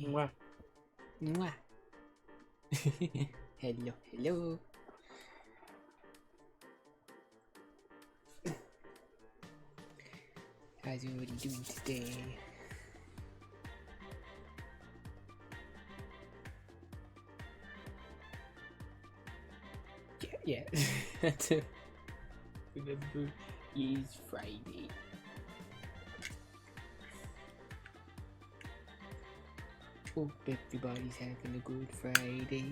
Mwah. Mwah. Hello, hello. How's everybody doing today? Yeah. Remember, it's Friday. Hope everybody's having a good Friday.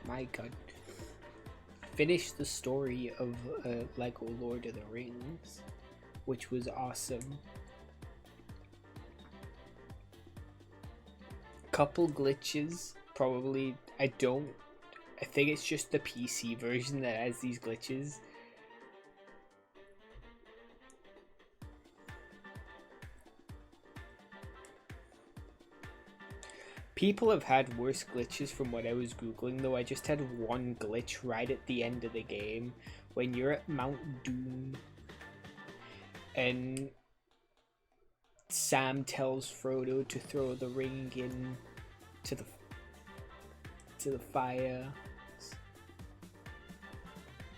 My god. Finished the story of Lego Lord of the Rings, which was awesome. Couple glitches, probably. I think it's just the PC version that has these glitches. People have had worse glitches from what I was googling though. I just had one glitch right at the end of the game when you're at Mount Doom and Sam tells Frodo to throw the ring in to the fire,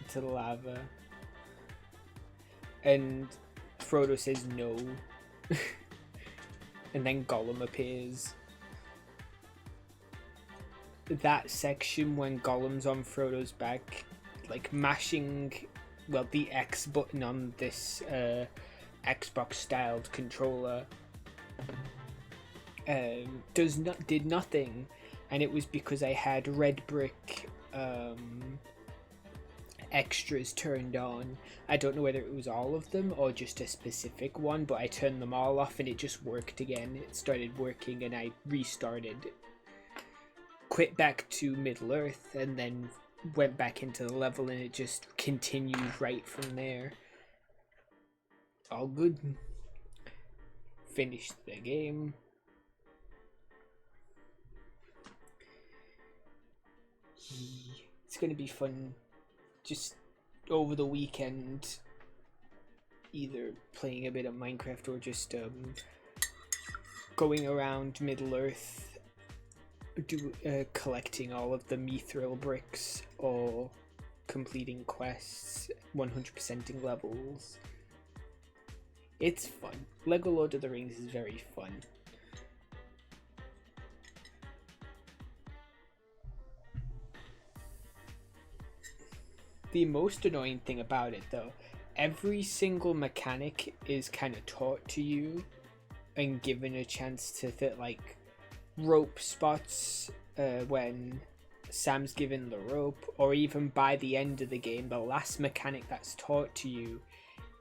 to the lava, and Frodo says no. And then Gollum appears. That section when Gollum's on Frodo's back, like mashing, well, the X button on this Xbox styled controller did nothing, and it was because I had red brick extras turned on. I don't know whether it was all of them or just a specific one, but I turned them all off and it just worked again. It started working and I restarted, quit back to Middle Earth, and then went back into the level and it just continued right from there. All good. Finished the game. It's gonna be fun just over the weekend, either playing a bit of Minecraft or just going around Middle Earth, collecting all of the mithril bricks or completing quests, 100%ing levels. It's fun. Lego Lord of the Rings is very fun. The most annoying thing about it though, every single mechanic is kind of taught to you and given a chance to fit, like rope spots when Sam's given the rope, or even by the end of the game, the last mechanic that's taught to you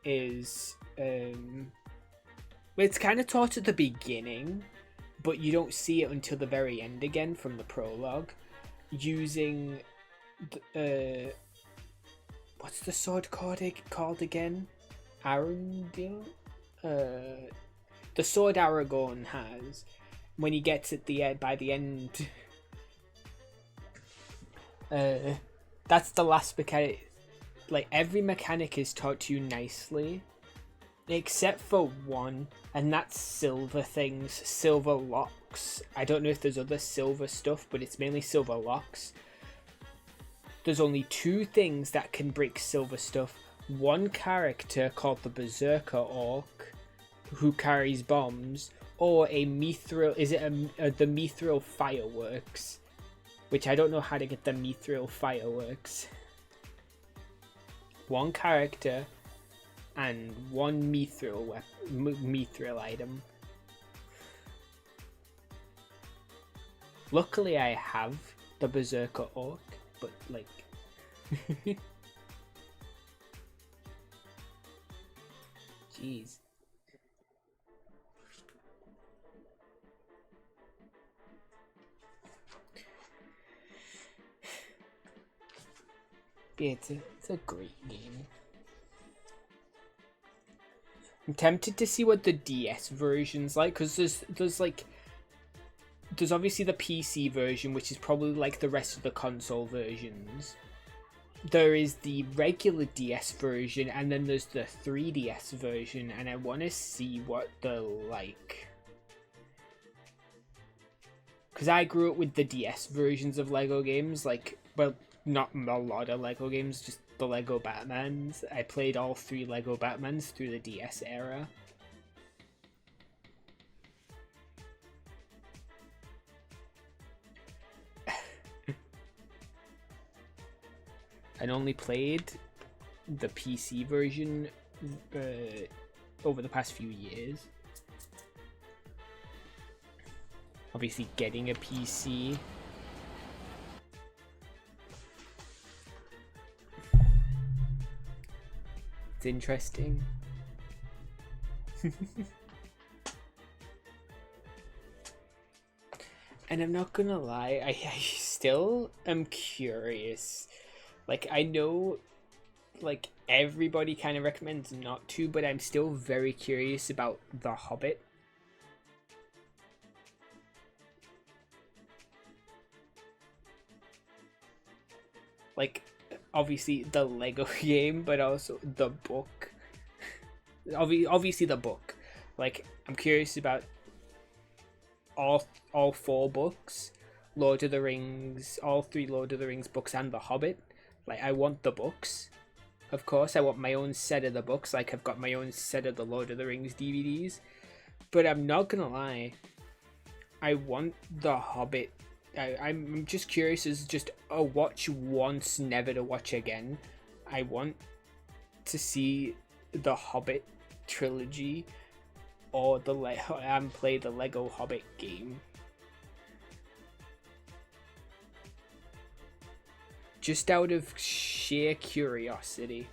is it's kind of taught at the beginning, but you don't see it until the very end again from the prologue, using what's the sword called again? Arundel? The sword Aragorn has. When he gets at the end, by the end, that's the last mechanic. Like, every mechanic is taught to you nicely, except for one, and that's silver things, silver locks. I don't know if there's other silver stuff, but it's mainly silver locks. There's only two things that can break silver stuff. One character called the Berserker Orc, who carries bombs, or a mithril, the mithril fireworks, which I don't know how to get the mithril fireworks. One character and one mithril item. Luckily I have the Berserker Orc, but like jeez. Yeah, it's a great game. I'm tempted to see what the DS version's like, because there's obviously the PC version, which is probably like the rest of the console versions, there is the regular DS version, and then there's the 3DS version, and I want to see what they're like. Because I grew up with the DS versions of Lego games, like, well, not a lot of Lego games, just the Lego Batmans. I played all 3 Lego Batmans through the DS era. And only played the PC version over the past few years. Obviously getting a PC. It's interesting. And I'm not gonna lie, I still am curious. Like, I know, like, everybody kind of recommends not to, but I'm still very curious about The Hobbit. Like, obviously the Lego game, but also the book. Obviously the book. Like, I'm curious about all 4 books. Lord of the Rings, all 3 Lord of the Rings books and The Hobbit. Like, I want the books. Of course, I want my own set of the books. Like, I've got my own set of the Lord of the Rings DVDs. But I'm not gonna lie. I want The Hobbit. I'm just curious as just a watch once, never to watch again. I want to see The Hobbit trilogy or and play the Lego Hobbit game. Just out of sheer curiosity.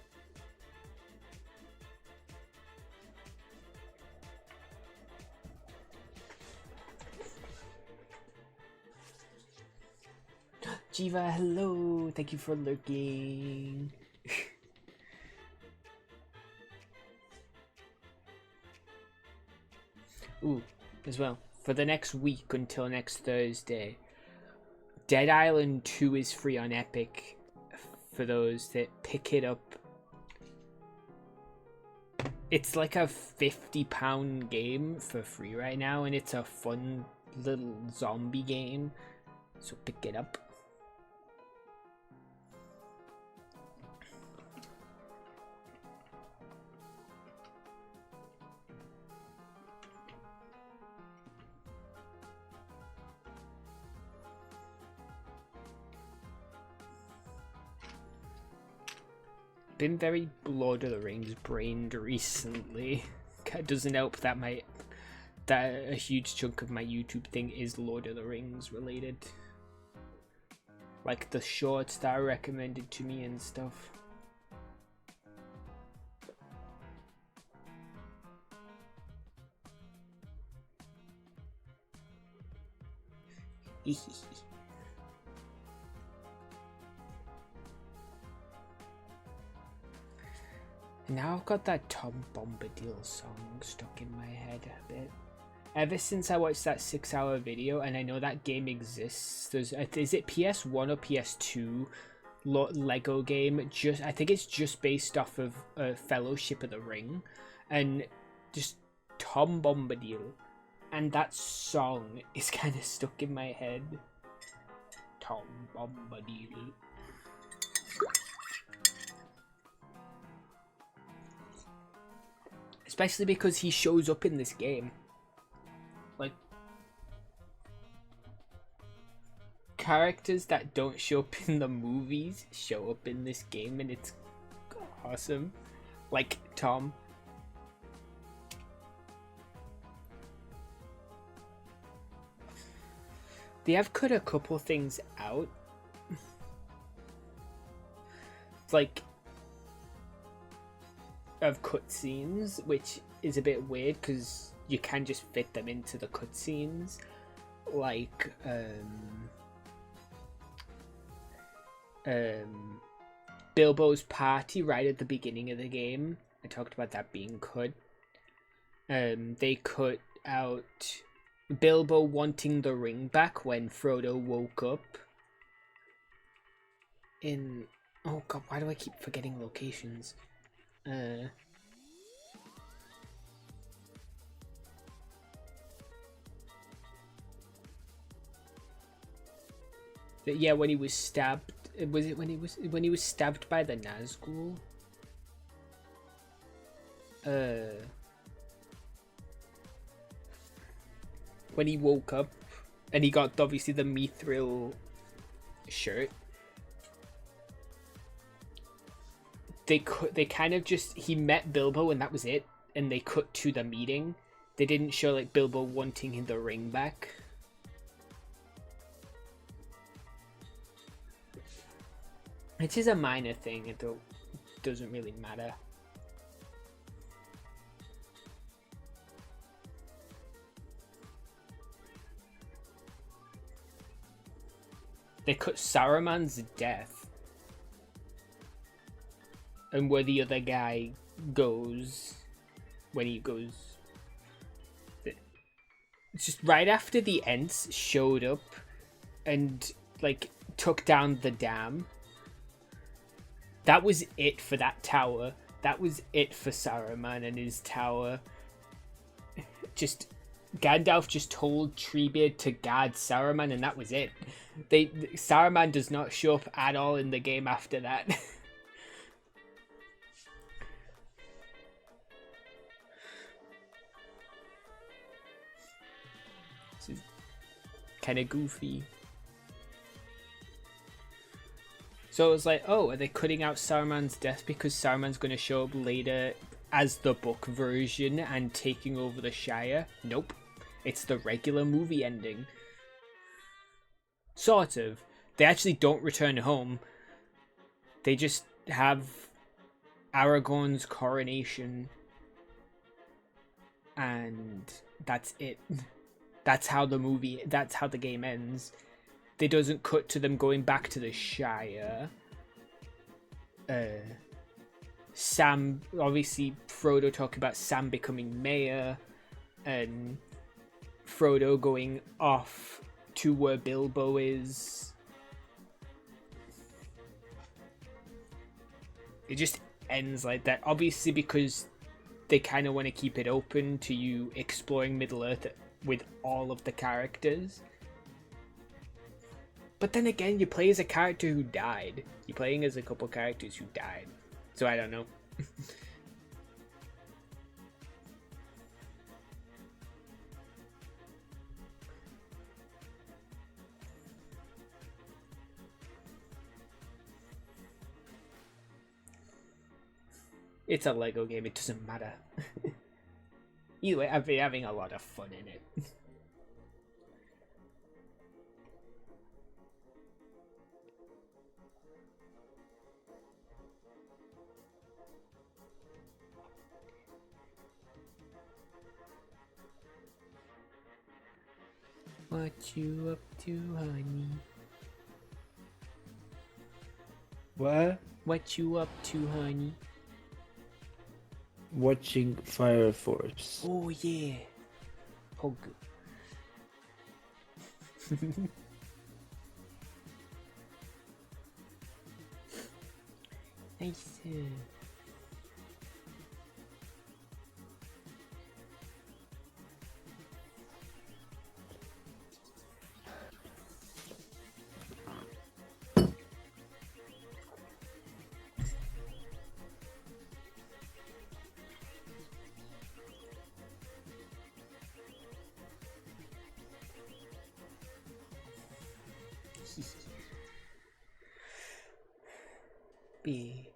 Jiva, hello! Thank you for lurking. Ooh, as well, for the next week until next Thursday, Dead Island 2 is free on Epic for those that pick it up. It's like a £50 game for free right now, and it's a fun little zombie game, so pick it up. Been very Lord of the Rings brained recently. It doesn't help that a huge chunk of my YouTube thing is Lord of the Rings related. Like the shorts that are recommended to me and stuff. Now I've got that Tom Bombadil song stuck in my head a bit. Ever since I watched that 6-hour video, and I know that game exists. Is it PS1 or PS2 Lego game? I think it's just based off of Fellowship of the Ring, and just Tom Bombadil, and that song is kind of stuck in my head. Tom Bombadil. Especially because he shows up in this game. Like, characters that don't show up in the movies show up in this game, and it's awesome. Like Tom. They have cut a couple things out. It's like of cutscenes, which is a bit weird because you can just fit them into the cutscenes, like Bilbo's party right at the beginning of the game. I talked about that being cut. They cut out Bilbo wanting the ring back when Frodo woke up in Oh god, why do I keep forgetting locations? Yeah, when he was stabbed. Was it when he was stabbed by the Nazgul? When he woke up and he got obviously the mithril shirt. They kind of just, he met Bilbo and that was it, and they cut to the meeting. They didn't show like Bilbo wanting the ring back. It is a minor thing, it doesn't really matter. They cut Saruman's death. And where the other guy goes, when he goes... It's just right after the Ents showed up and, like, took down the dam. That was it for that tower. That was it for Saruman and his tower. Just... Gandalf just told Treebeard to guard Saruman and that was it. Saruman does not show up at all in the game after that. This is kind of goofy. So it was like, oh, are they cutting out Saruman's death because Saruman's going to show up later as the book version and taking over the Shire? Nope. It's the regular movie ending. Sort of. They actually don't return home. They just have Aragorn's coronation. And that's it. That's how the game ends. It doesn't cut to them going back to the Shire. Sam, obviously Frodo talking about Sam becoming mayor and Frodo going off to where Bilbo is. It just ends like that. Obviously because they kind of want to keep it open to you exploring Middle-earth with all of the characters. But then again, you play as a character who died. You're playing as a couple characters who died. So I don't know. It's a Lego game, it doesn't matter. Either way, I've been having a lot of fun in it. What you up to, honey? What? What you up to, honey? Watching Fire Force. Oh yeah. Oh good. Nice. B.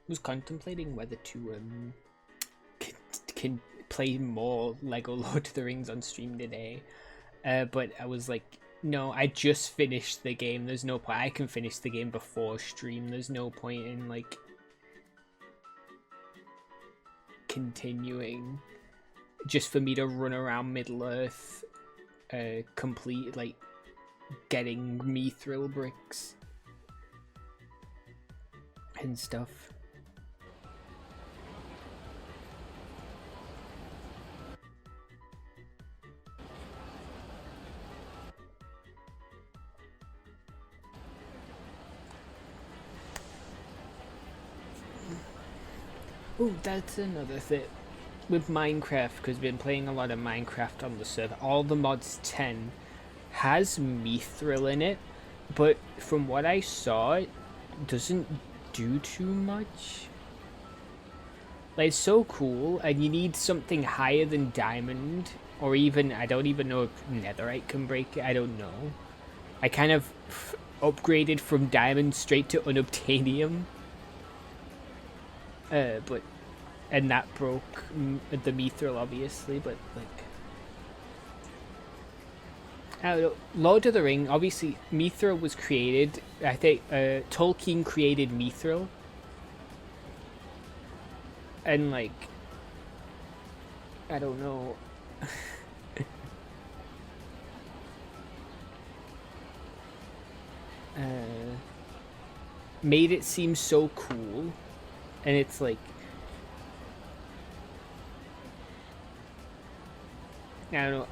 Was contemplating whether to can play more Lego Lord of the Rings on stream today, but I was like, no, I just finished the game. There's no point. I can finish the game before stream. There's no point in like continuing just for me to run around Middle-earth, complete like getting mithril bricks and stuff. Oh, that's another thing. With Minecraft, because we've been playing a lot of Minecraft on the server, all the mods 10 has mithril in it, but from what I saw, it doesn't do too much. Like, it's so cool, and you need something higher than diamond, or even, I don't even know if netherite can break it, I don't know. I kind of upgraded from diamond straight to unobtainium. But and that broke the mithril, obviously, but like, I don't know. Lord of the Ring, obviously, mithril was created. I think Tolkien created mithril, and like, I don't know. Made it seem so cool, and it's like, I don't know.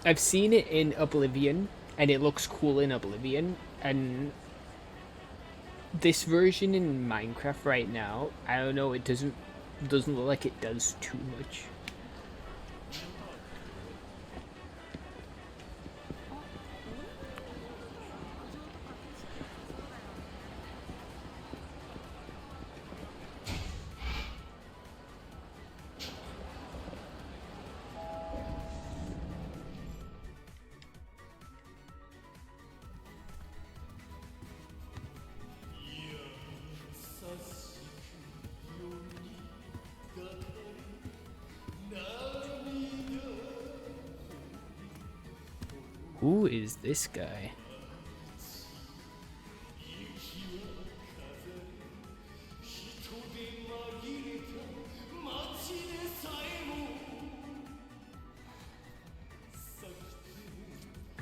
I've seen it in Oblivion, and it looks cool in Oblivion, and this version in Minecraft right now, I don't know. It doesn't look like it does too much. Who is this guy?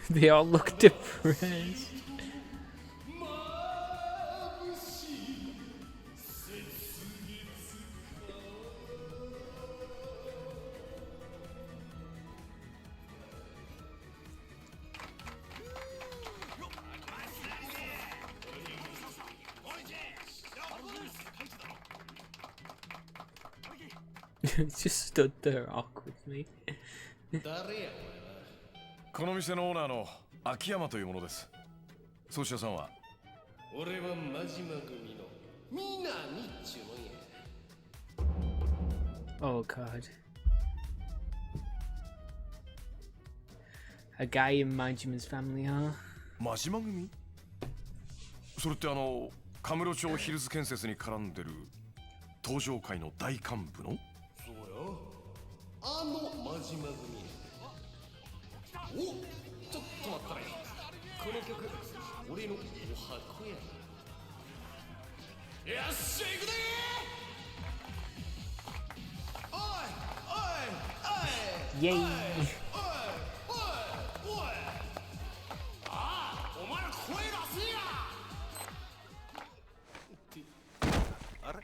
They all look depressed. Just stood there awkwardly. この店のオーナーの秋山というものです。奏者さんは俺は真島組の南っちゅうもんや。 Oh god. A guy in Majima's family, huh? 真島組？それってカムロ町ヒルズ建設に絡んでる東上会の大幹部の？そうよ。真島組。お、ちょっと待ったね。この曲、俺のお箱や。よっしゃ行くでー。おいおいおい。Yay! おいおいおい。ああ、お前ら声出せや。あれ？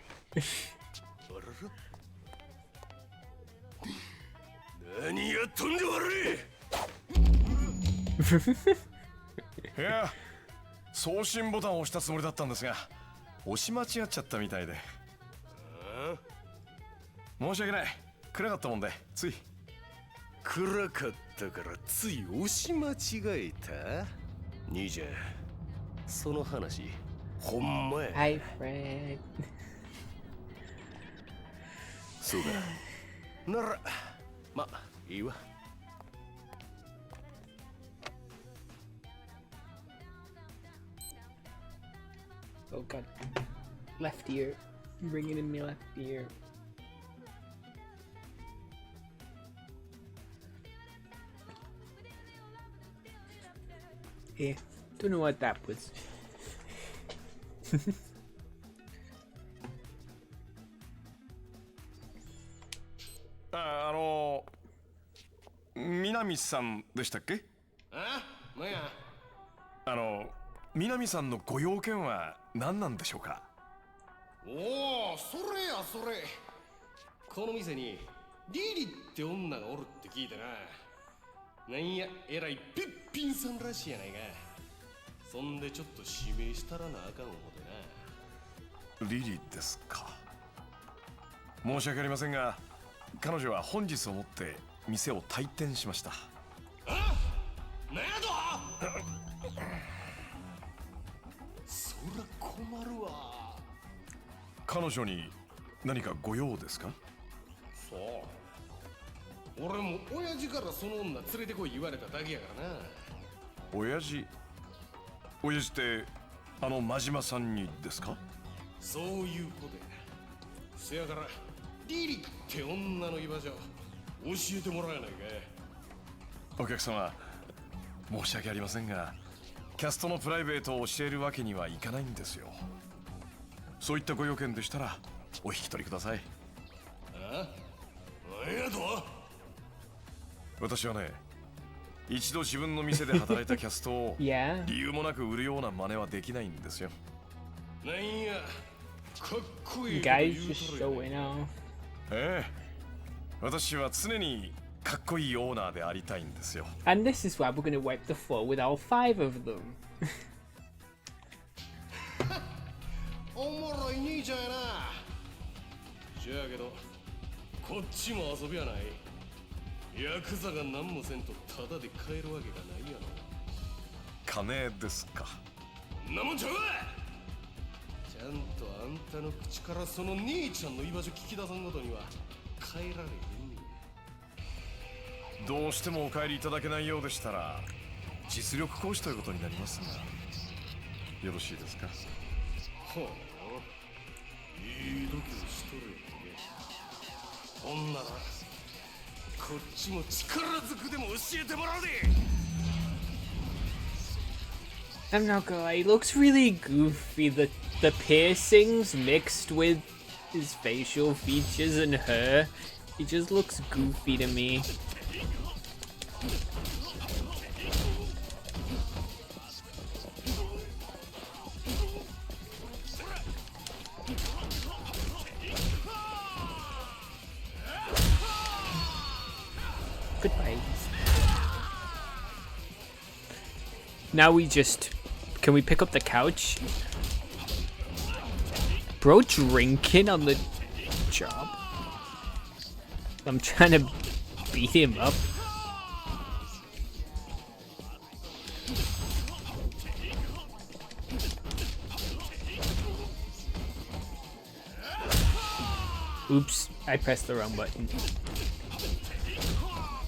何やっとんじゃ悪い。いや、送信ボタンを押したつもりだったんですが、押し間違っちゃったみたいで。申し訳ない。暗かったもんで、つい。暗かったからつい押し間違えた？兄ちゃん、その話、ほんまや。Hi, Fred. そうだ。なら、ま、いいわ。Oh god. Left ear. Ringing in my left ear. Yeah. Don't know what that was. 南さんでしたっけ？あ？なんや？南さんのご用件は何なんでしょうか？おお、それやそれ。この店にリリって女がおるって聞いてな。なんや、えらいピッピンさんらしいやないか。そんでちょっと指名したらなあかん思てな。リリーですか。申し訳ありませんが、彼女は本日をもって店を退店しました。あ、なんやとそら困るわ。彼女に何かご用ですか。そう、俺も親父からその女連れてこい言われただけやからな。親父ってあの真島さんにですか。そういうことや。せやからリリって女の居場所教えてもらえないか。お客様、申し訳ありませんが、キャストのプライベートを教えるわけにはいかないんですよ。そういったご用件でしたらお引き取りください。あ、なんやと。私はね、一度自分の店で働いたキャストを Yeah. 理由もなく売るような真似はできないんですよ。なんや、かっこいい You こと guys 言う just とるや showing off. ええ、私は常にかっこいいオーナーでありたいんですよ。And this is why we're going to wipe the floor with all 5 of them. おもろい兄ちゃんやな。じゃあけどこっちも遊びやない。ヤクザが何もせんとタダで買えるわけがないやろ。金ですか。んなもんちゃうわ。ちゃんとあんたの口からその兄ちゃんの居場所聞き出さんごとには変えられへんねん。どうしてもお帰りいただけないようでしたら実力行使ということになりますが、よろしいですか。ほう、いい度胸しとるやんけ。ほんならこっちも力ずくでも教えてもらうで。I'm not gonna lie, he looks really goofy. The piercings mixed with his facial features and hair, he just looks goofy to me. Goodbye. Now we just... Can we pick up the couch? Bro drinking on the job? I'm trying to beat him up. Oops, I pressed the wrong button.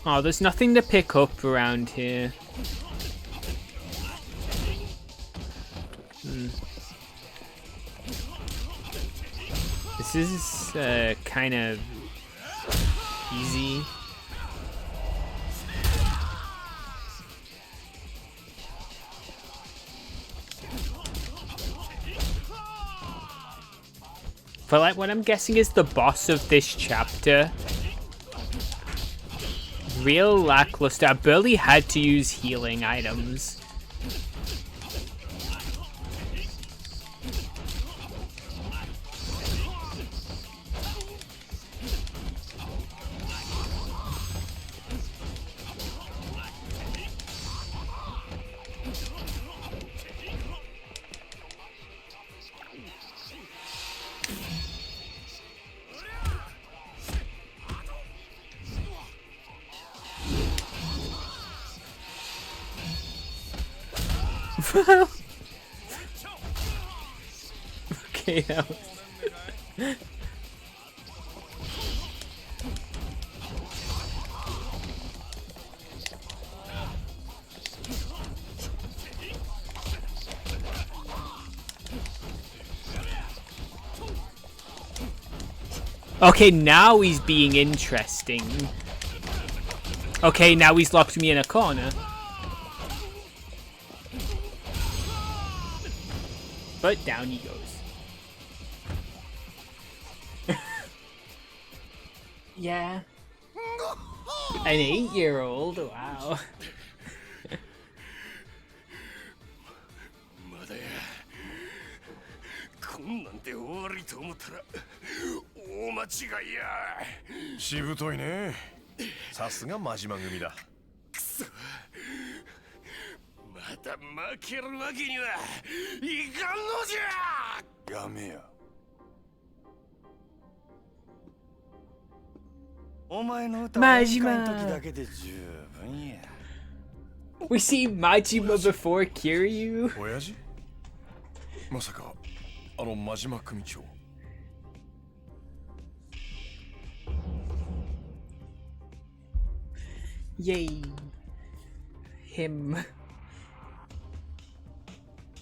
Oh, there's nothing to pick up around here. This is kind of easy. But like what I'm guessing is the boss of this chapter. Real lackluster. I barely had to use healing items. Okay, that was... Okay, now he's being interesting. Okay, now he's locked me in a corner. But down he goes. Yeah. An 8-year-old, wow. まだや。こんなんで終わりと思ったら大間違いや。しぶといね。さすが真島組だ。くそ。また負けるわけにはいかんのじゃ。やめや。お前の歌は宴会の時 Majima! だけで十分や。 We see Majima before Kiryu? 親父まさかあの真島組長。 Yay. Him.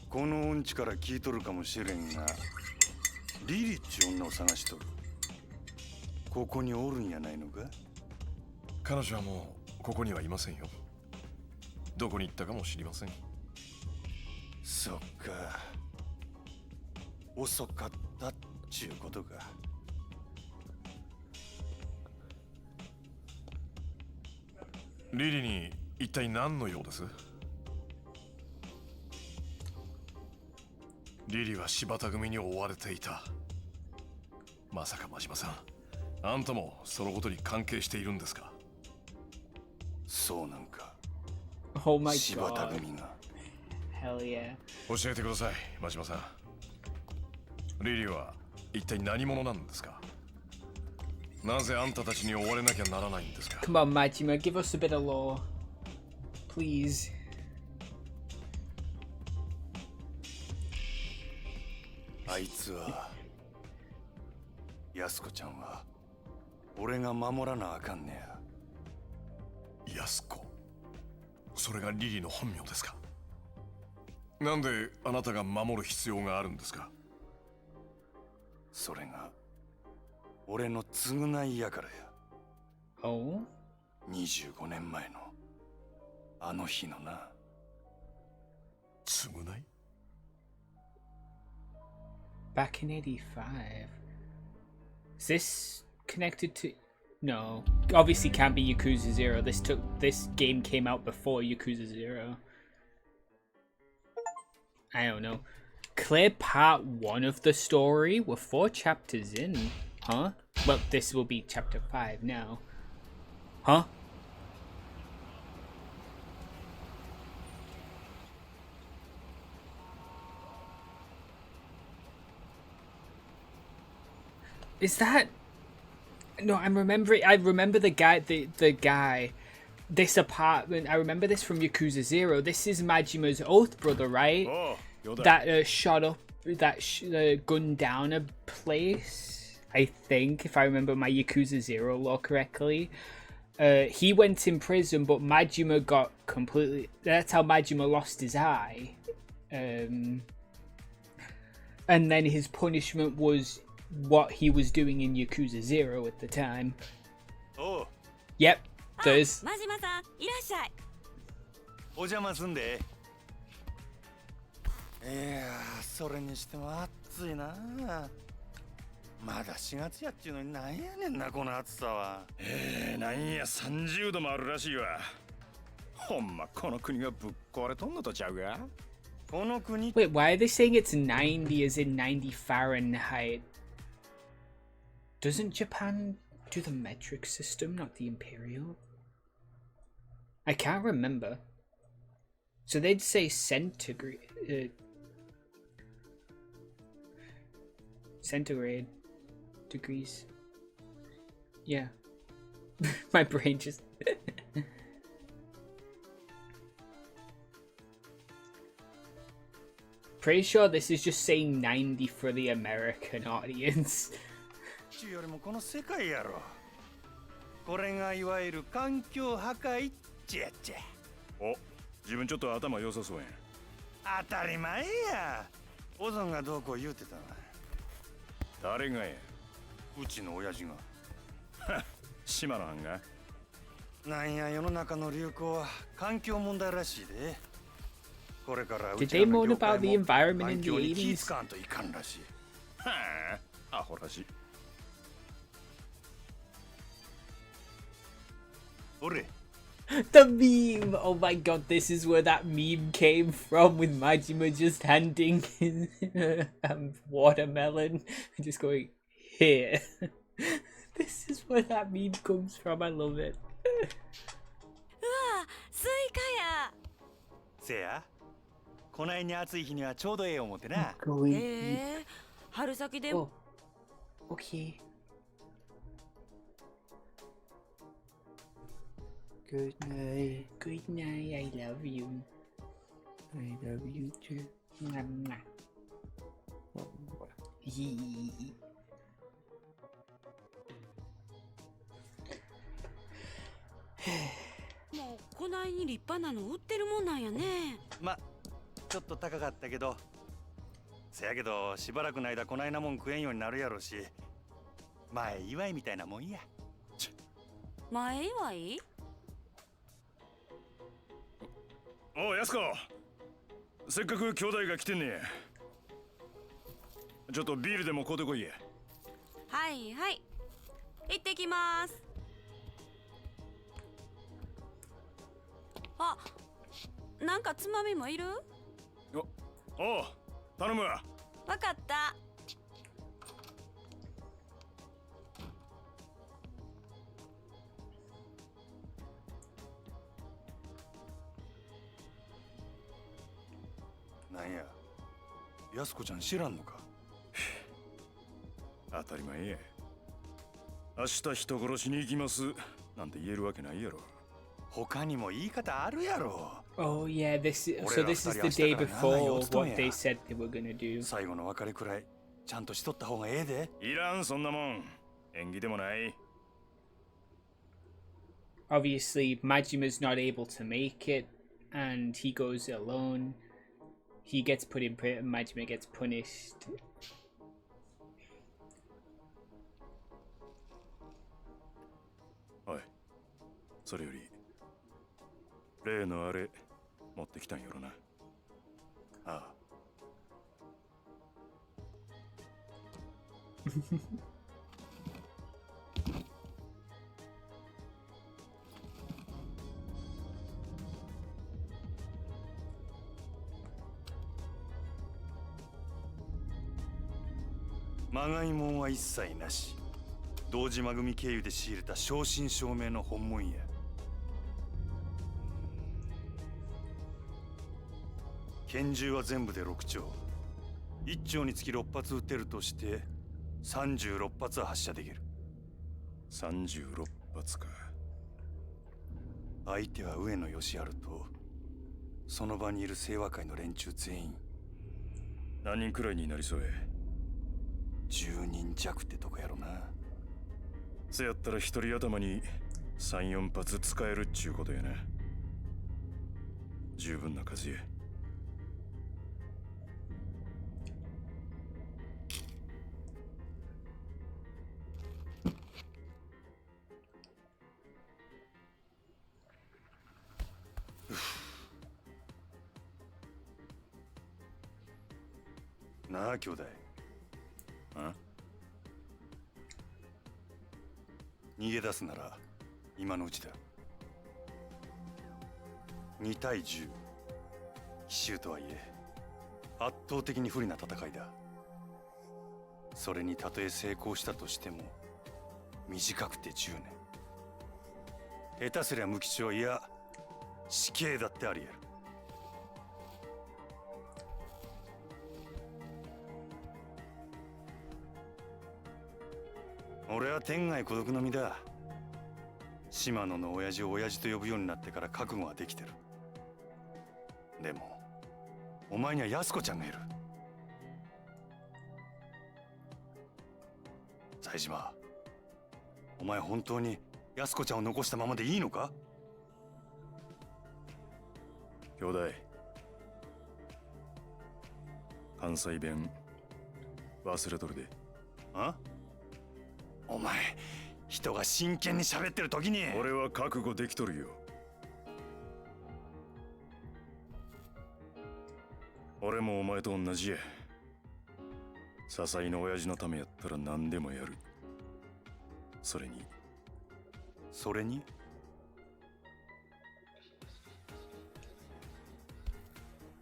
この音痴から聞いとるかもしれんが、リリっちゅう女を探しとる。ここにおるんやないのか？彼女はもうここにはいませんよ。どこに行ったかも知りません。そっか。遅かったっちゅうことか。リリに一体何の用です？リリは柴田組に追われていた。まさか真島さん、あんたもそのことに関係しているんですか？そうなんか。 Oh my 柴田 god. 組が。 Hell yeah. 教えてください、真島さん。リリは一体何者なんですか？なぜあんたたちに追われなきゃならないんですか？ Come on, Majima, give us a bit of lore. Please. あいつは、安子ちゃんは俺が守らなあかんねや。安子、それがリリの本名ですか？なんであなたが守る必要があるんですか？それが俺の償いやからや。 Oh? 25年前のあの日のな。償い？ Back in 85. Is this connected to... No. Obviously can't be Yakuza 0. This game came out before Yakuza 0. I don't know. Clear part 1 of the story? We're 4 chapters in. Huh? Well, this will be chapter 5 now. Huh? Is that... No, I remember the guy, the guy. This apartment, I remember this from Yakuza 0. This is Majima's oath brother, right? Oh, That shot up, that gunned down a place, I think, if I remember my Yakuza 0 lore correctly. He went in prison, but Majima got completely... That's how Majima lost his eye. And then his punishment was what he was doing in Yakuza 0 at the time. Oh. Yep, there's... 真島さん、いらっしゃい。お邪魔すんで。いやー、それにしても暑いな。まだ4月やっちゅうのになんやねんな、この暑さは。なんや30度もあるらしいわ。ほんまこの国がぶっ壊れとんのとちゃうが。この国 Wait, why are they saying it's 90 as in 90 Fahrenheit? Doesn't Japan do the metric system, not the imperial? I can't remember. So they'd say centigrade. Centigrade degrees. Yeah. My brain just... Pretty sure this is just saying 90 for the American audience. よりもこの世界やろ。これがいわゆる環境破壊っちやっちゃ。お、自分ちょっと頭良さそうやん。当たり前や。オゾンがどうこう言うてたな。誰がや？うちの親父が。島の藩が？なんや世の中の流行は環境問題らしいで。これから Did they moan about the environment in the 環境に気 80s? 使わんといかんらしい。はあ、アホらしい。俺。 The meme! Oh my god, this is where that meme came from, with Majima just handing his watermelon and just going, here. This is where that meme comes from, I love it. うわ、スイカや。せや。こないに暑い日にはちょうどええ思ってな。春先で。Oh, okay. Good night. Good night, I love you. I love you too. Mwah, mwah. Yee. もうこないに立派なの売ってるもんなんやね。ま、ちょっと高かったけど、せやけどしばらくの間こないなもん食えんようになるやろし、前祝いみたいなもんや。前祝い？おうやすこ、せっかく兄弟が来てんねちょっとビールでも買うてこいや。はいはい。行ってきます。あ、なんかつまみもいる？おう頼むわ。わかった。なんや、やすこちゃん知らんのか。当たり前や。明日人殺しに行きますなんて言えるわけないやろ。他にも言い方あるやろ。 Oh yeah, this is, so 俺ら this is 二 the 人 day 明日から before 7四つとん what や。 they said they were gonna do. 最後の別れくらいちゃんとしとった方がええで。いらんそんなもん。縁起でもない。 Obviously, Majima's not able to make it, and he goes alone. He gets put in prison, Majima gets punished. おい、それより例のあれ持ってきたんやろな。ああ。まがいもんは一切なし。堂島組経由で仕入れた正真正銘の本物や。拳銃は全部で6丁。1丁につき6発撃てるとして36発は発射できる。36発か。相手は上野義治とその場にいる清和会の連中全員。何人くらいになりそうや。10人弱ってとこやろな。せやったら一人頭に3、4発使えるっちゅうことやな。十分な数や。なあ兄弟。あ？逃げ出すなら今のうちだ。2対10。奇襲とはいえ圧倒的に不利な戦いだ。それにたとえ成功したとしても短くて10年。下手すりゃ無期懲、いや死刑だってあり得る。俺は天涯孤独の身だ。島野の親父を親父と呼ぶようになってから覚悟はできてる。でもお前には安子ちゃんがいる。冴島、お前本当に安子ちゃんを残したままでいいのか？兄弟、関西弁忘れとるで。あ？お前、人が真剣に喋ってる時に。俺は覚悟できとるよ。俺もお前と同じや。笹井の親父のためやったら何でもやる。それに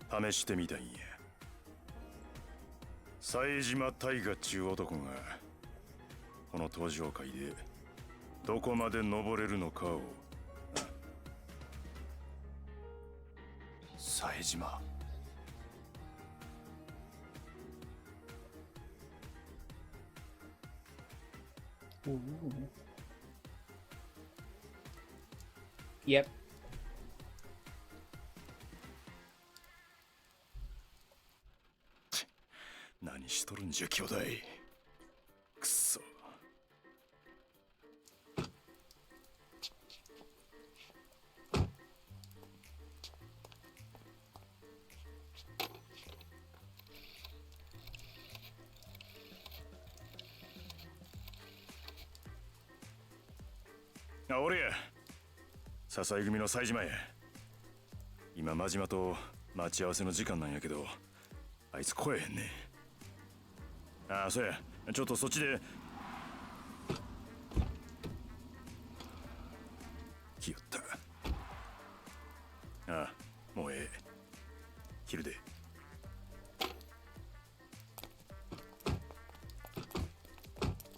試してみたんや。冴島大河っちゅう男がこの登場界でどこまで登れるのかを。冴島、Yep. 何しとるんじゃ兄弟。くそ。あ、俺や。笹井組の冴島や。今真島と待ち合わせの時間なんやけど、あいつ来えへんね。ああ、そうや。ちょっとそっちで。来よった。ああ、もうええ。切るで。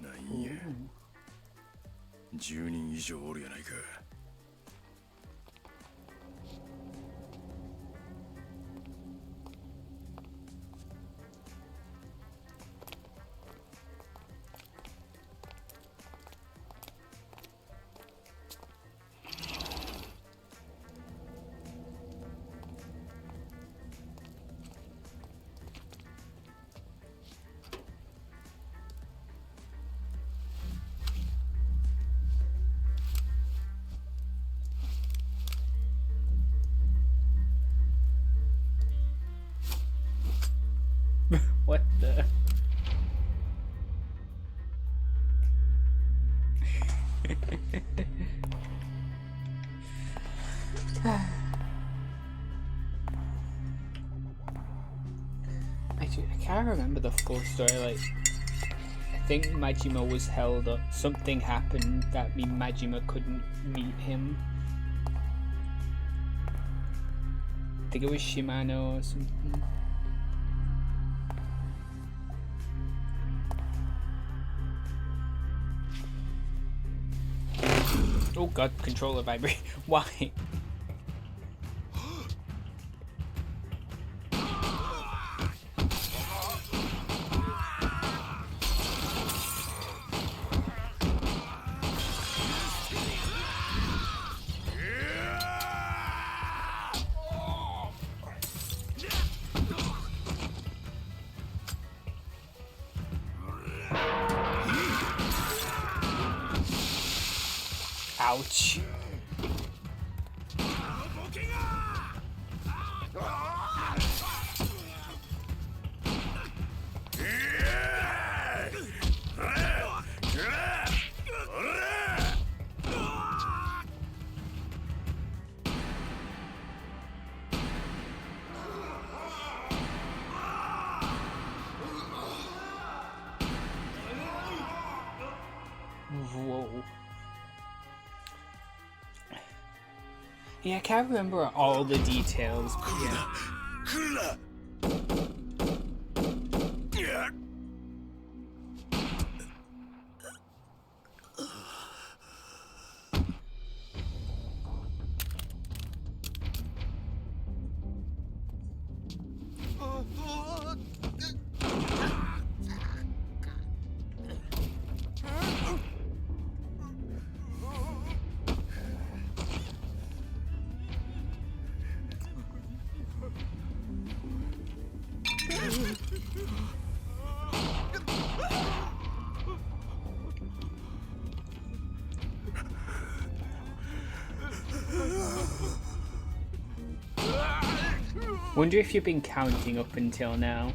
なんや。10人以上おるやないか。What the? I can't remember the full story. Like, I think Majima was held up. Something happened that mean Majima couldn't meet him. I think it was Shimano or something. Oh god, controller vibrate. Why? Ouch. Whoa. Yeah, I can't remember all the details, but yeah. Wonder if you've been counting up until now.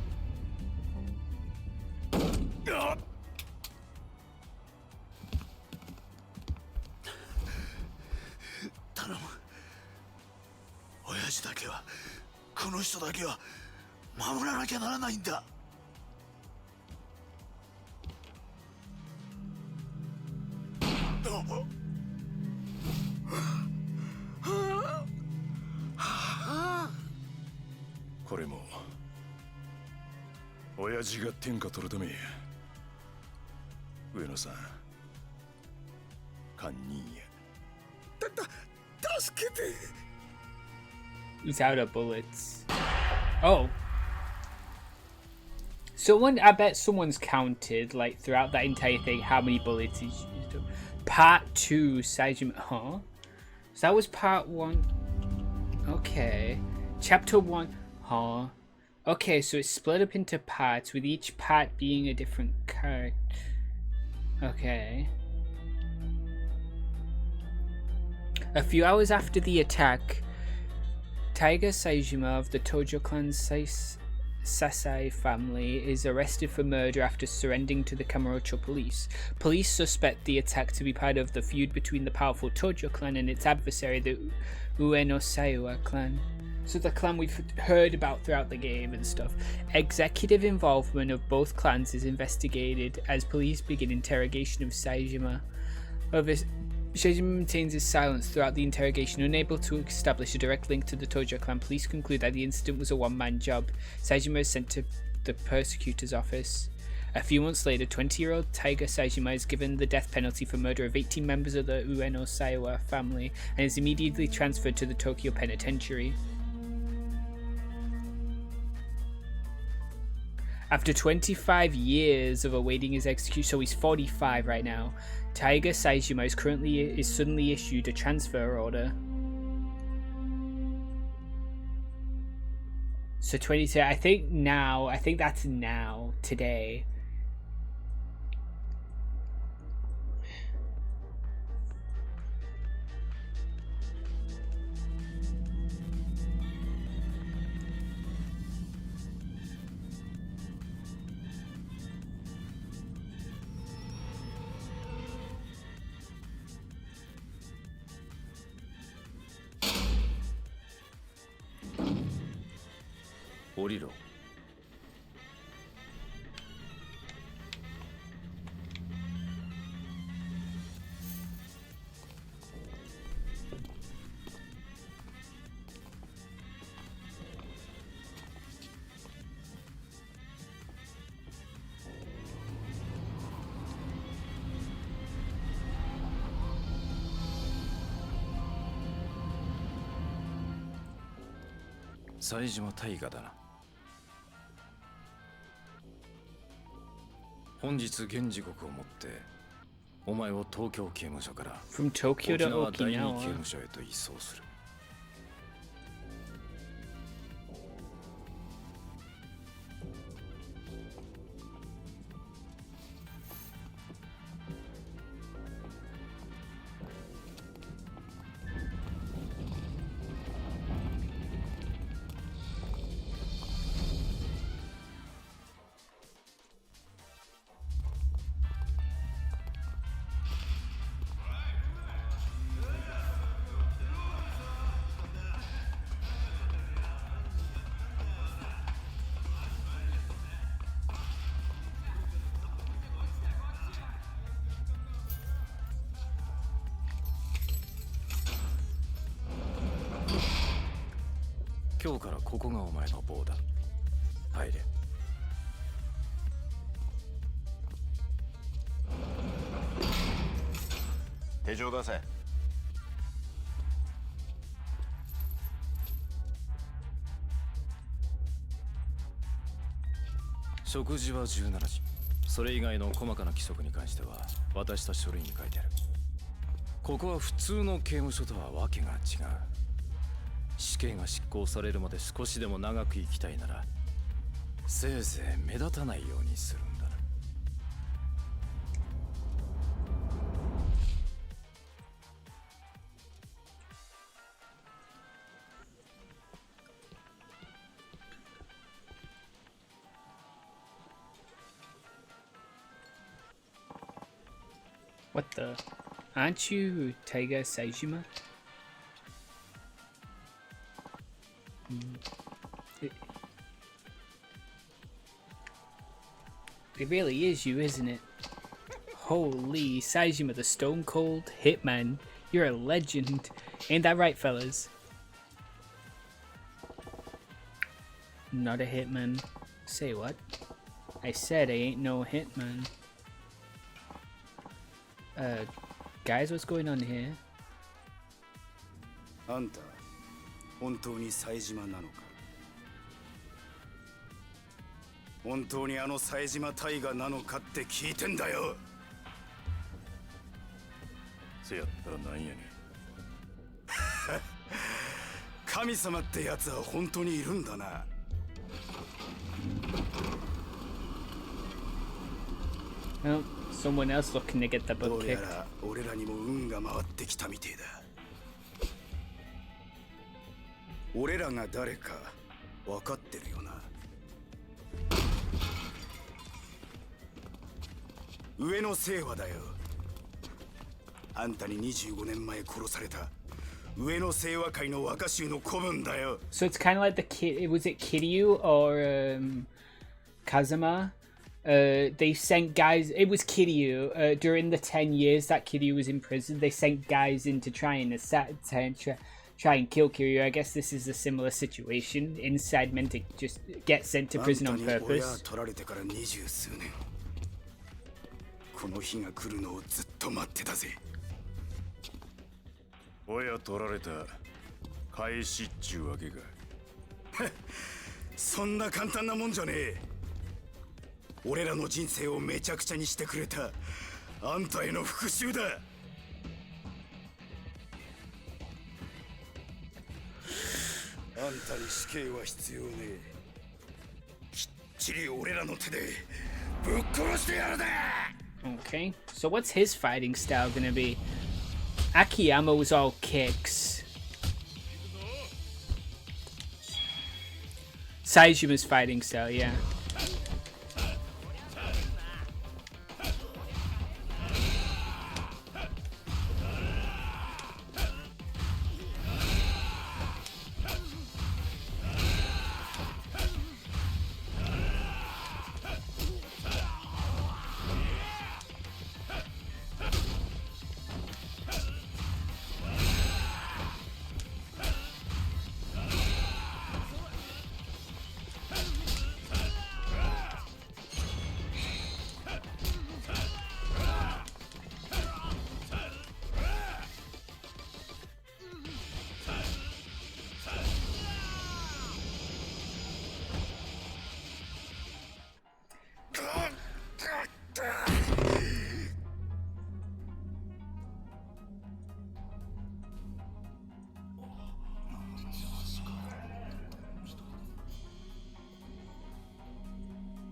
He's out of bullets. Oh. I bet someone's counted, like, throughout that entire thing, how many bullets he's used up. Part 2, Saijima, huh? So that was part 1. Okay. Chapter 1. Huh. Okay, so it's split up into parts, with each part being a different character. Okay. A few hours after the attack, Taiga Saejima of the Tojo clan Sasai family is arrested for murder after surrendering to the Kamurocho police. Police suspect the attack to be part of the feud between the powerful Tojo clan and its adversary, the Ueno Saiwa clan. So the clan we've heard about throughout the game and stuff. Executive involvement of both clans is investigated as police begin interrogation of Saejima. Saejima maintains his silence throughout the interrogation, unable to establish a direct link to the Tojo clan. Police conclude that the incident was a one-man job. Saejima is sent to the prosecutor's office. A few months later, 20-year-old Taiga Saejima is given the death penalty for murder of 18 members of the Ueno Saiwa family and is immediately transferred to the Tokyo Penitentiary. After 25 years of awaiting his execution, so he's 45 right now, Taiga Saejima is suddenly issued a transfer order. So 22, I think that's now, today. Oriro. 冴島大河だな。本日現時刻をもってお前を東京刑務所から From Tokyo to 沖縄第二刑 Okinawa. 務所へと移送する。今日からここがお前の棒だ。入れ。手錠出せ。食事は17時。それ以外の細かな規則に関しては渡した書類に書いてある。ここは普通の刑務所とはわけが違う。死刑が執行されるまで少しでも長く生きたいならせいぜい目立たないようにするんだな。What the? Aren't you Taiga Saejima? It really is you, isn't it? Holy, Saejima the Stone Cold Hitman. You're a legend. Ain't that right, fellas? Not a hitman. Say what? I said I ain't no hitman. Guys, what's going on here? あんた本当に冴島なのか。本当にあの冴島大河なのかって聞いてんだよ。せやったらなんやねん。神様ってやつは本当にいるんだな。Well, someone else looking to get the ど butt うや kicked. ら俺らにも運が回ってきたみてえだ。俺らが誰か分かってるよな。上の聖和だよ。あんたに25年前殺された上の聖和会の若衆の子分だよ。 So it's kind of like was it Kiryu or Kazuma? They sent guys. It was Kiryu. During the 10 years that Kiryu was in prison, they sent guys in to try and try and kill Kiryu. I guess this is a similar situation. Inside meant to just get sent to prison on あんたに親 purpose. 取られてから20数年。この日が来るのをずっと待ってたぜ。親取られた返しっちゅうわけか。そんな簡単なもんじゃねえ。俺らの人生をめちゃくちゃにしてくれたあんたへの復讐だ。あんたに死刑は必要ねえ。きっちり俺らの手でぶっ殺してやるぜ。 Okay, so what's his fighting style gonna be? Akiyama's all kicks. Saijuma's fighting style, yeah.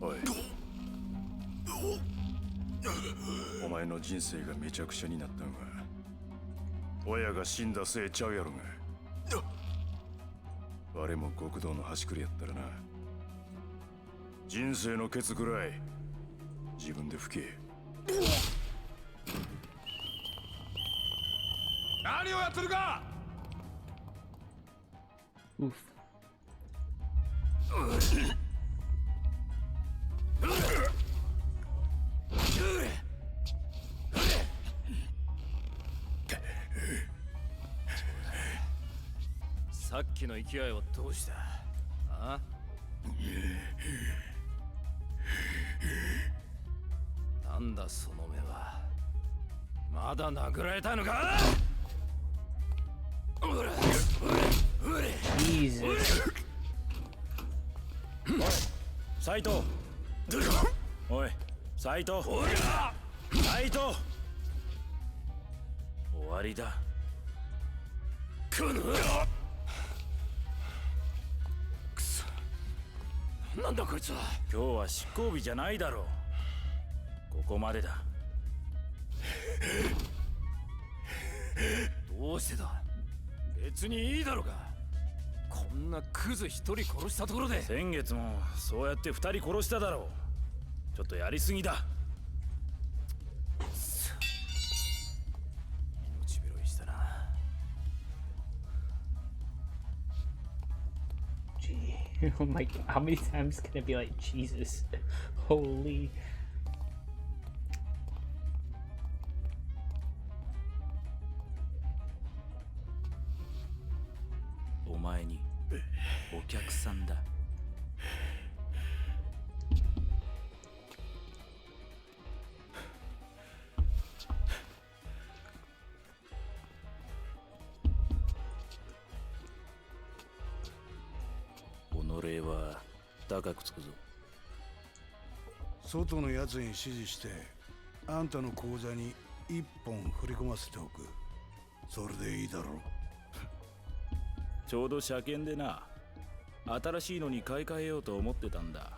おい、お前の人生がめちゃくちゃになったんは親が死んだせいちゃうやろが。我も極道の端くれやったらな、人生のケツくらい自分で吹け。何をやってるか。 Oof. さっきの勢いはどうした？あ？なんだその目は。まだ殴られたのか？ Jesus. 斉藤。おい、斉藤。斉藤。終わりだ。このくそ、なんだこいつは。今日は執行日じゃないだろう。ここまでだ。どうしてだ。別にいいだろうが。こんなクズ一人殺したところで。先月もそうやって2人殺しただろう。ちょっとやりすぎだ。命拾いしたな。 Gee. Oh my god, how many times can it be like Jesus? Holy. お前にお客さんだ。己は高くつくぞ。外のやつに指示してあんたの口座に1本振り込ませておく。それでいいだろう。ちょうど車検でな。新しいのに買い替えようと思ってたんだ。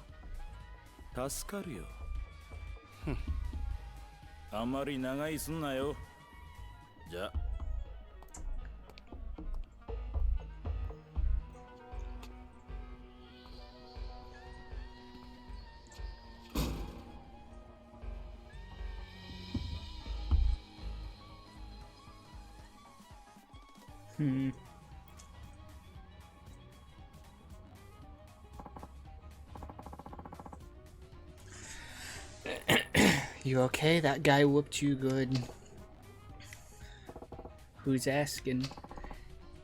助かるよ。あんまり長居すんなよ。じゃ。You okay? That guy whooped you good. Who's asking?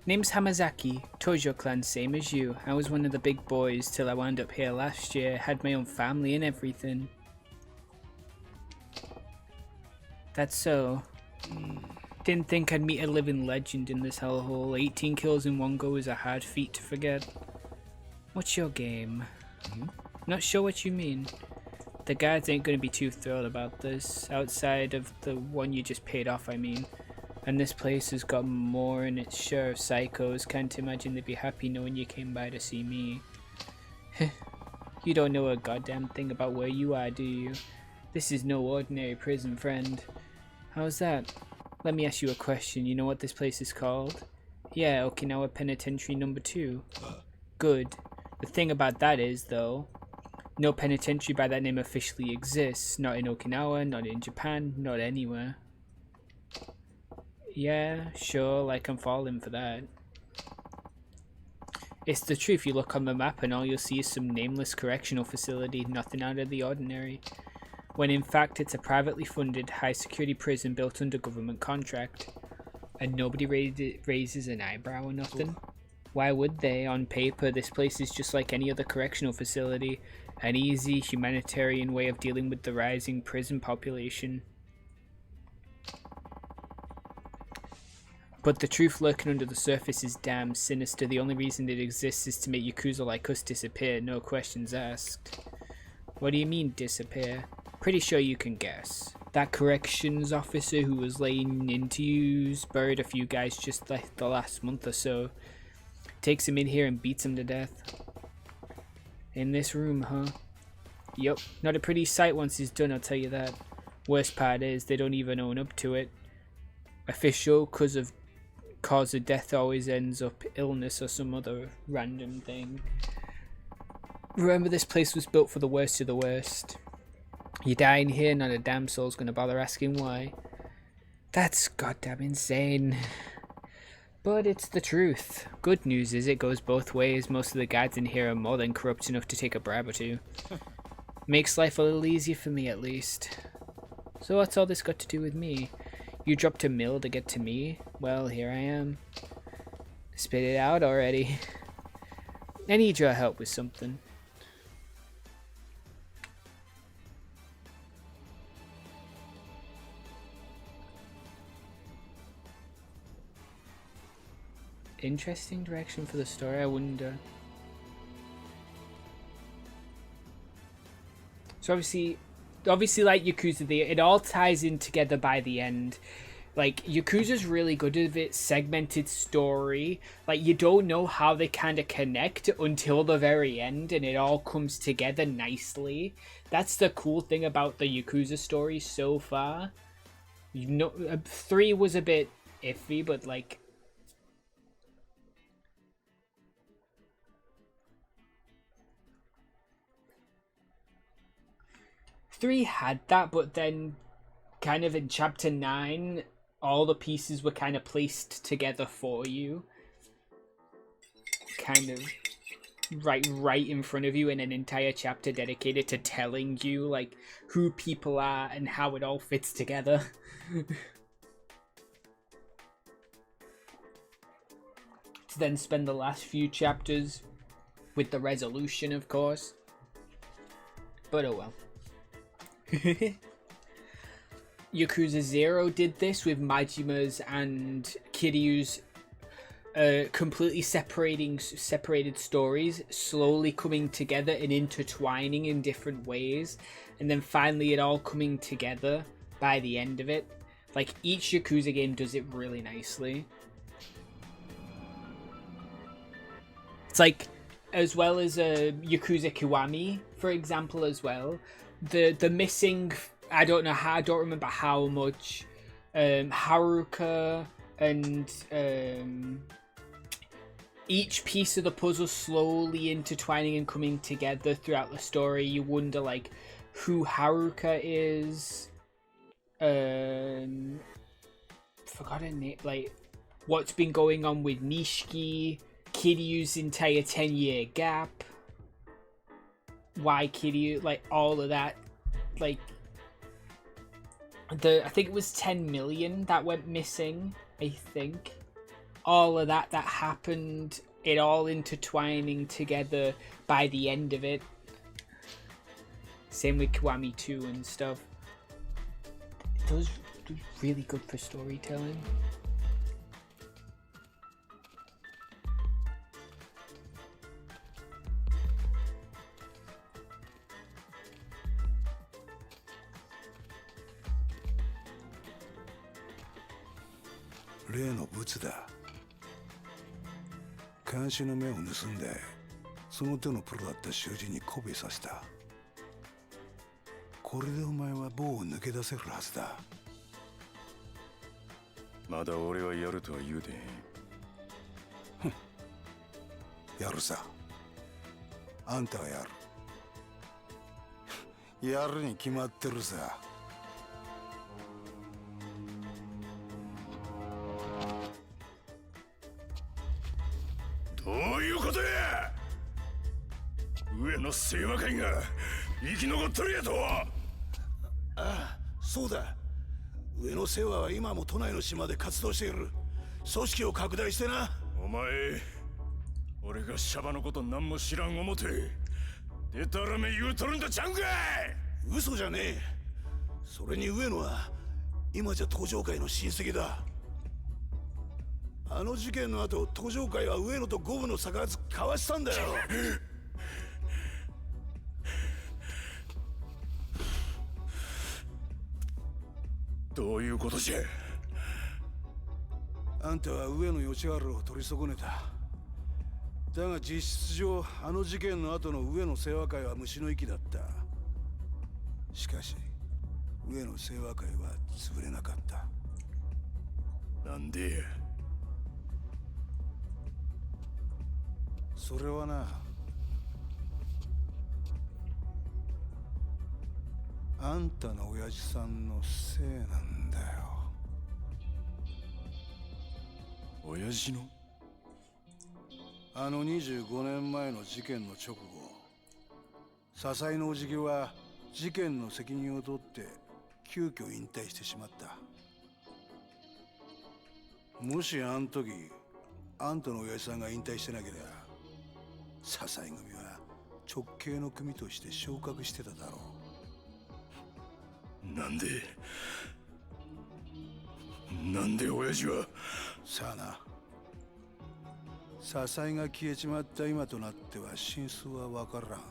Name's Hamazaki, Tojo clan, same as you. I was one of the big boys till I wound up here last year, had my own family and everything. That's so. Didn't think I'd meet a living legend in this hellhole. 18 kills in one go is a hard feat to forget. What's your game? Not sure what you mean. The guards ain't gonna be too thrilled about this, outside of the one you just paid off, I mean. And this place has got more in its share of psychos. Can't imagine they'd be happy knowing you came by to see me. You don't know a goddamn thing about where you are, do you? This is no ordinary prison, friend. How's that? Let me ask you a question. You know what this place is called? Yeah, Okinawa Penitentiary number 2. Good. The thing about that is, though, no penitentiary by that name officially exists. Not in Okinawa, not in Japan, not anywhere. Yeah, sure, like I'm falling for that. It's the truth. You look on the map and all you'll see is some nameless correctional facility, nothing out of the ordinary. When in fact it's a privately funded, high-security prison built under government contract. And nobody raises an eyebrow or nothing? Why would they? On paper, this place is just like any other correctional facility. An easy, humanitarian way of dealing with the rising prison population. But the truth lurking under the surface is damn sinister. The only reason it exists is to make Yakuza like us disappear, no questions asked. What do you mean, disappear? Pretty sure you can guess. That corrections officer who was laying into you's buried a few guys just like the last month or so. Takes him in here and beats him to death. In this room, huh? Yup, not a pretty sight once he's done, I'll tell you that. Worst part is, they don't even own up to it. Official, cause of death always ends up illness or some other random thing. Remember, this place was built for the worst of the worst. You die in here, not a damn soul's gonna bother asking why. That's goddamn insane. But it's the truth. Good news is it goes both ways. Most of the guards in here are more than corrupt enough to take a bribe or two. Makes life a little easier for me, at least. So what's all this got to do with me? You dropped a mill to get to me? Well, here I am. Spit it out already. I need your help with something. Interesting direction for the story, I wonder. So obviously like Yakuza, it all ties in together by the end. Like, Yakuza's really good at its segmented story. Like, you don't know how they kind of connect until the very end, and it all comes together nicely. That's the cool thing about the Yakuza story so far. You know, 3 was a bit iffy, but like... Three had that, but then kind of in chapter 9, all the pieces were kind of placed together for you. Kind of right in front of you, in an entire chapter dedicated to telling you like who people are and how it all fits together. To then spend the last few chapters with the resolution, of course. But oh well. Yakuza 0 did this with Majima's and Kiryu's completely separated stories slowly coming together and intertwining in different ways, and then finally it all coming together by the end of it. Like, each Yakuza game does it really nicely. It's like, as well as Yakuza Kiwami, for example, as well. The missing, I don't remember how much Haruka and each piece of the puzzle slowly intertwining and coming together throughout the story. You wonder like who Haruka is. Forgot her name. Like what's been going on with Nishiki, Kiryu's entire 10-year gap. Why Kiryu? Like all of that. Like I think it was 10 million that went missing. I think. All of that happened, it all intertwining together by the end of it. Same with Kiwami 2 and stuff. Those are really good for storytelling. Reno 監視の目を盗んでその手のプロだった囚人に媚びさせた。これでお前は棒を抜け出せるはずだ。まだ俺はやるとは言うてへん。やるさ。あんたはやる。やるに決まってるさ。どういうことや。上の清和会が生き残っとるやと。ああ、そうだ。上野清和は今も都内の島で活動している。組織を拡大してな。お前、俺がシャバのこと何も知らん思てでたらめ言うとるんだちゃうんかい。嘘じゃねえ。それに上野は今じゃ登場会の親戚だ。あの事件の後、登場会は上野と五分の差が交わしたんだよ。どういうことじゃ。あんたは上野義治を取り損ねた。だが実質上あの事件の後の上野清和会は虫の息だった。しかし上野清和会は潰れなかった。なんでや。それはな、あんたの親父さんのせいなんだよ。親父の？あの25年前の事件の直後、笹井のおじきは事件の責任を取って急遽引退してしまった。もしあの時あんたの親父さんが引退してなければ、笹井組は直系の組として昇格してただろう。なんで親父は。さあな。笹井が消えちまった今となっては真相は分からん。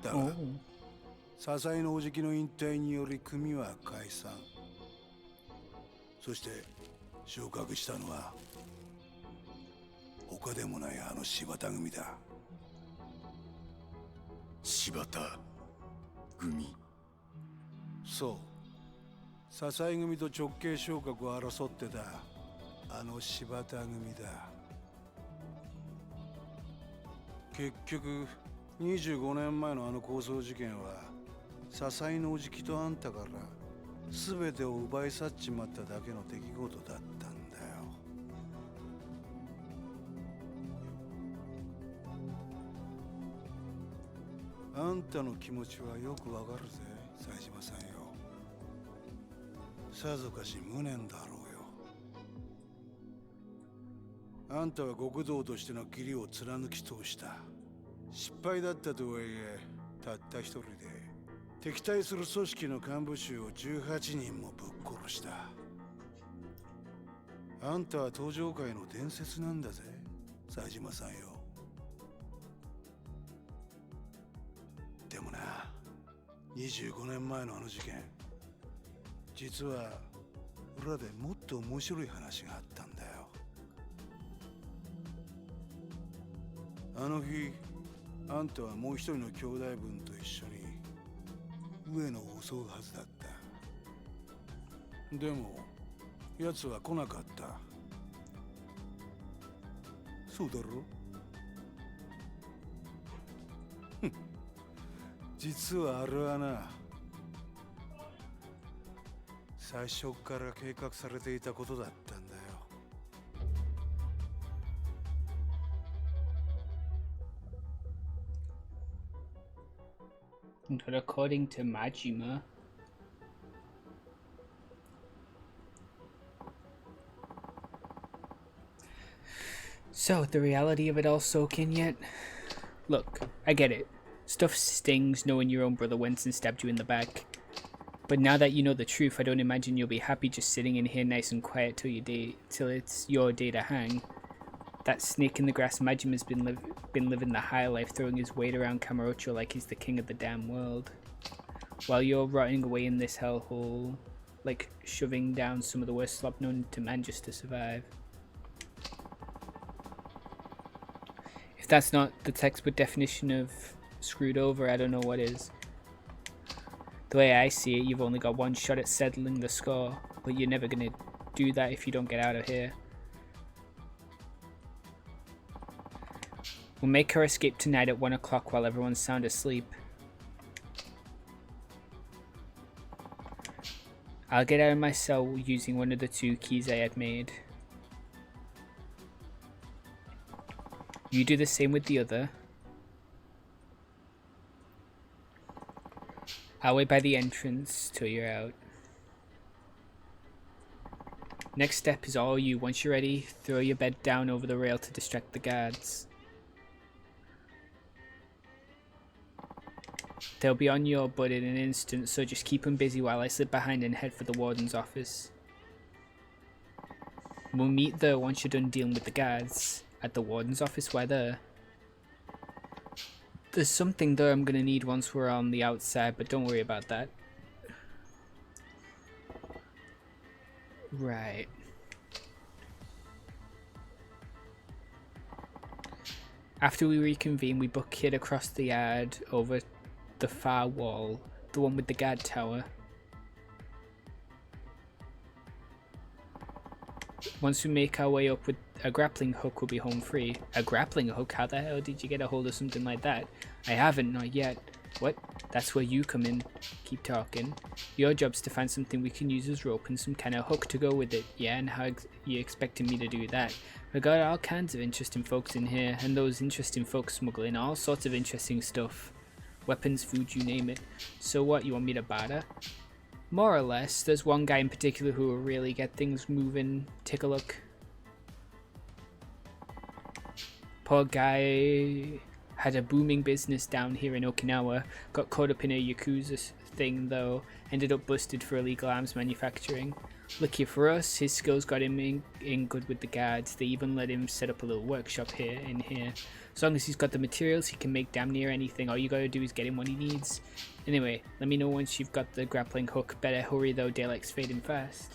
だが笹井のおじきの引退により組は解散。そして昇格したのは他でもないあの柴田組だ。柴田組？そう。笹井組と直系昇格を争ってたあの柴田組だ。結局25年前のあの抗争事件は笹井のおじきとあんたから全てを奪い去っちまっただけの出来事だったんだよ。あんたの気持ちはよくわかるぜ、冴島さんよ。さぞかし無念だろうよ。あんたは極道としての義理を貫き通した。失敗だったとはいえ、たった一人で敵対する組織の幹部衆を18人もぶっ殺した。あんたは登場界の伝説なんだぜ、冴島さんよ。でもな、25年前のあの事件、実は裏でもっと面白い話があったんだよ。あの日あんたはもう一人の兄弟分と一緒に上野を襲うはずだった。でも奴は来なかった。そうだろ？実はあれはな、最初から計画されていたことだったんだよ。But according to Majima, so the reality of it all soak in yet? Look, I get it. Stuff stings knowing your own brother went and stabbed you in the back. But now that you know the truth, I don't imagine you'll be happy just sitting in here nice and quiet till it's your day to hang. That snake in the grass Majima's been living the high life, throwing his weight around Kamurocho like he's the king of the damn world. While you're rotting away in this hellhole, like shoving down some of the worst slop known to man just to survive. If that's not the textbook definition of screwed over, I don't know what is. The way I see it, you've only got one shot at settling the score, but you're never gonna do that if you don't get out of here. We'll make her escape tonight at 1 o'clock while everyone's sound asleep. I'll get out of my cell using one of the 2 keys I had made. You do the same with the other. I'll wait by the entrance till you're out. Next step is all you. Once you're ready, throw your bed down over the rail to distract the guards. They'll be on your butt in an instant, so just keep them busy while I slip behind and head for the warden's office. We'll meet there once you're done dealing with the guards. At the warden's office, why there? There's something there I'm gonna need once we're on the outside, but don't worry about that. Right. After we reconvene, we book Kid across the yard over the far wall, the one with the guard tower. Once we make our way up with a grappling hook, we'll be home free. A grappling hook? How the hell did you get a hold of something like that? I haven't, not yet. What? That's where you come in. Keep talking. Your job's to find something we can use as rope and some kind of hook to go with it. Yeah, and how you expecting me to do that? We got all kinds of interesting folks in here, and those interesting folks smuggle in all sorts of interesting stuff. Weapons, food, you name it. So what, you want me to barter? More or less. There's one guy in particular who will really get things moving. Take a look. Poor guy had a booming business down here in Okinawa. Got caught up in a Yakuza thing though. Ended up busted for illegal arms manufacturing. Lucky for us, his skills got him in good with the guards. They even let him set up a little workshop here. As long as he's got the materials, he can make damn near anything. All you gotta do is get him what he needs. Anyway, let me know once you've got the grappling hook. Better hurry though, daylight's fading fast.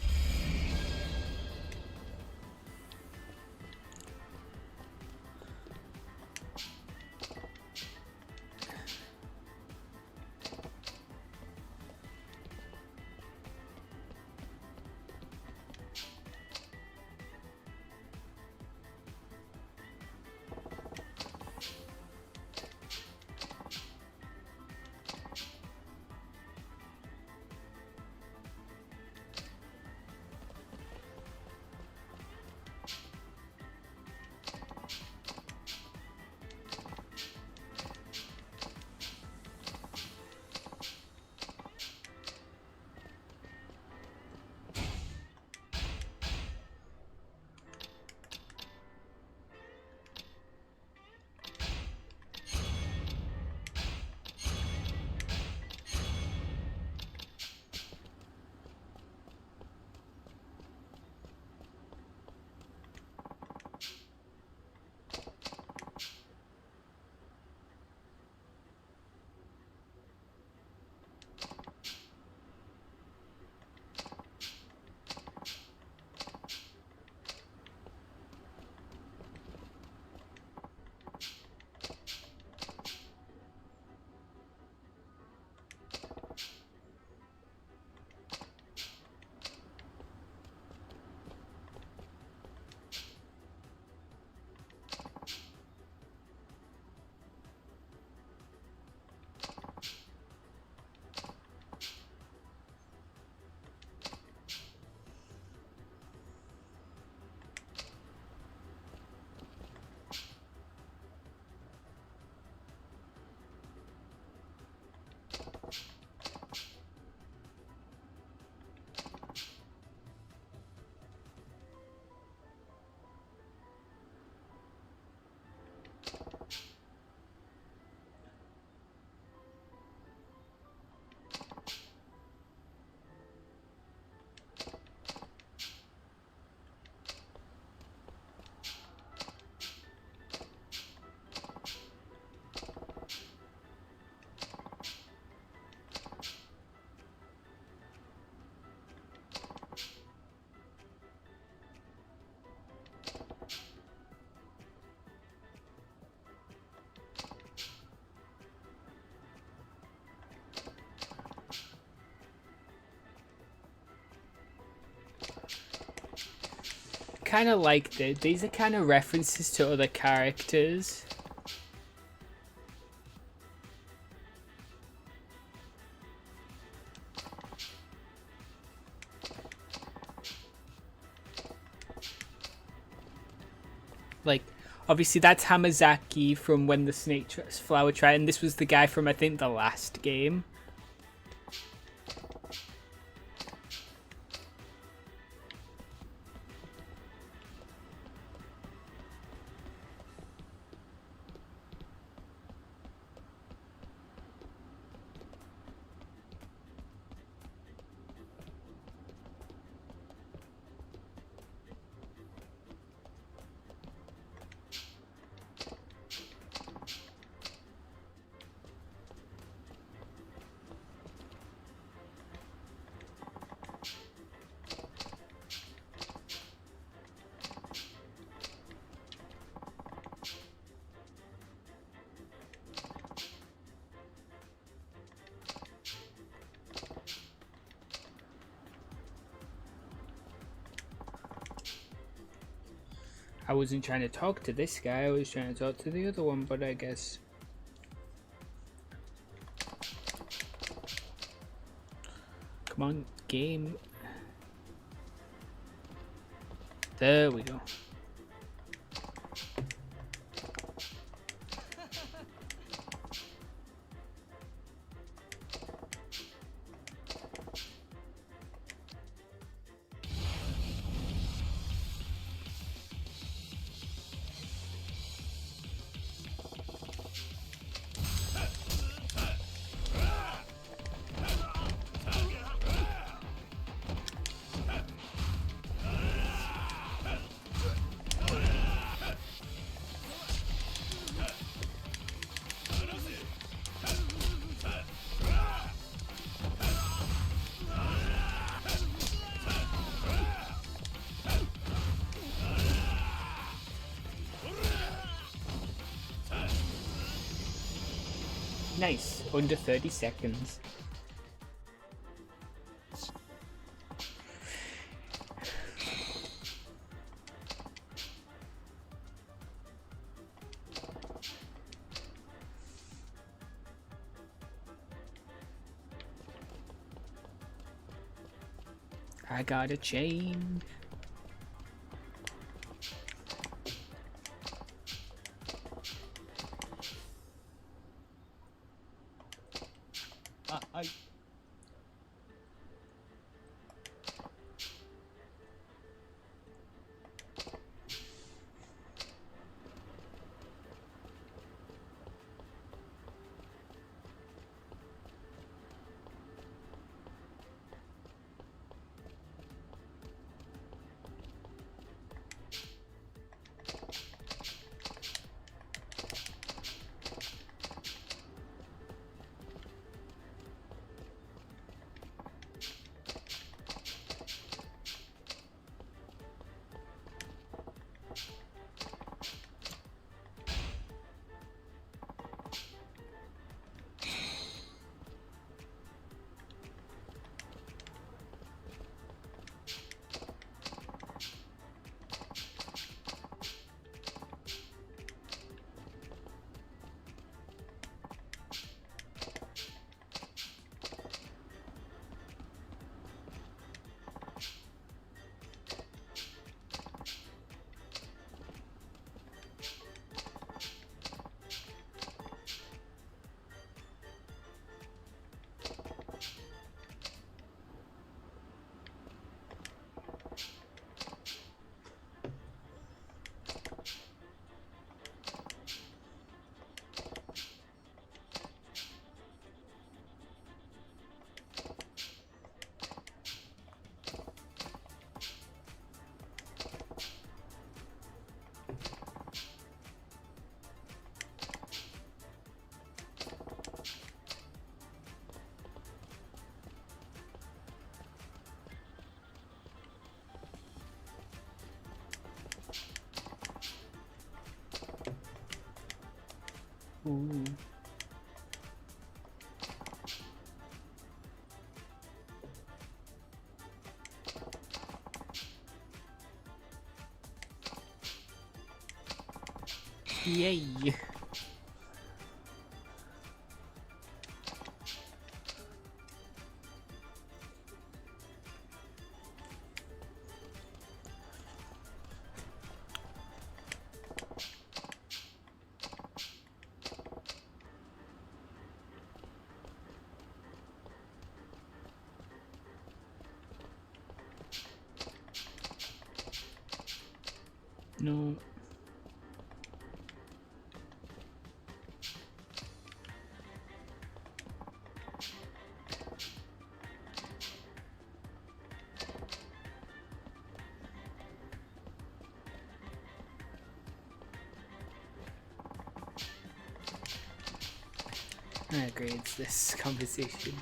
kind of like this. These are kind of references to other characters. Like, obviously that's Hamazaki from When the Flower Tried, and this was the guy from, I think, the last game. I wasn't trying to talk to this guy, I was trying to talk to the other one, but I guess... Come on, game. There we go. Nice, under 30 seconds. I got a chain. Ooh. Yay. No. I agree, it's this conversation.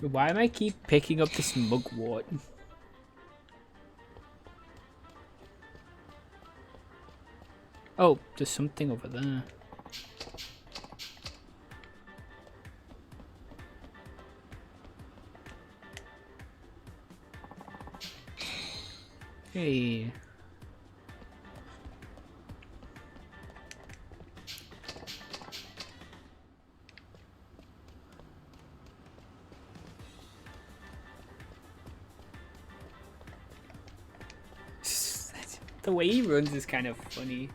Why am I keep picking up this mugwort? Oh, there's something over there. Hey. The way he runs is kind of funny.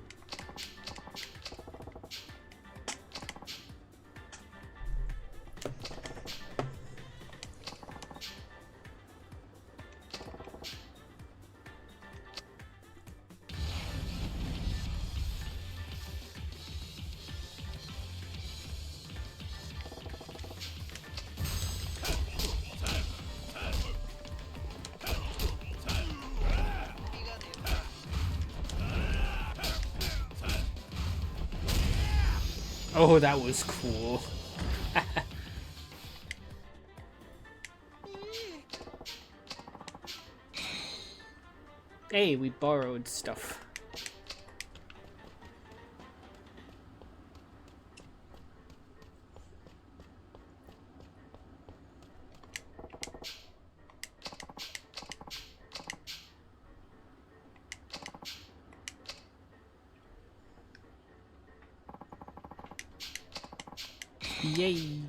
Oh, that was cool. Hey, we borrowed stuff. Yay.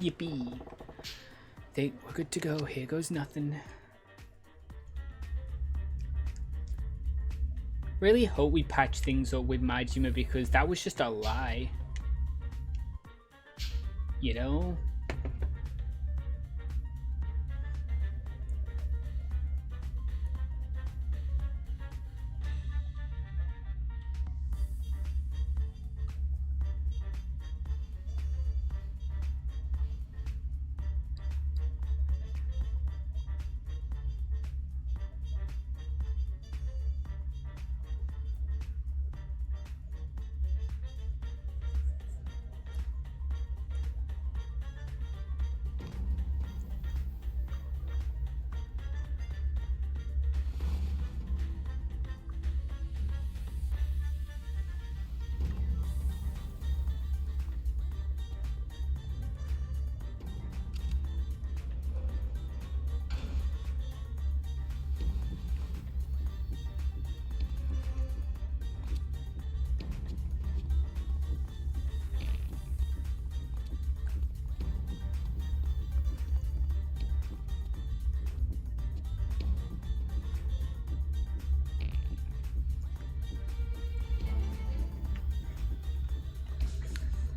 Yippee. Think we're good to go. Here goes nothing. Really hope we patch things up with Majima because that was just a lie. You know?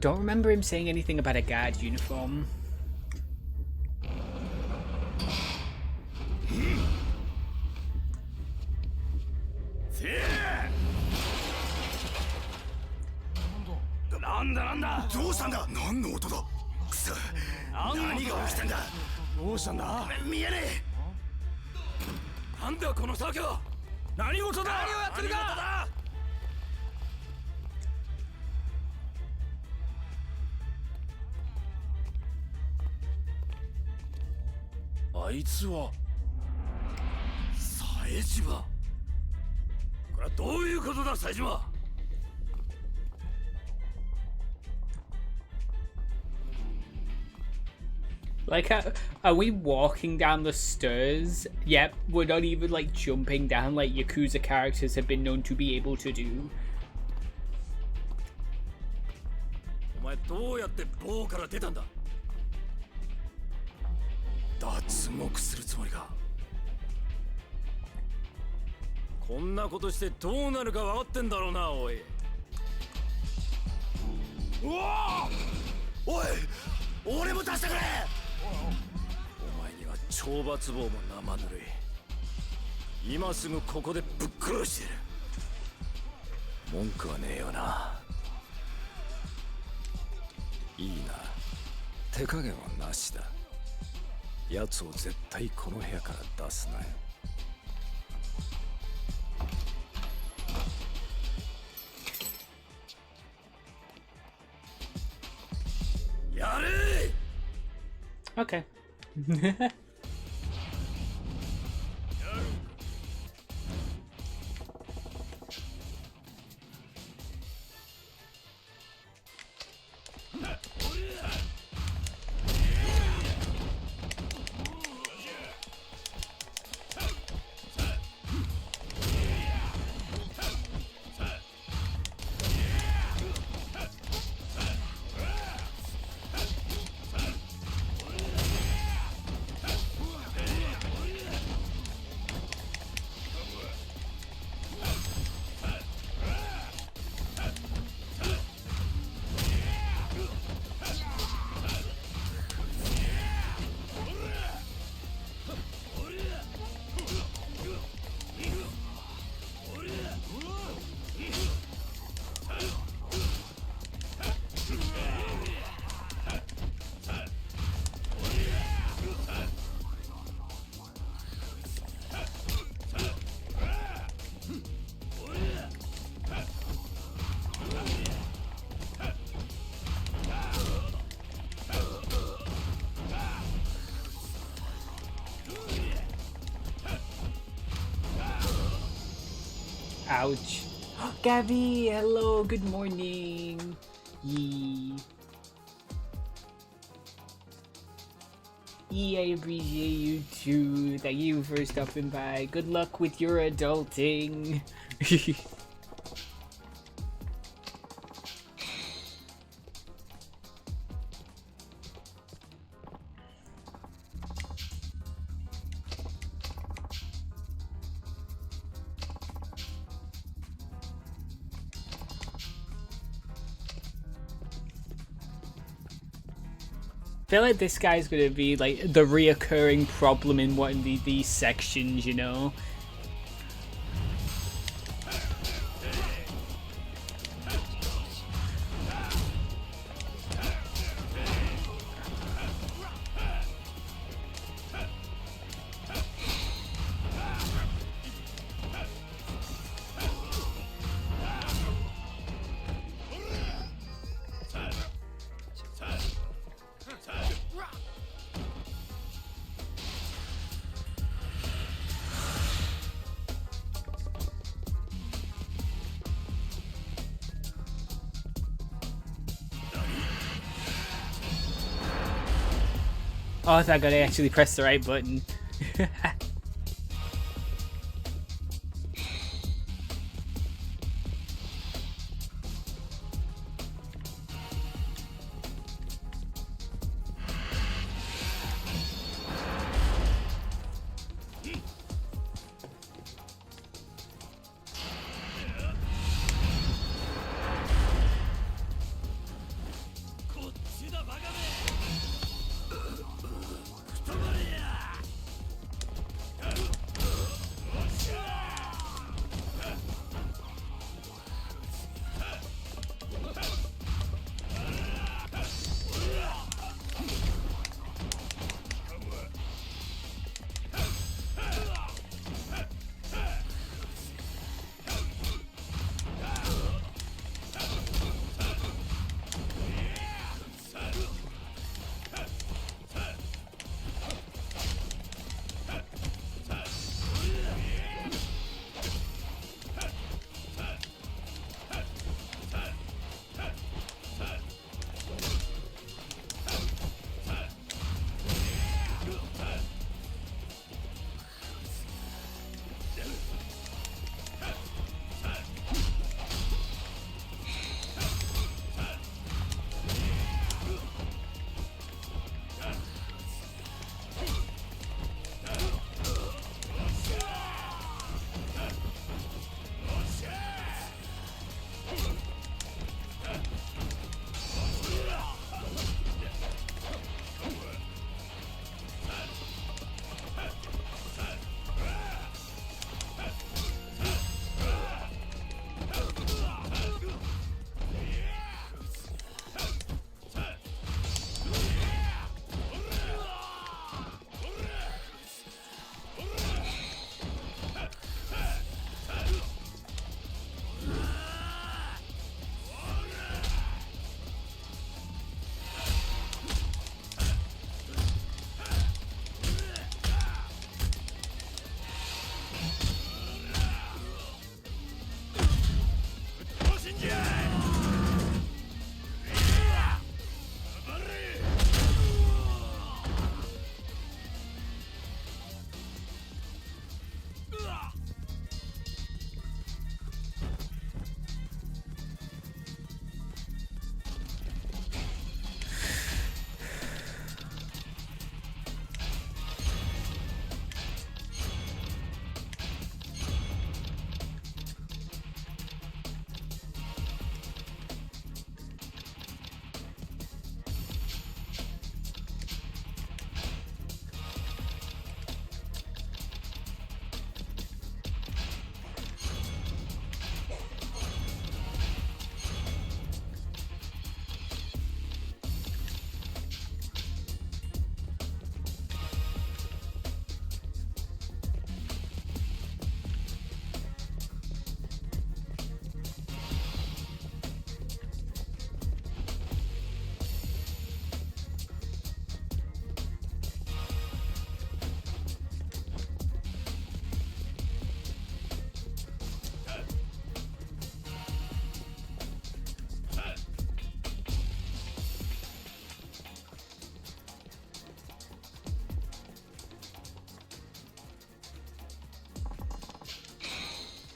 Don't remember him saying anything about a guard uniform. なんだなんだ。どうしたんだ。何の音だ。くそ、何が起きてんだ。どうしたんだ。見えねなんだこの作業。何事だ。何をやってるか。あいつは冴島。これはどういうことだ冴島。Like, are we walking down the stairs? Yep, we're not even like jumping down like Yakuza characters have been known to be able to do. お前どうやって棒から出たんだ。脱獄するつもりか。こんなことしてどうなるか分かってんだろうな、おい。うわおい、俺も出してくれ。お前には懲罰棒も生ぬるい。今すぐここでぶっ殺してやる。文句はねえよな。いいな、手加減はなしだ。奴を絶対この部屋から出すなよ。やれ。 Okay. Ouch. Gabby, hello, good morning. Yee. I appreciate you too. Thank you for stopping by. Good luck with your adulting. I feel like this guy's gonna be like the reoccurring problem in one of these sections, you know? Oh, I thought I gotta actually press the right button.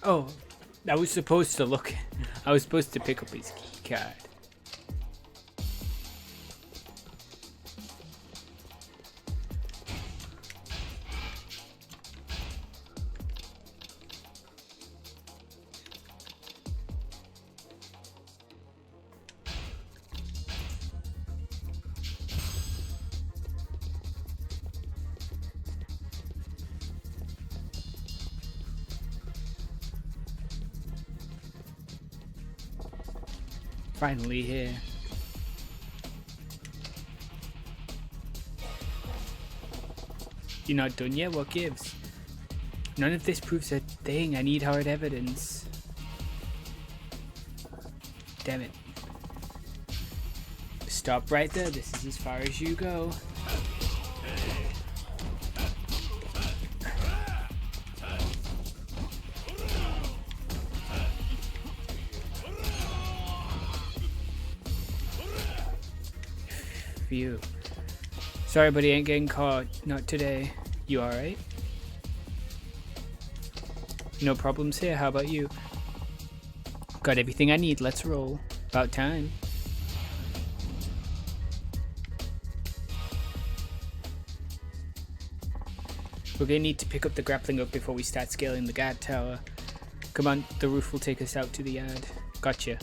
Oh, I was supposed to look. I was supposed to pick up his key card. Finally here. You're not done yet? What gives? None of this proves a thing. I need hard evidence. Damn it. Stop right there. This is as far as you go. Phew. Sorry, buddy, ain't getting caught. Not today. You alright? No problems here. How about you? Got everything I need. Let's roll. About time. We're gonna need to pick up the grappling hook before we start scaling the guard tower. Come on, the roof will take us out to the yard. Gotcha.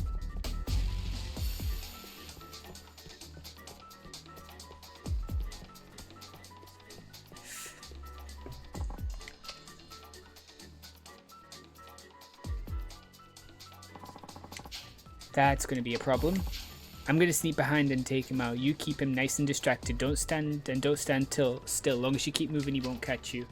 That's going to be a problem. I'm going to sneak behind and take him out. You keep him nice and distracted. Don't stand still. Long as you keep moving, he won't catch you.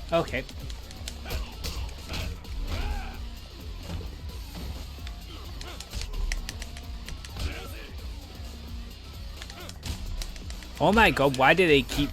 Okay. Oh my god, why do they keep...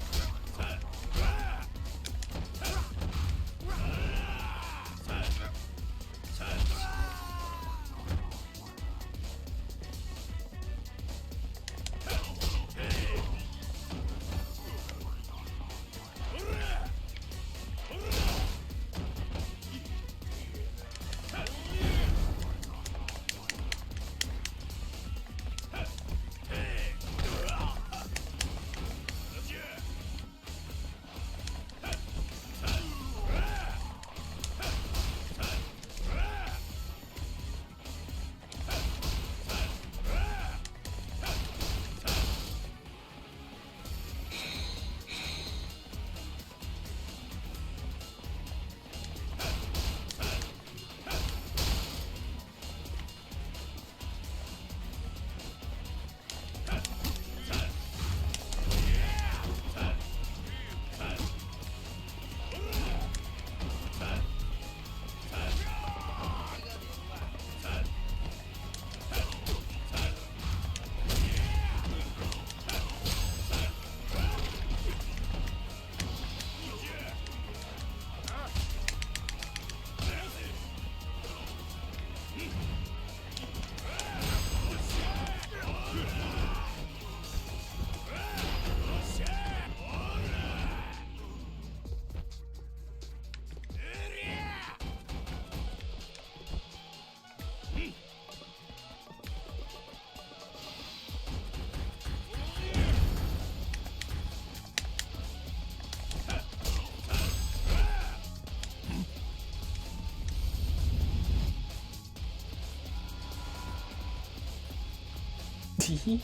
D?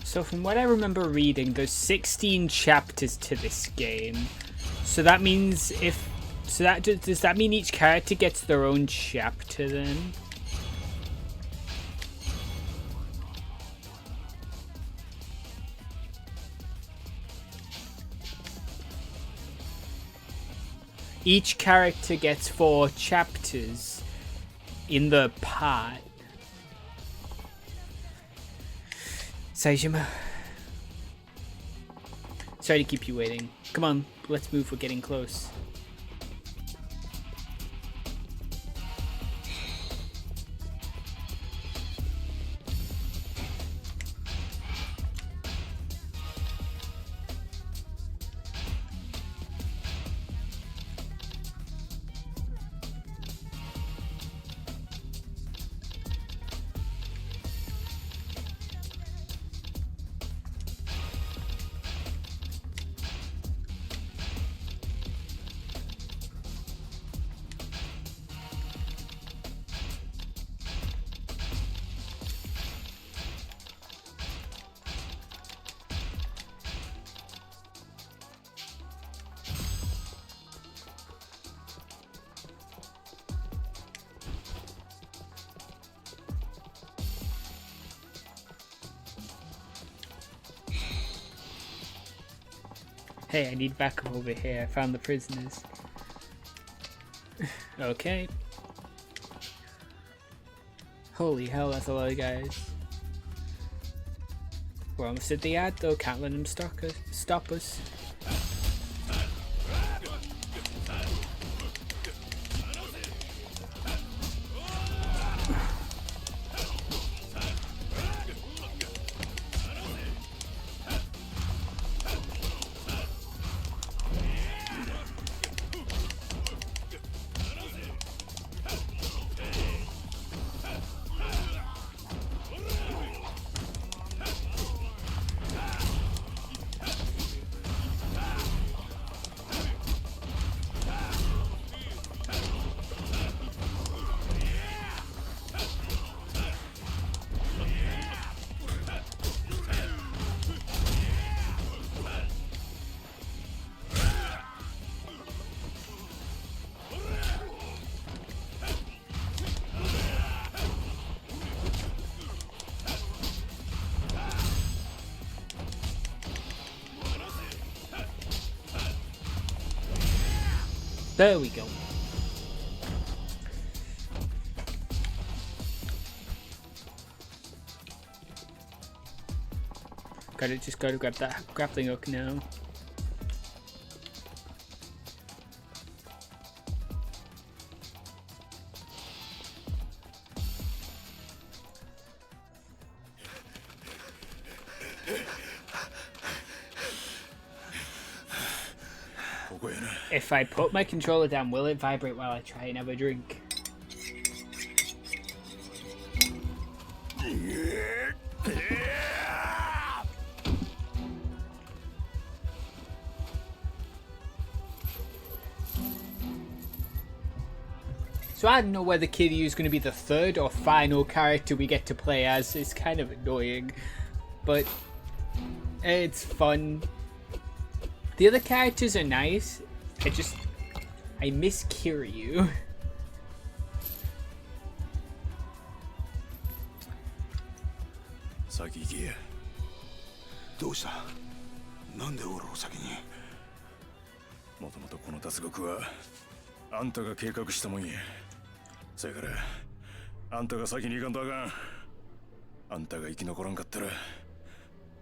So from what I remember reading, there's 16 chapters to this game. So that means does that mean each character gets their own chapter then? Each character gets 4 chapters in the part. Saejima. Sorry to keep you waiting. Come on, let's move, we're getting close. Hey, I need backup over here. I found the prisoners. Okay. Holy hell, that's a lot of guys. We're almost at the ad though, can't let them stop us. There we go. Just gotta grab that grappling hook now. If I put my controller down, will it vibrate while I try and have a drink? So I don't know whether Kiryu is going to be the third or final character we get to play as. It's kind of annoying, but it's fun. The other characters are nice. I miss Kiryu. 先行け。どうした？なんで俺を先に？もともとこの脱獄はあんたが計画したもんや。そやからあんたが先に行かんとあかん。あんたが生き残らんかったら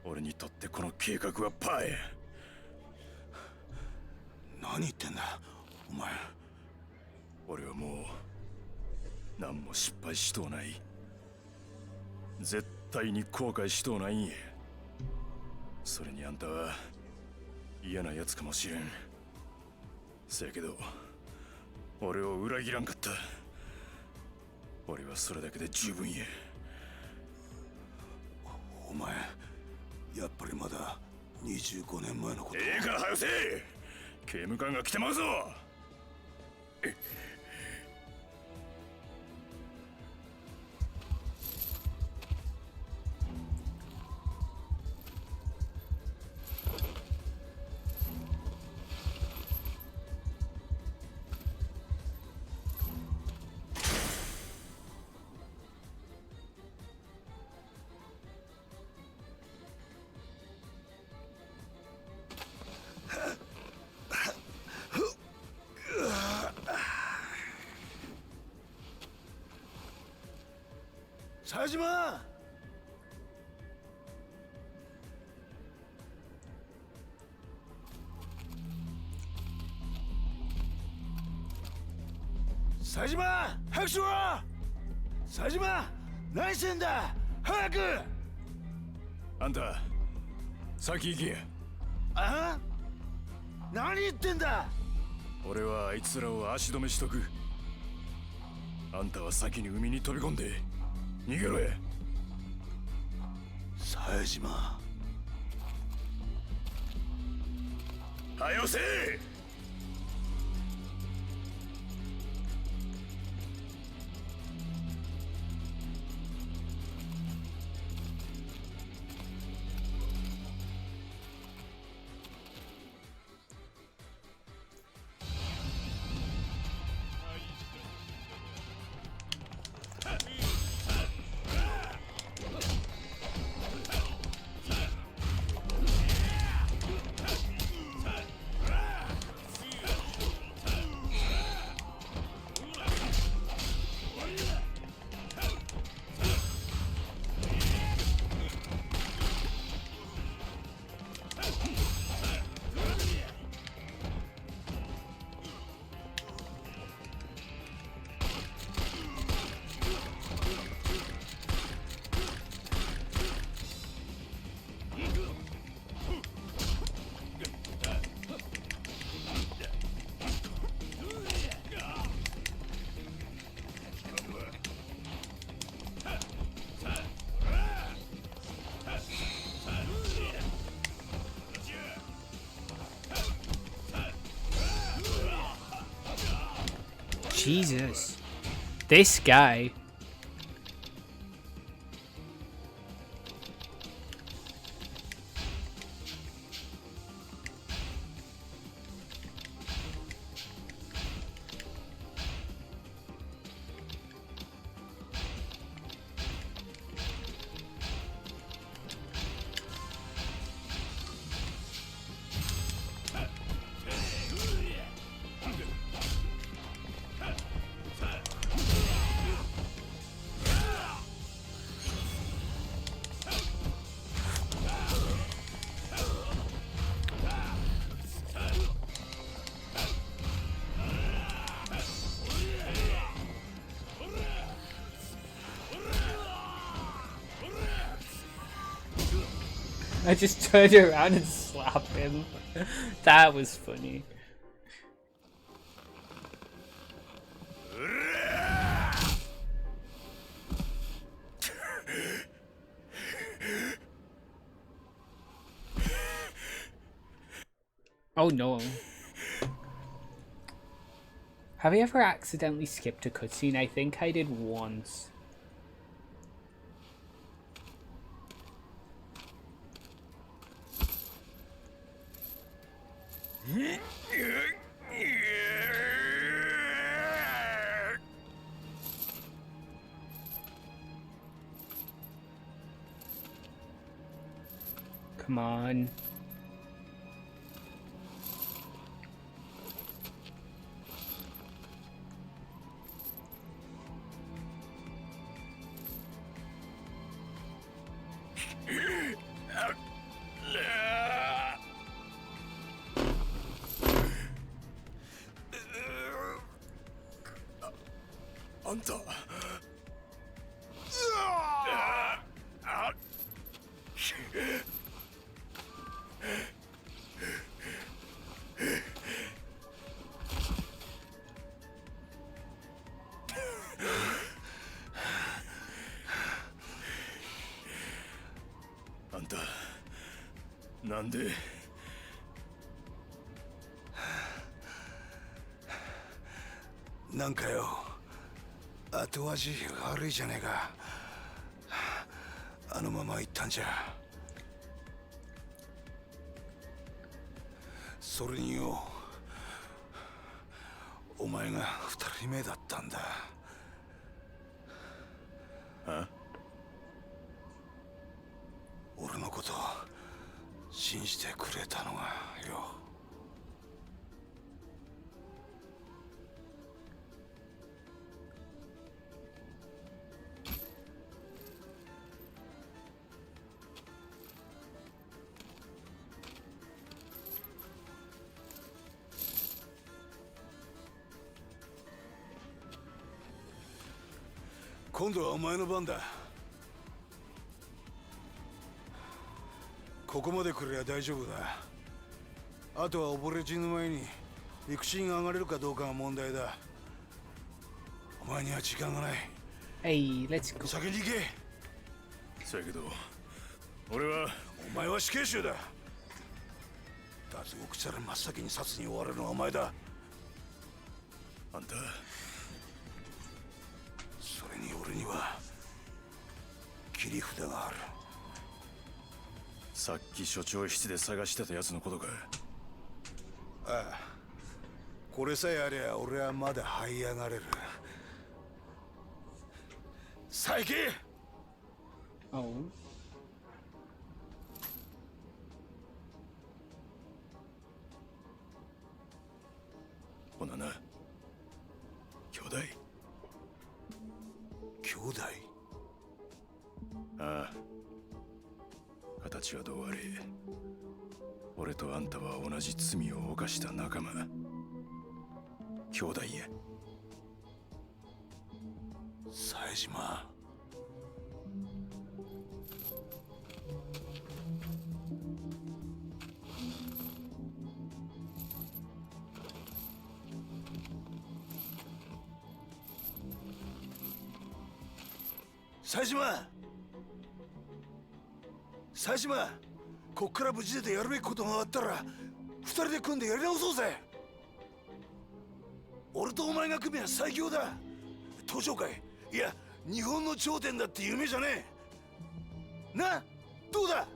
俺にとってこの計画はパーや。何言ってんだお前。俺はもう何も失敗しとうない。絶対に後悔しとうないんや。それにあんたは嫌なやつかもしれん。せやけど俺を裏切らんかった。俺はそれだけで十分や。お前やっぱりまだ25年前のこと。ええから早せ。刑務官が来てまうぞ。冴島。冴島、早くしろ。冴島、何してんだ、早く。あんた先行けや。あ？何言ってんだ。俺はあいつらを足止めしとく。あんたは先に海に飛び込んで逃げろや。冴島、はよせ。Jesus. This guy. I just turned around and slapped him. That was funny. Oh no. Have you ever accidentally skipped a cutscene? I think I did once. Come on. なんでなんかよ、後味悪いじゃねえか。あのまま行ったんじゃ。それによ、お前が二人目だったんだ。あ？俺のこと信じてくれたのがよ。今度はお前の番だ。ここまで来れば大丈夫だ。あとは溺れ死ぬ前に陸地に上がれるかどうかが問題だ。お前には時間がない。Hey, let's go. 先に行け。そやけど俺は。お前は死刑囚だ。脱獄したら真っ先に殺に追われるのはお前だ。あんたそれに俺には切り札がある。さっき所長室で探してたやつのことか。ああ、これさえありゃ俺はまだ這い上がれる。さあ行け。 Oh. ほなな、兄弟。兄弟？ああ、形はどうあれ俺とあんたは同じ罪を犯した仲間、兄弟や。冴島。冴島、冴島、こっから無事出てやるべきことがあったら二人で組んでやり直そうぜ。俺とお前が組めば最強だ。東上界、いや日本の頂点だって夢じゃねえな。どうだ、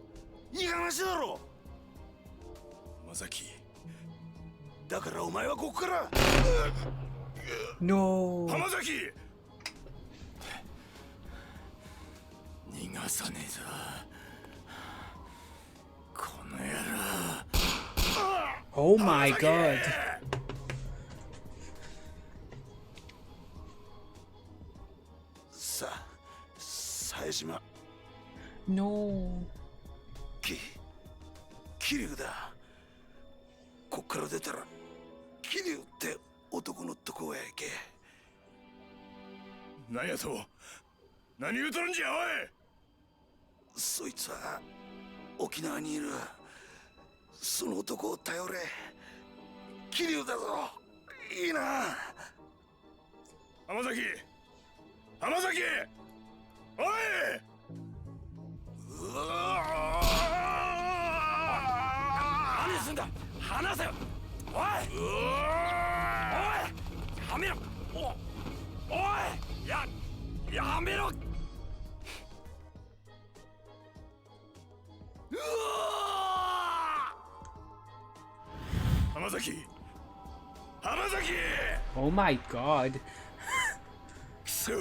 いい話だろ。山崎だからお前はここから。 No. 浜崎、逃がさねえぞこの野郎。 Oh my god. さあ、冴島。 No. 桐生だ。こっから出たら桐生って男のとこへ行け。何やと、何言うとるんじゃおい。そいつは沖縄にいる。その男を頼れ。桐生だぞ。いいな。浜崎、浜崎、おい。何すんだ、離せよ。おいおい、やめろ。おい、やめろ。浜崎、浜崎。 Oh my god. くそ。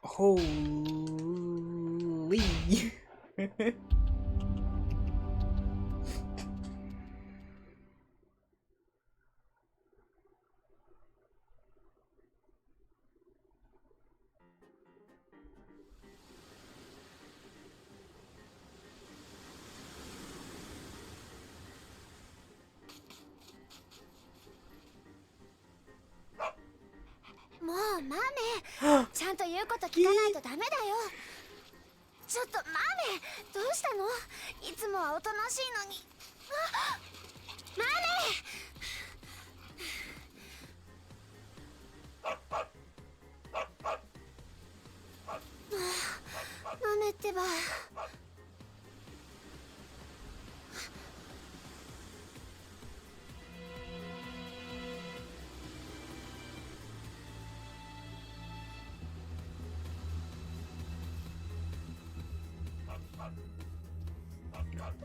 Holy. もうマメ、ちゃんと言うこと聞かないとダメだよ。ちょっとマメ、どうしたの？いつもはおとなしいのに。マメ。豆ってば。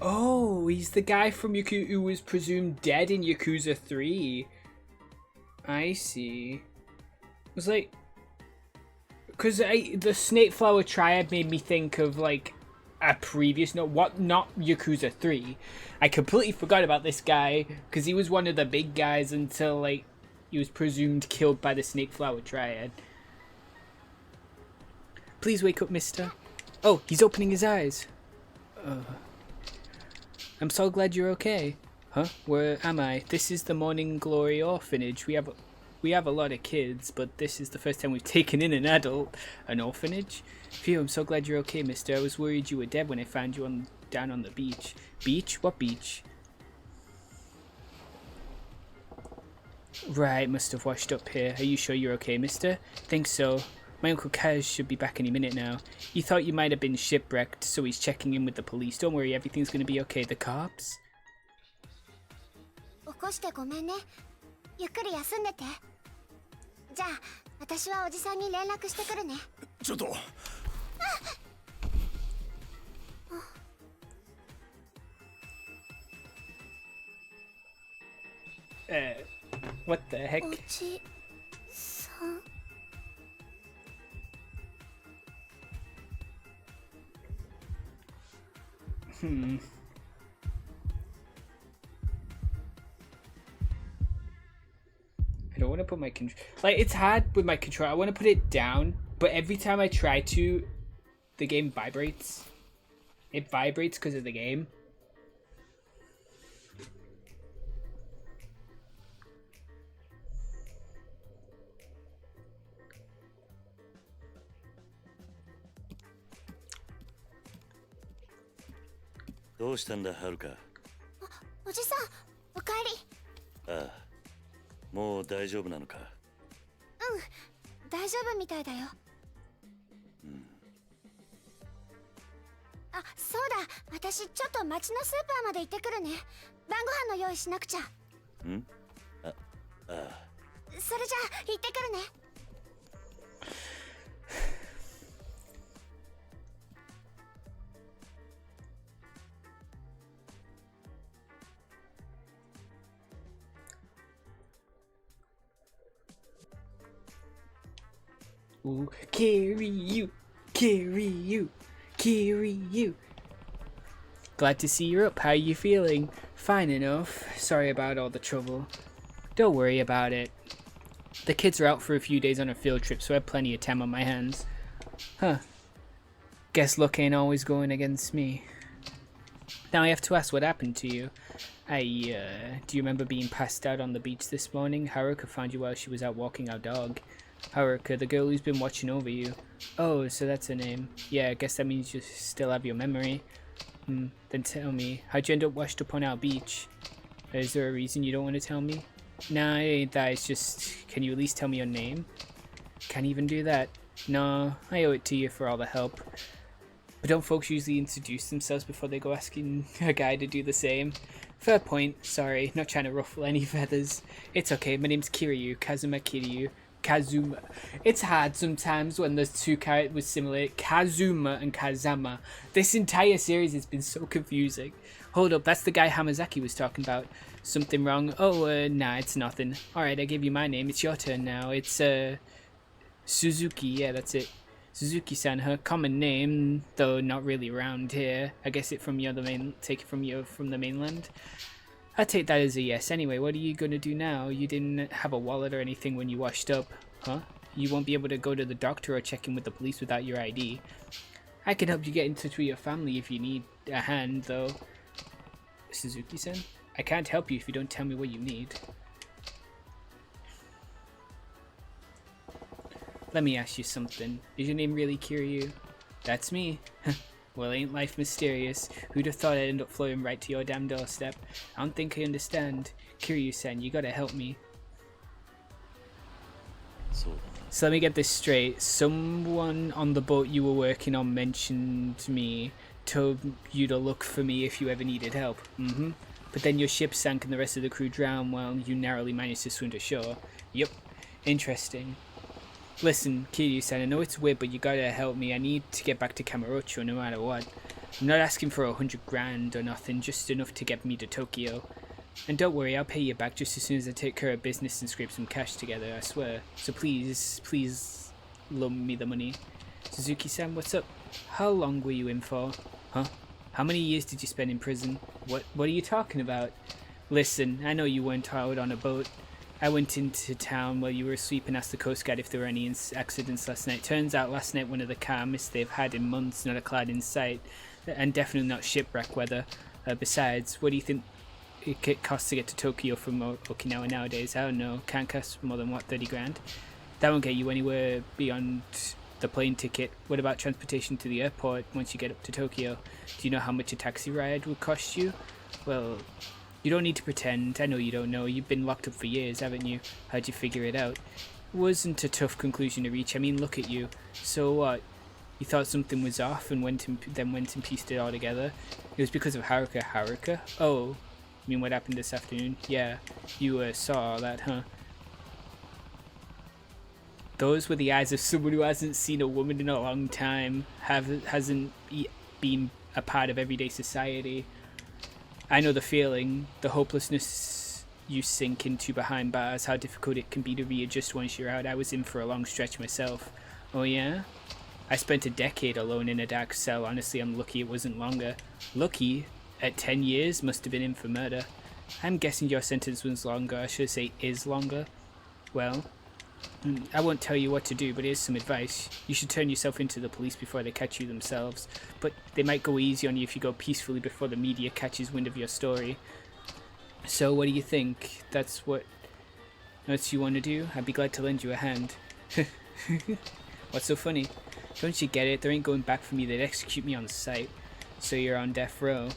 Oh, he's the guy from Yakuza who was presumed dead in Yakuza 3. I see. It was like... Because the Snake Flower Triad made me think of, like, a previous... not Yakuza 3. I completely forgot about this guy, because he was one of the big guys until, like, he was presumed killed by the Snake Flower Triad. Please wake up, mister. Oh, he's opening his eyes. I'm so glad you're okay. Huh? Where am I? This is the Morning Glory Orphanage. We have a lot of kids, but this is the first time we've taken in an adult. An orphanage? Phew, I'm so glad you're okay, mister. I was worried you were dead when I found you down on the beach. Beach? What beach? Right, must have washed up here. Are you sure you're okay, mister? Think so. My Uncle Kaz should be back any minute now. He thought you might have been shipwrecked, so he's checking in with the police. Don't worry, everything's gonna be okay. The cops? 起こしてごめんね。ゆっくり休んでて。じゃあ、私はおじさんに連絡してくるね。ちょっと。What the heck? おじさん。I don't want to put my control... Like, it's hard with my control. I want to put it down, but every time I try to, the game vibrates. It vibrates because of the game.どうしたんだ、はるか。おじさん、おかえり。ああ、もう大丈夫なのか。うん、大丈夫みたいだよ。あ、そうだ、私ちょっと町のスーパーまで行ってくるね。晩ご飯の用意しなくちゃ。ああ。それじゃあ行ってくるね。Ooh, Kiryu, Kiryu, Kiryu. Glad to see you're up. How are you feeling? Fine enough. Sorry about all the trouble. Don't worry about it. The kids are out for a few days on a field trip, so I have plenty of time on my hands. Huh. Guess luck ain't always going against me. Now I have to ask what happened to you. Do you remember being passed out on the beach this morning? Haruka found you while she was out walking our dog. Haruka, the girl who's been watching over you. Oh, so that's her name. Yeah, I guess that means you still have your memory. Then tell me, how'd you end up washed up on our beach? Is there a reason you don't want to tell me? Nah, it ain't that, it's just, can you at least tell me your name? Can't even do that. No, I owe it to you for all the help. But don't folks usually introduce themselves before they go asking a guy to do the same? Fair point, sorry, not trying to ruffle any feathers. It's okay, my name's Kiryu, Kazuma Kiryu. Kazuma. It's hard sometimes when there's two characters similar. Kazuma and Kazama. This entire series has been so confusing. Hold up, that's the guy Hamazaki was talking about. Something wrong? Oh, nah, it's nothing. Alright, I gave you my name. It's your turn now. It's, Suzuki. Yeah, that's it. Suzuki-san, her common name, though not really around here. I guess from the mainland. I take that as a yes. Anyway, what are you gonna do now? You didn't have a wallet or anything when you washed up, huh? You won't be able to go to the doctor or check in with the police without your ID. I can help you get in touch with your family if you need a hand, though. Suzuki-san? I can't help you if you don't tell me what you need. Let me ask you something. Is your name really Kiryu? That's me. Well, ain't life mysterious? Who'd have thought I'd end up floating right to your damn doorstep? I don't think I understand. Kiryu-san, you gotta help me. そうだな。 So let me get this straight. Someone on the boat you were working on mentioned me, told you to look for me if you ever needed help. But then your ship sank and the rest of the crew drowned while you narrowly managed to swim to shore. Yep. Interesting. Listen, Kiryu-san, I know it's weird, but you gotta help me. I need to get back to Kamurocho no matter what. I'm not asking for 100 grand or nothing, just enough to get me to Tokyo. And don't worry, I'll pay you back just as soon as I take care of business and scrape some cash together, I swear. So please loan me the money. Suzuki-san, what's up? How long were you in for? Huh? How many years did you spend in prison? What are you talking about? Listen, I know you weren't out on a boat. I went into town while you were asleep and asked the Coast Guard if there were any accidents last night. Turns out last night one of the calmest they've had in months, not a cloud in sight, and definitely not shipwreck weather. Besides, what do you think it costs to get to Tokyo from Okinawa nowadays? I don't know, can't cost more than what, 30 grand? That won't get you anywhere beyond the plane ticket. What about transportation to the airport once you get up to Tokyo? Do you know how much a taxi ride would cost you? Well, you don't need to pretend. I know you don't know. You've been locked up for years, haven't you? How'd you figure it out? It wasn't a tough conclusion to reach. I mean, look at you. So what? You thought something was off and then went and pieced it all together? It was because of Haruka. Haruka? Oh, you mean what happened this afternoon? Yeah, you saw all that, huh? Those were the eyes of someone who hasn't seen a woman in a long time, hasn't been a part of everyday society. I know the feeling, the hopelessness you sink into behind bars, how difficult it can be to readjust once you're out. I was in for a long stretch myself. Oh yeah? I spent a decade alone in a dark cell. Honestly, I'm lucky it wasn't longer. Lucky? At 10 years? Must have been in for murder. I'm guessing your sentence was longer. I should say is longer. Well, I won't tell you what to do, but here's some advice. You should turn yourself into the police before they catch you themselves. But they might go easy on you if you go peacefully before the media catches wind of your story. So what do you think? That's what you want to do? I'd be glad to lend you a hand. What's so funny? Don't you get it? There ain't going back for me. They'd execute me on sight. So you're on death row.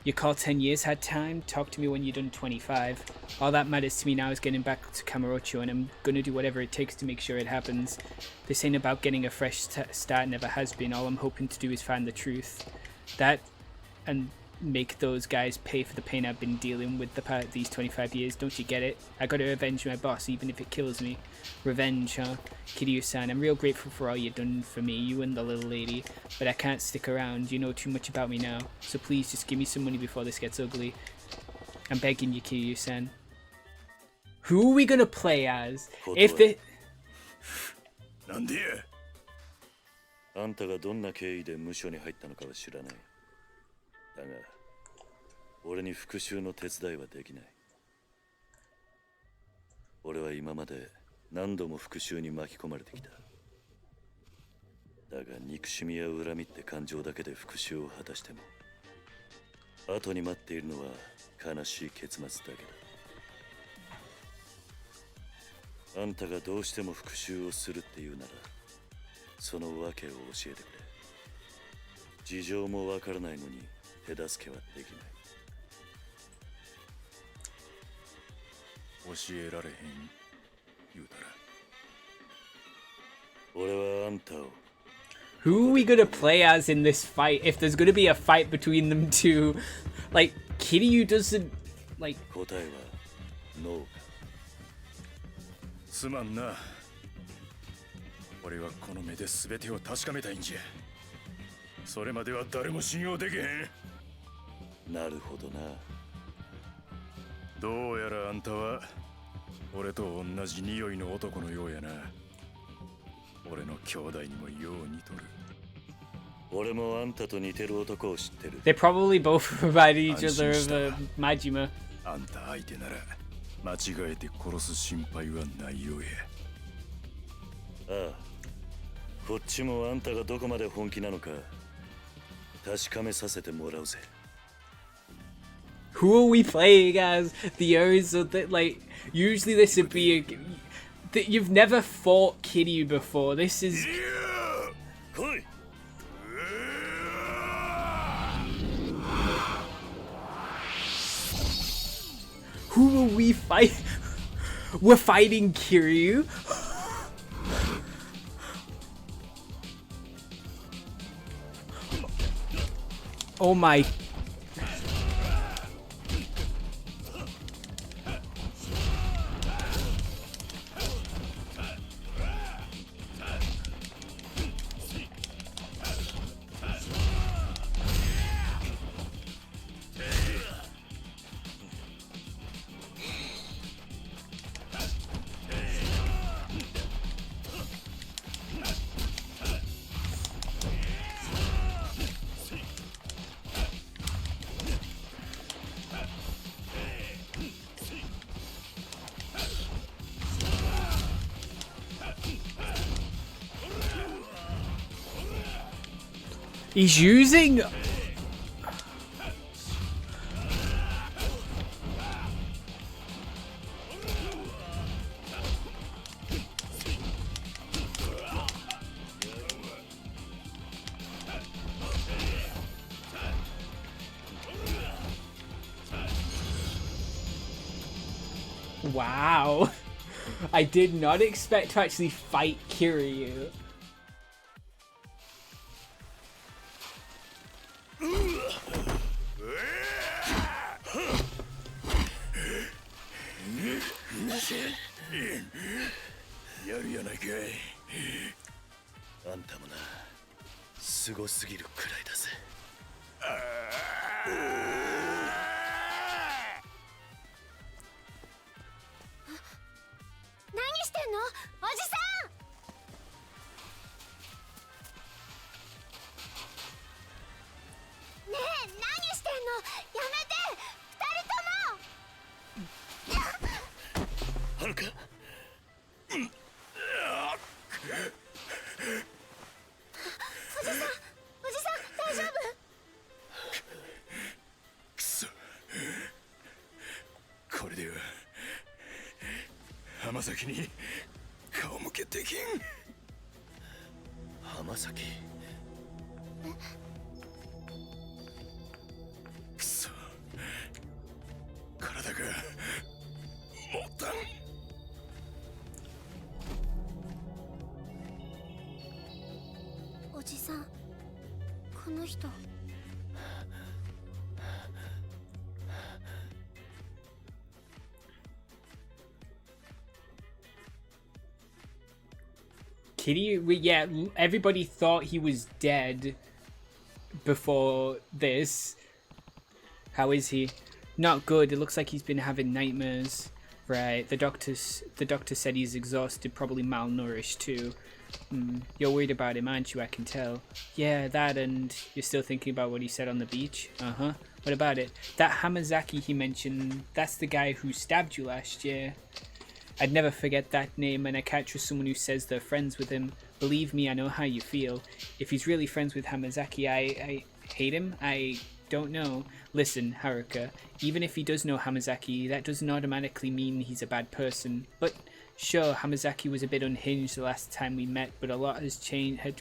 You call 10 years had time? Talk to me when you're done 25. All that matters to me now is getting back to Kamurocho, and I'm gonna do whatever it takes to make sure it happens. This ain't about getting a fresh start, never has been. All I'm hoping to do is find the truth. That, and make those guys pay for the pain I've been dealing with these 25 years. Don't you get it? I gotta avenge my boss, even if it kills me. Revenge, huh? Kiryu-san, I'm real grateful for all you've done for me, you and the little lady, but I can't stick around. You know too much about me now, so please just give me some money before this gets ugly. I'm begging you, Kiryu-san. Who are we gonna play as? If the... なんでや。あんたがどんな経緯で無所に入ったのかは知らない。だが、俺に復讐の手伝いはできない。俺は今まで何度も復讐に巻き込まれてきた。だが憎しみや恨みって感情だけで復讐を果たしても、後に待っているのは悲しい結末だけだ。あんたがどうしても復讐をするっていうなら、その訳を教えてくれ。事情もわからないのに手助けはできない。教えられへん言うたら。俺はあんたを。Who are we gonna play as in this fight? If there's gonna be a fight between them two, like Kiryu doesn't like. 答えはノーか。すまんな。俺はこの目で全てを確かめたいんじゃ。それまでは誰も信用できへん。なるほどな。どうやらあんたは俺と同じ匂いの男のようやな。俺の兄弟にもよう似とる。俺もあんたと似てる男を知ってる。They probably both reminded each other of Majima. あんた相手なら間違えて殺す心配はないようや。ああ、こっちもあんたがどこまで本気なのか確かめさせてもらうぜ。Who are we playing as? The Urza that like usually this would be that you've never fought Kiryu before. This is Who are we fighting? We're fighting Kiryu? Oh my. He's using. Wow. I did not expect to actually fight Kiryu.やるやないかい。あんたもな、すごすぎるくらいだぜ。何してんのおじさん。ねえ何してんの、やめて二人とも。はるか。おじさん大丈夫。くそ、これでは浜崎に顔向けできん。浜崎。くそ、体が持たん。おじさん、この人。Kitty, yeah, everybody thought he was dead before this. How is he? Not good. It looks like he's been having nightmares. Right, the doctor said he's exhausted, probably malnourished too. You're worried about him, aren't you? I can tell. Yeah, that, and you're still thinking about what he said on the beach? Uh-huh. What about it? That Hamazaki he mentioned, that's the guy who stabbed you last year. I'd never forget that name, and I can't trust someone who says they're friends with him. Believe me, I know how you feel. If he's really friends with Hamazaki, I hate him? I don't know. Listen, Haruka, even if he does know Hamazaki, that doesn't automatically mean he's a bad person. But sure, Hamazaki was a bit unhinged the last time we met, but a lot has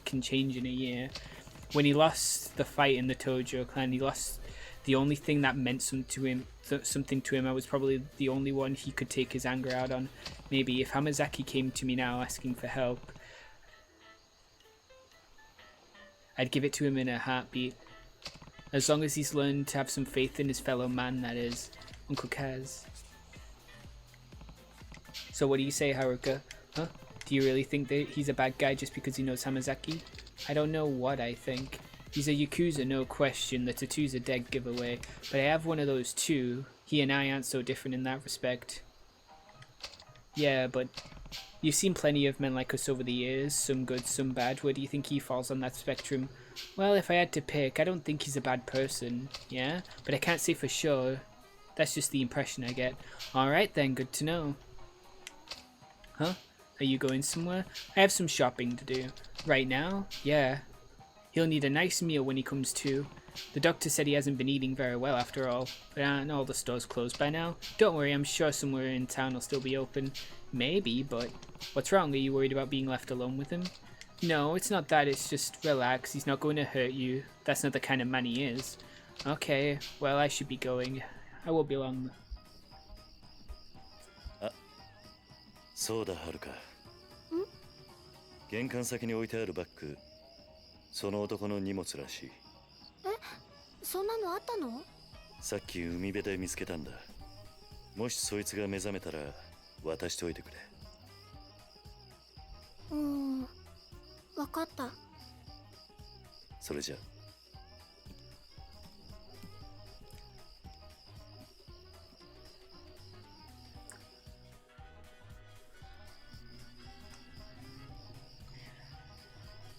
can change in a year. When he lost the fight in the Tojo clan, he lost the only thing that meant something to him. I was probably the only one he could take his anger out on. Maybe if Hamazaki came to me now asking for help, I'd give it to him in a heartbeat. As long as he's learned to have some faith in his fellow man, that is. Uncle Kaz. So what do you say, Haruka? Huh? Do you really think that he's a bad guy just because he knows Hamazaki? I don't know what I think. He's a Yakuza, no question. The tattoo's a dead giveaway. But I have one of those too. He and I aren't so different in that respect. Yeah, but you've seen plenty of men like us over the years. Some good, some bad. Where do you think he falls on that spectrum? Well, if I had to pick, I don't think he's a bad person. Yeah? But I can't say for sure. That's just the impression I get. Alright then, good to know. Huh? Are you going somewhere? I have some shopping to do. Right now? Yeah. He'll need a nice meal when he comes to. The doctor said he hasn't been eating very well after all. But aren't all the stores closed by now? Don't worry, I'm sure somewhere in town will still be open. Maybe, but what's wrong? Are you worried about being left alone with him? No, it's not that. It's just relax. He's not going to hurt you. That's not the kind of man he is. Okay, well, I should be going. I won't be long. そうだ、はるか。玄関先に置いてあるバッグ、その男の荷物らしい。そそんなのあったの？さっき海辺で見つけたんだ。もしそいつが目覚めたら渡しておいてくれ。わかった。それじゃ。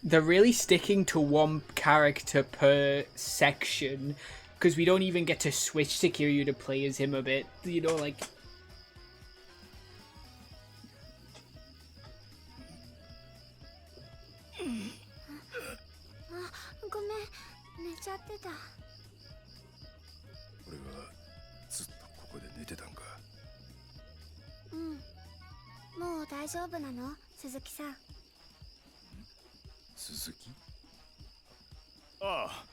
They're really sticking to one character per section, because we don't even get to switch to Kiryu to play as him a bit, you know, like... ごめん、寝ちゃってた。俺はずっとここで寝てたんか。もう大丈夫なの、鈴木さん。鈴木？ああ。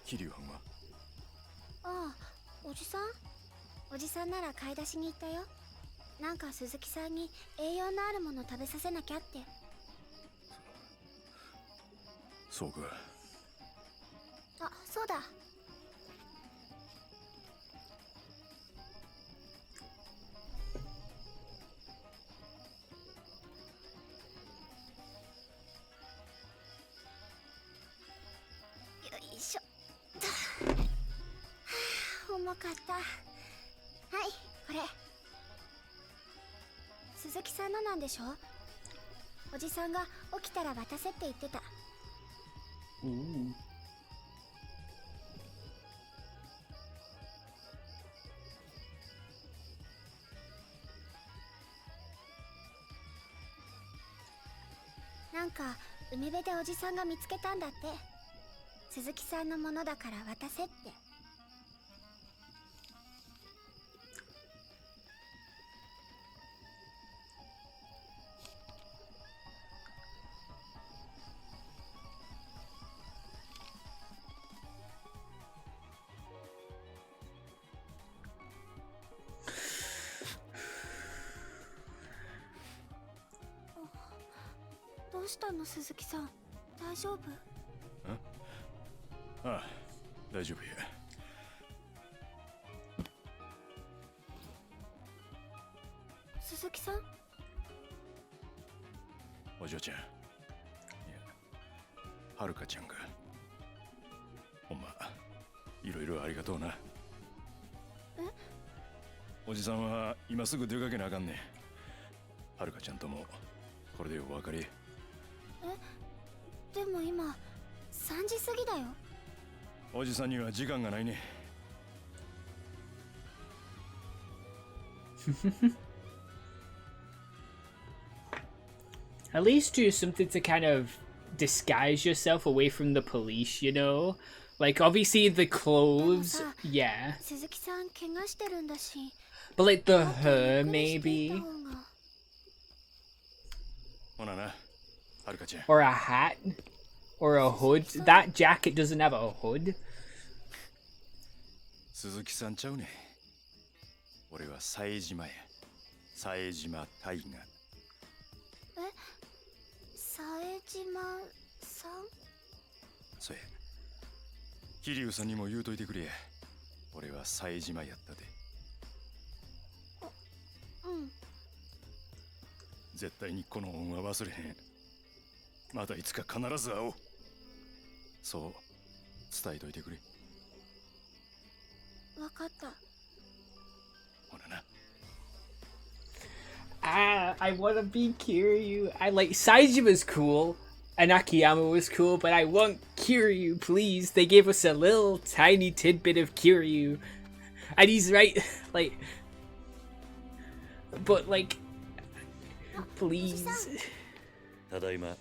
桐生藩は？ああ、おじさん？おじさんなら買い出しに行ったよ。なんか鈴木さんに栄養のあるもの食べさせなきゃって。そうか。あ、そうだ。よいしょ。重かった。はい、これ。鈴木さんのなんでしょ？おじさんが起きたら渡せって言ってた。なんか海辺でおじさんが見つけたんだって。鈴木さんのものだから渡せって。どうしたの鈴木さん、大丈夫？ああ、大丈夫や。鈴木さん？お嬢ちゃん、いや、はるかちゃんが。ほんまいろいろありがとうな。おじさんは今すぐ出かけなあかんねん。はるかちゃんともこれでお別れ。でも今3時過ぎだよ。おじさんには時間がないね。At least do something to kind of disguise yourself away from the police, you know? Like, obviously the clothes, yeah. 鈴木さん怪我してるんだし。But like the hair, maybe? ほなな、はるかちゃん。 Or a hat? Or a hood? That jacket doesn't have a hood. 鈴木さんちゃうねん。俺は冴島や。冴島大河。冴島さん？そうや。桐生さんにも言うといてくれや。俺は冴島やったで。絶対にこの恩は忘れへん。またいつか必ず会おう。そう伝えといてくれ。わかった。ほらな。I wanna be Kiryu. I like Saijima's cool, and Akiyama was cool, but I want Kiryu, please. They gave us a little tiny tidbit of Kiryu, and he's right, like, but like, please. ただいま。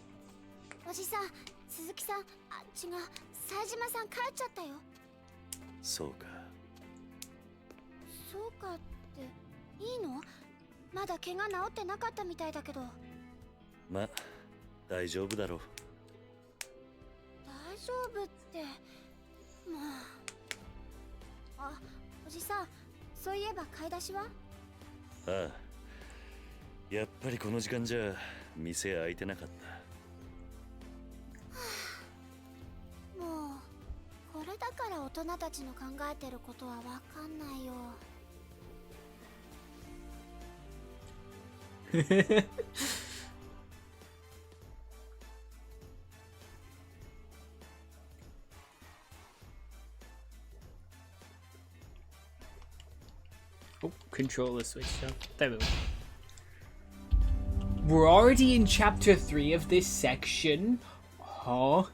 おじさん、鈴木さん、あ、違う、冴島さん帰っちゃったよ。そうか。そうかっていいの？まだ怪我治ってなかったみたいだけど。ま、大丈夫だろう。大丈夫って、もう。あ、おじさん、そういえば買い出しは？ああ、やっぱりこの時間じゃ店開いてなかった。もうから大人たちの考えてることはわかんないよ。Oh, controller switched on. There we go. We're already in chapter 3 of this section. Huh?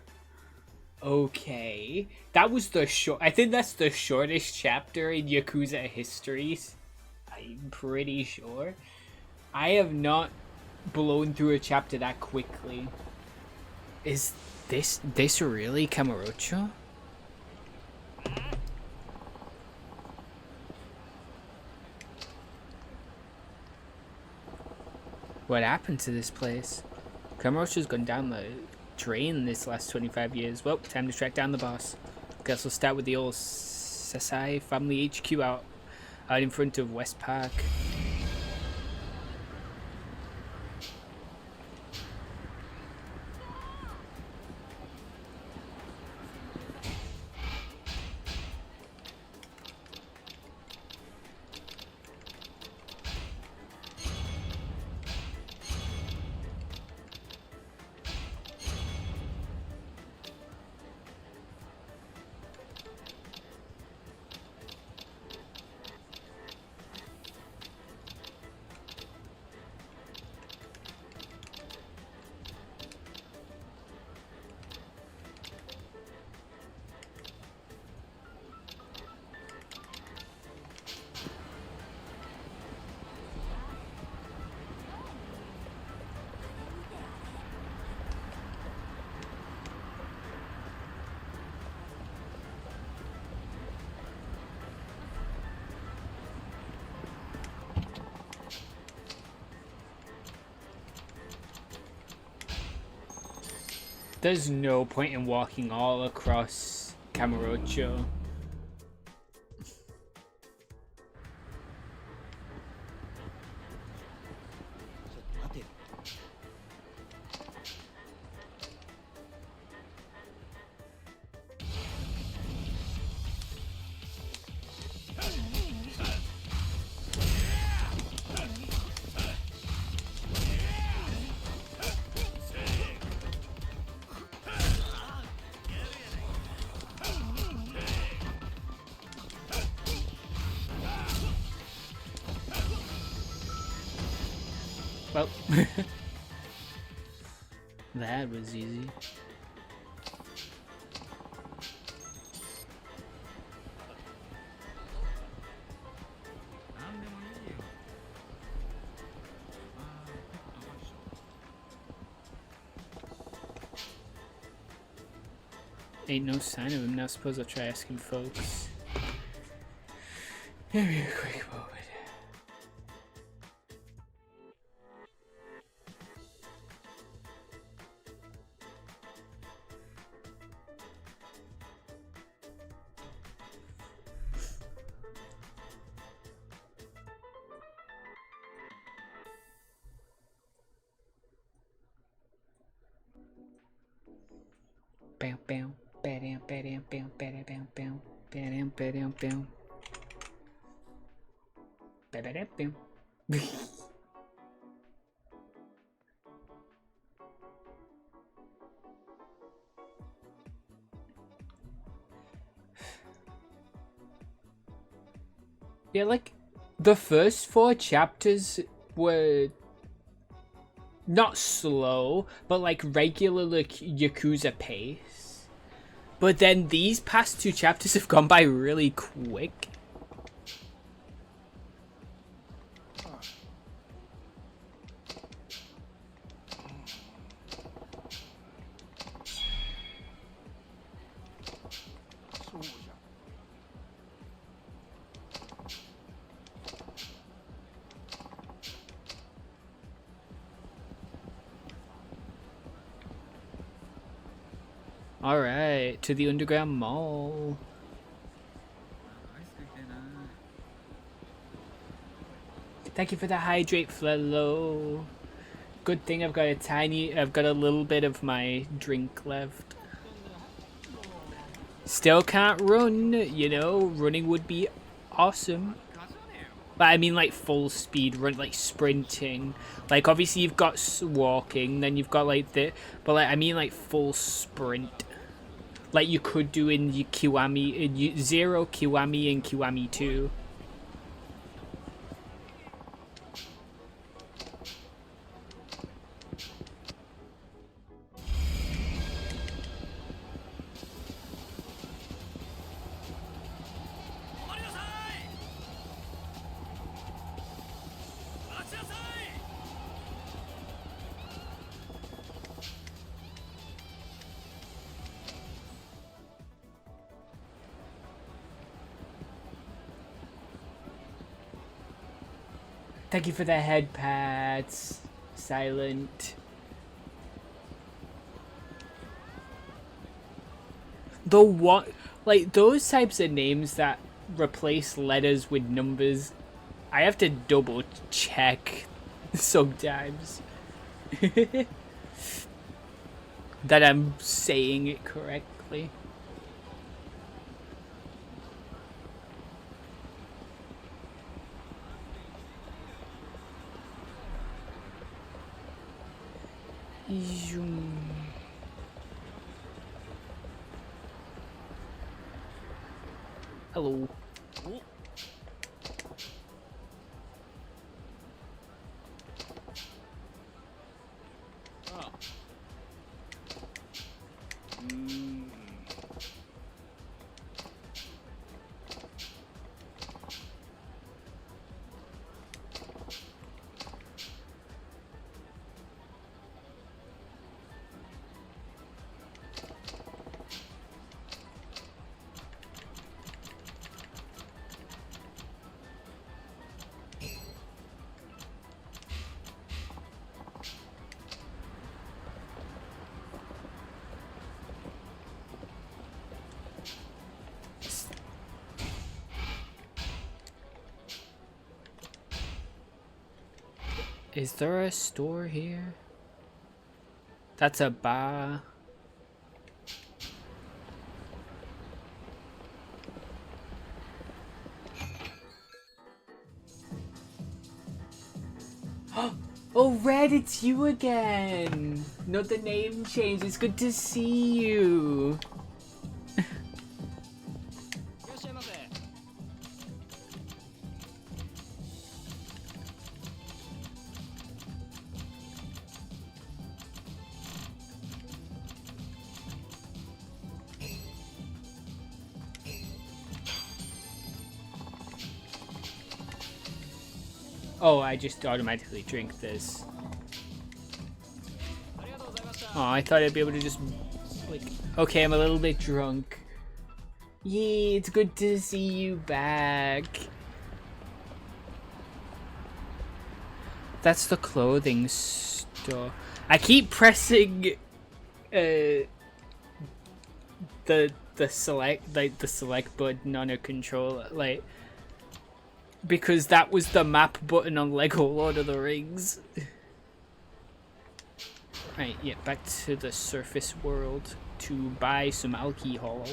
Okay. That was the short. I think that's the shortest chapter in Yakuza histories. I'm pretty sure. I have not blown through a chapter that quickly. Is this really Kamurocho? What happened to this place? Kamurocho's gone down the drain this last 25 years. Well, time to track down the boss. Guess we'll start with the old Sasai family HQ out in front of West Park. There's no point in walking all across Kamurocho. Well, that was easy. Ain't no sign of him now. Suppose I'll try asking folks. Give me a quick moment. Bam bam bam bam bam bam bam bam bam bam bam bam bam. Yeah, like the first 4 chapters were not slow, but like regular like Yakuza pace. But then these past 2 chapters have gone by really quick. Alright, to the underground mall. Thank you for the hydrate, Flelo. Good thing I've got a little bit of my drink left. Still can't run, you know, running would be awesome. But I mean like full speed run, like sprinting. Like obviously you've got walking, then you've got like the, but like I mean like full sprint. Like you could do in your Kiwami, in Zero, Kiwami, and Kiwami 2. Thank you for the head pats, Silent. The what, like those types of names that replace letters with numbers, I have to double check sometimes that I'm saying it correctly. Zoom. Hello. Is there a store here? That's a bar. Oh, Red, it's you again! Not the name change, it's good to see you! Oh, I just automatically drink this. Oh, I thought I'd be able to just, like... Okay, I'm a little bit drunk. Yay, it's good to see you back. That's the clothing store. I keep pressing the select button on a controller, like, because that was the map button on Lego Lord of the Rings. Right, yeah, back to the surface world to buy some alcohol.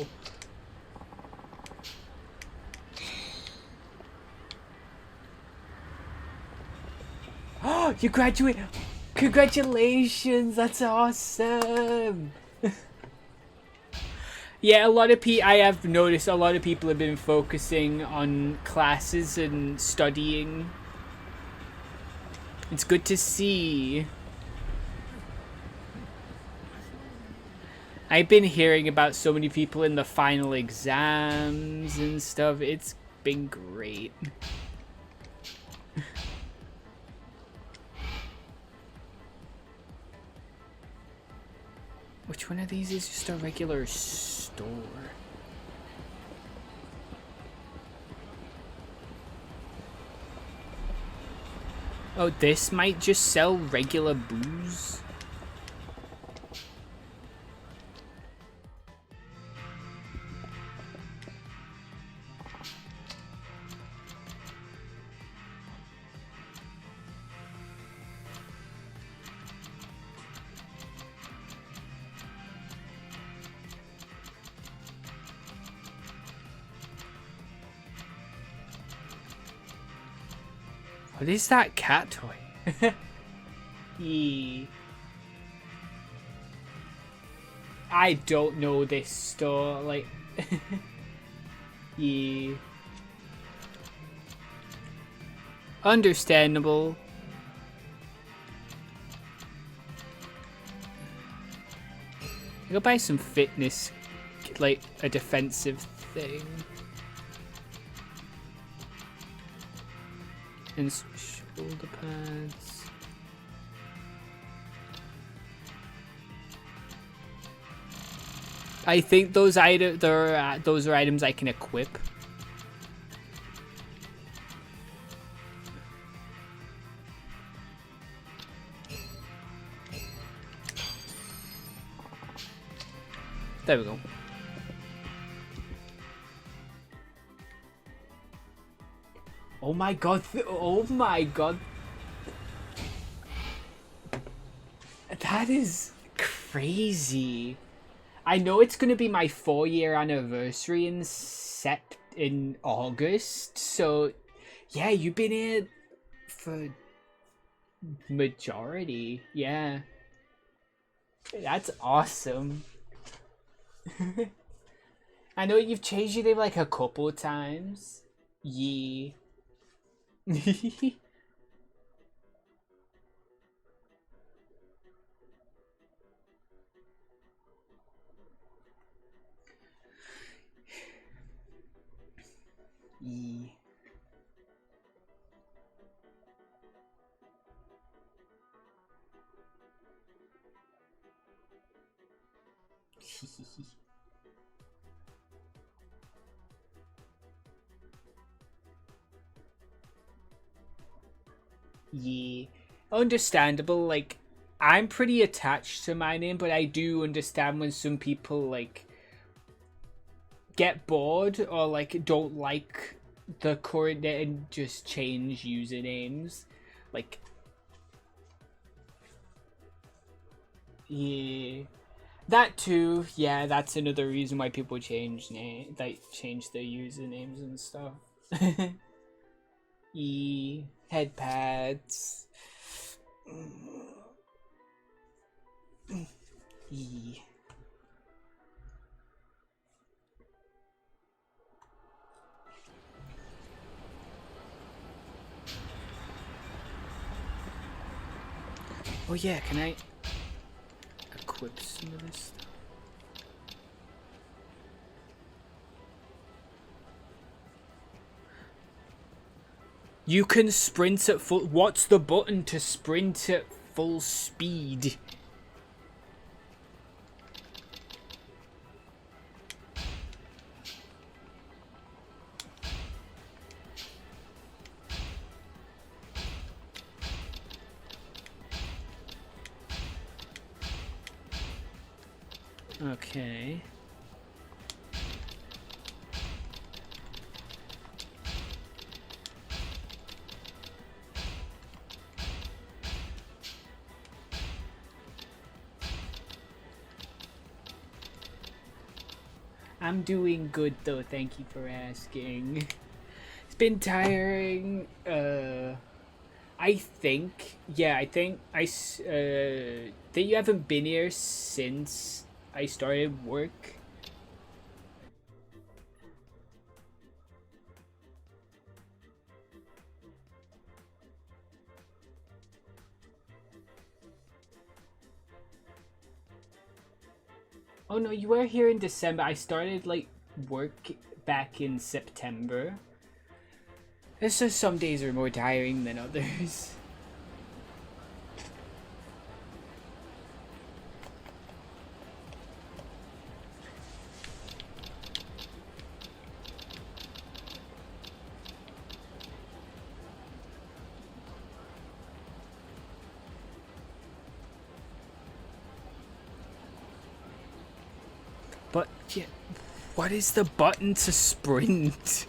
Oh, you graduated! Congratulations, that's awesome! Yeah, a lot of I have noticed a lot of people have been focusing on classes and studying. It's good to see. I've been hearing about so many people in the final exams and stuff. It's been great. Which one of these is just a regular store? Oh, this might just sell regular booze. What is that cat toy? Yeah. I don't know this store, like... Yeah. Understandable. I go buy some fitness, like a defensive thing. And some shoulder pads. I think those are items I can equip. There we go. Oh my god, oh my god. That is crazy. I know it's going to be my 4-year anniversary in August, so yeah, you've been here for majority, yeah. That's awesome. I know you've changed your name like a couple times. Yeah. Yeah. Yeah, understandable. Like, I'm pretty attached to my name, but I do understand when some people like get bored or like don't like the current name and just change usernames. Like, yeah, that too. Yeah, that's another reason why people change change their usernames and stuff. Head pads. Oh yeah, can I equip some of this stuff? You can sprint at full... What's the button to sprint at full speed? Okay. I'm doing good though, thank you for asking. It's been tiring. I think that you haven't been here since I started work. Oh no, you were here in December. I started like work back in September. It's just some days are more tiring than others. But yeah, what is the button to sprint?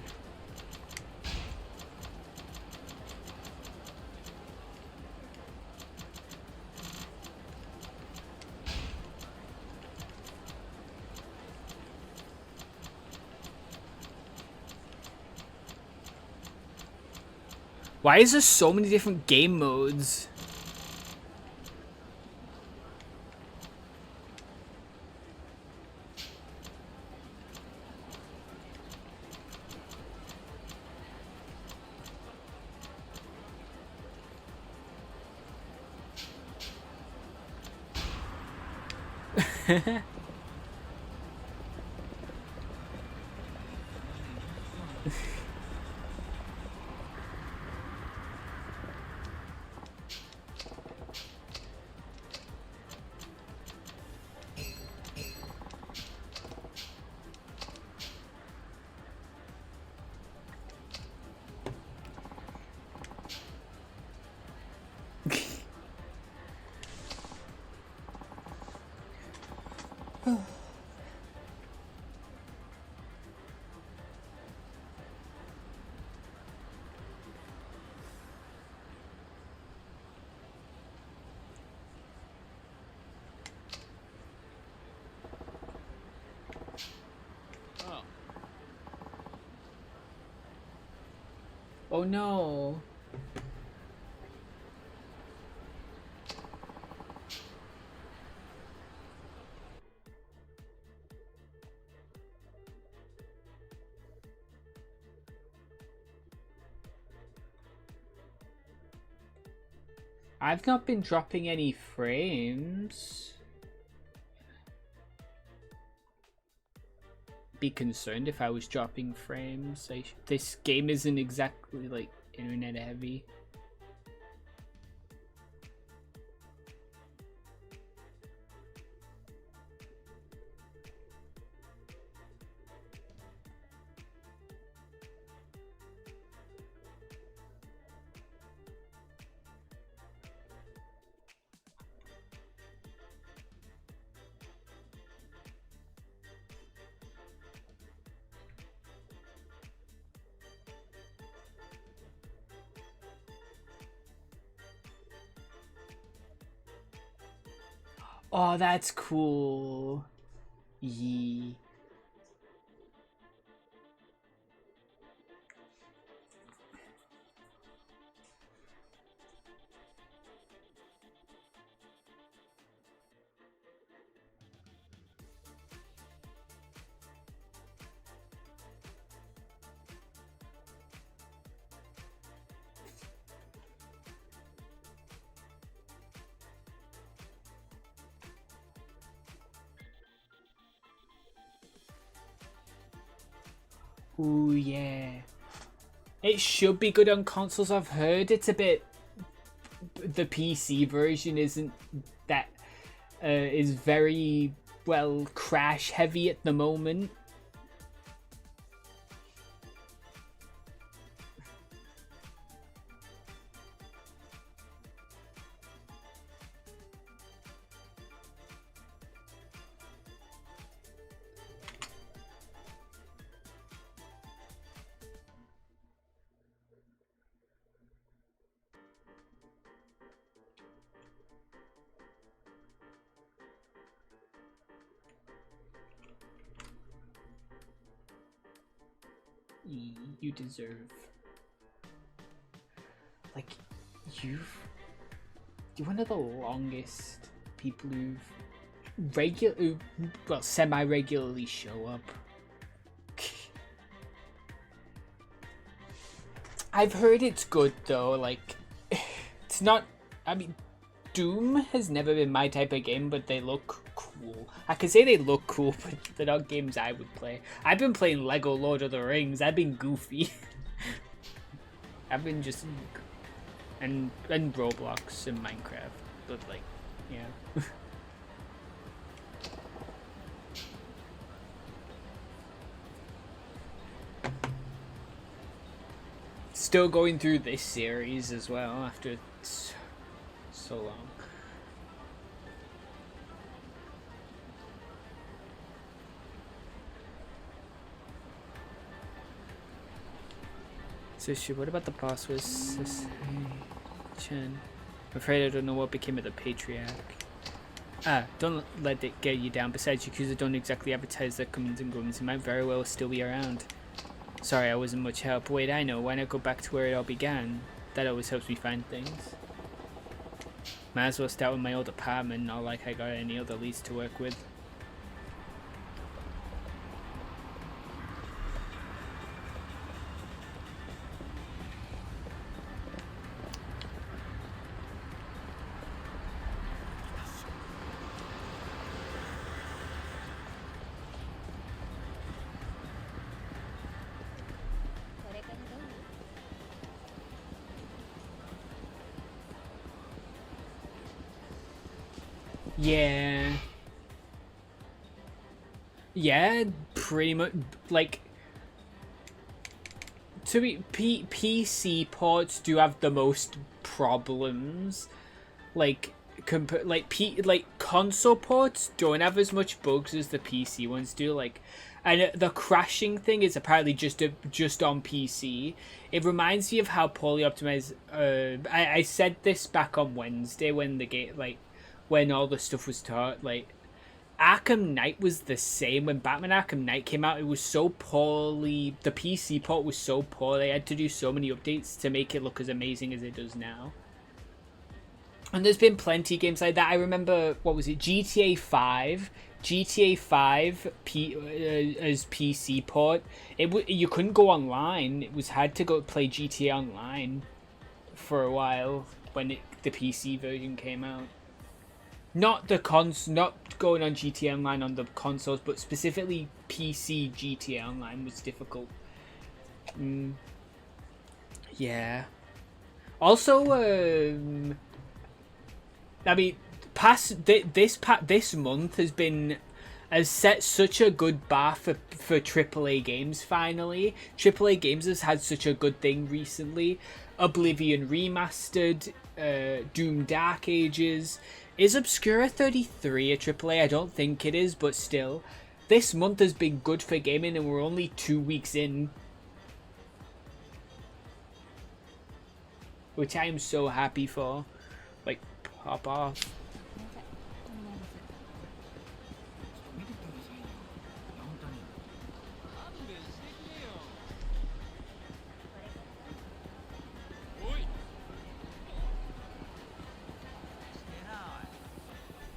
Why is there so many different game modes? Oh no. I've not been dropping any frames. Be concerned if I was dropping frames. Like, this game isn't exactly like internet heavy. Oh, that's cool. Yee. Ooh, yeah. It should be good on consoles. I've heard it's a bit... The PC version isn't that... is very, well, crash heavy at the moment. You deserve. Like, you're one of the longest people who semi-regularly show up. I've heard it's good though, like, it's not, I mean, Doom has never been my type of game, but they look cool. I could say they look cool, but they're not games I would play. I've been playing Lego Lord of the Rings. I've been goofy. I've been just... And Roblox and Minecraft. But, like, yeah. Still going through this series as well after so long. So what about the boss was this Chen? I'm afraid I don't know what became of the Patriarch. Ah, don't let it get you down. Besides, Yakuza don't exactly advertise their comings and goings. It might very well still be around. Sorry, I wasn't much help. Wait, I know. Why not go back to where it all began? That always helps me find things. Might as well start with my old apartment, not like I got any other lease to work with. Yeah. Yeah, pretty much. Like, to be PC ports do have the most problems. Like, like console ports don't have as much bugs as the PC ones do. Like, and the crashing thing is apparently just on PC. It reminds me of how poorly optimized. I said this back on Wednesday when the game, like, when all the stuff was taught, like, Arkham Knight was the same. When Batman Arkham Knight came out, it was so poorly, the PC port was so poor, they had to do so many updates to make it look as amazing as it does now. And there's been plenty of games like that. I remember, what was it, GTA 5 as PC port, you couldn't go online. It was hard to go play GTA Online for a while when the PC version came out. Not going on GTA Online on the consoles, but specifically PC GTA Online was difficult. Yeah. Also, I mean, this month has set such a good bar for AAA games. Finally, AAA games has had such a good thing recently. Oblivion Remastered, Doom Dark Ages. Is Obscura 33 a AAA? I don't think it is, but still. This month has been good for gaming and we're only 2 weeks in. Which I am so happy for. Like, pop off.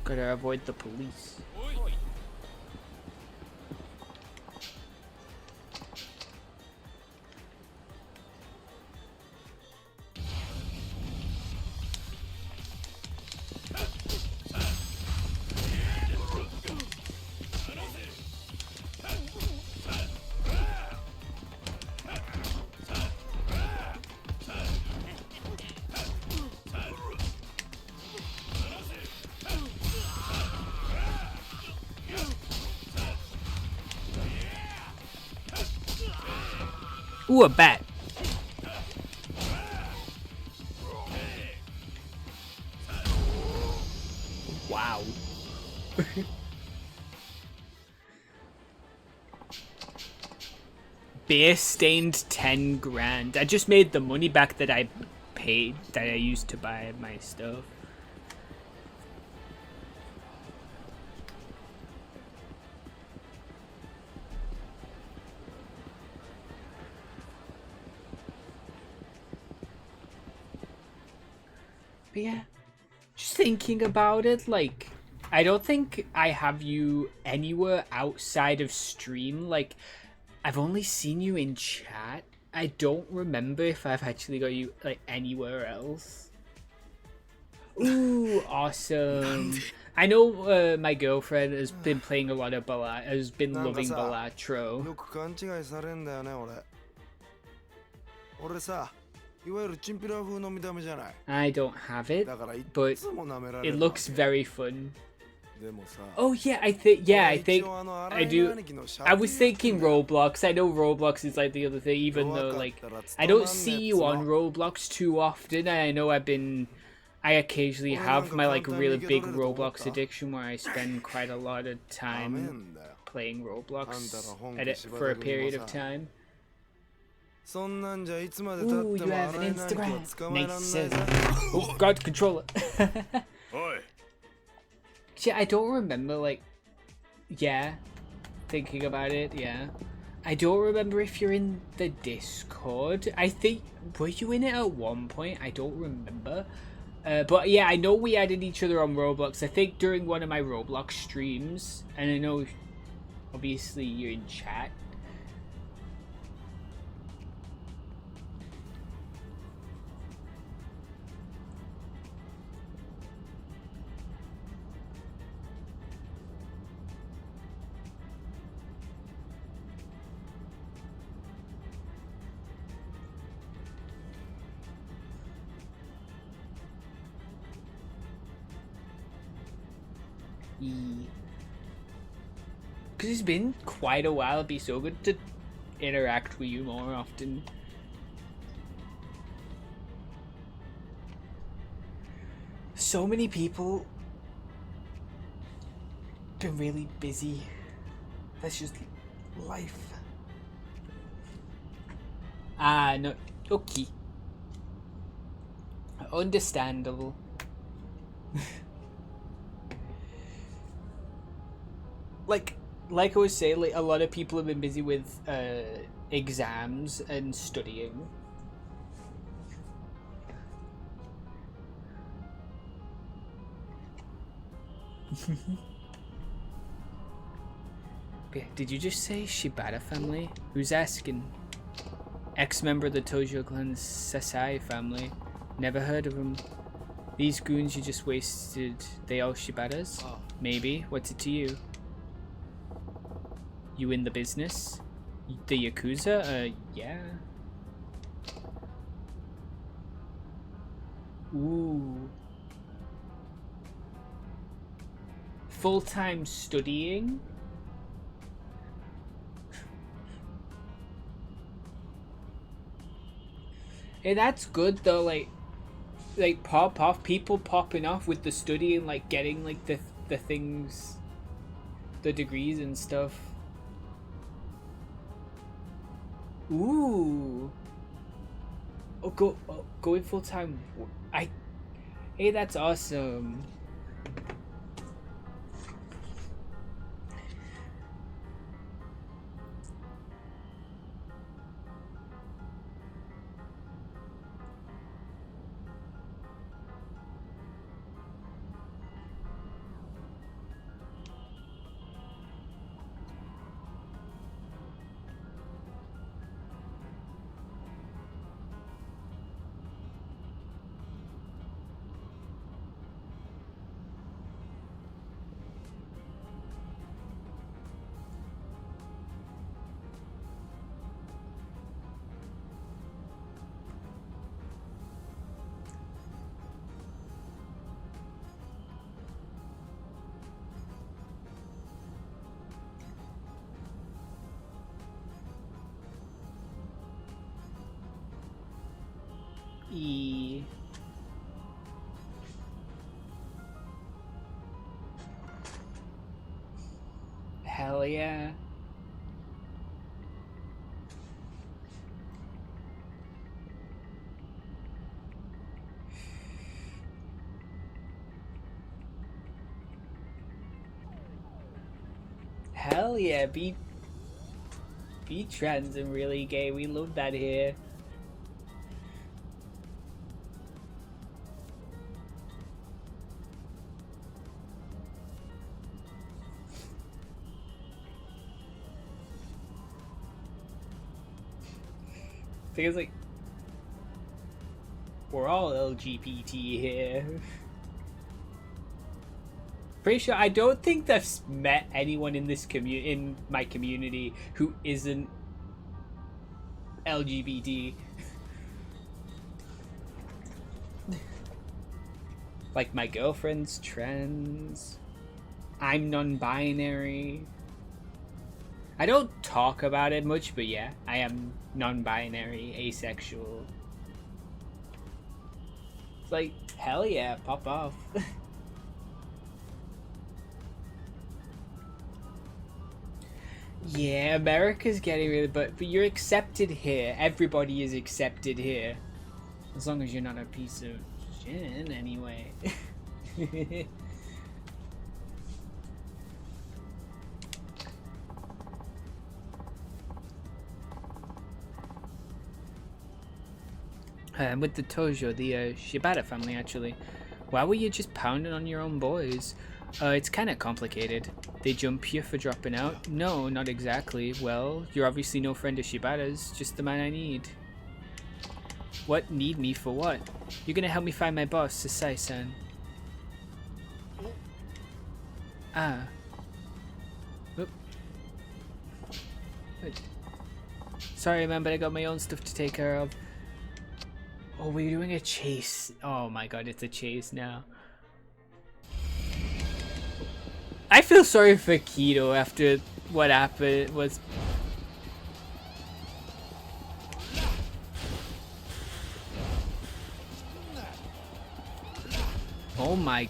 Gotta avoid the police. Ooh, a bat. Wow. Beer stained 10 grand. I just made the money back that I paid, that I used to buy my stuff. But yeah, just thinking about it, like, I don't think I have you anywhere outside of stream. Like, I've only seen you in chat. I don't remember if I've actually got you, like, anywhere else. Ooh, awesome. I know my girlfriend has been playing a lot of has been loving Balatro. I don't have it, but it looks very fun. Oh yeah, I think I do. I was thinking Roblox. I know Roblox is like the other thing, even though, like, I don't see you on Roblox too often. And I know I occasionally have my, like, really big Roblox addiction where I spend quite a lot of time playing Roblox for a period of time. Ooh, you have an Instagram. Nice. Oh God, controller. Yeah, I don't remember, like, yeah, thinking about it, yeah. I don't remember if you're in the Discord. I think, were you in it at one point? I don't remember. But yeah, I know we added each other on Roblox. I think during one of my Roblox streams. And I know, obviously, you're in chat. Because it's been quite a while. It'd be so good to interact with you more often. So many people been really busy. That's just life. Ah, no. Okay. Understandable. Like I was saying, like a lot of people have been busy with exams and studying. Yeah, did you just say Shibata family? Who's asking? Ex-member of the Tojo clan's Sasai family. Never heard of them. These goons you just wasted, they all Shibatas? Oh. Maybe. What's it to you? You in the business? The Yakuza? Yeah. Ooh. Full-time studying? Hey, that's good though, like pop off, people popping off with the studying, like getting like the things, the degrees and stuff. Ooh. Going full time. Hey, that's awesome. Hell yeah. Hell yeah, be trans and really gay. We love that here. Because like we're all LGBT here. Pretty sure I don't think I've met anyone in this in my community who isn't LGBT. Like my girlfriend's trans. I'm non-binary. I don't talk about it much, but yeah, I am non-binary, asexual. It's like, hell yeah, pop off. Yeah, America's getting really, but you're accepted here. Everybody is accepted here. As long as you're not a piece of shit, anyway. With the Tojo, the Shibata family, actually. Why were you just pounding on your own boys? It's kind of complicated. They jump you for dropping out? No, not exactly. Well, you're obviously no friend of Shibata's, just the man I need. What? Need me for what? You're gonna help me find my boss, Sasai-san. Ah. Oop. Wait. Sorry, man, but I got my own stuff to take care of. Oh, we're doing a chase. Oh my god, it's a chase now. I feel sorry for Kido after what happened was... Oh my...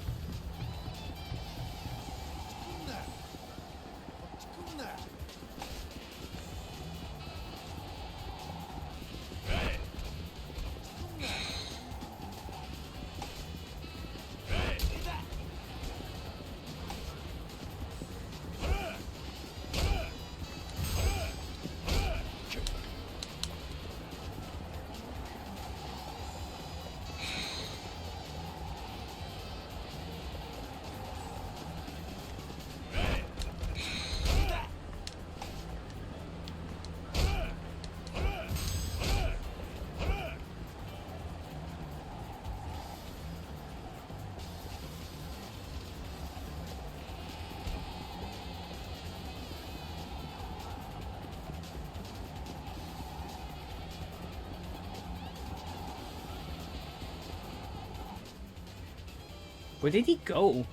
Where did he go?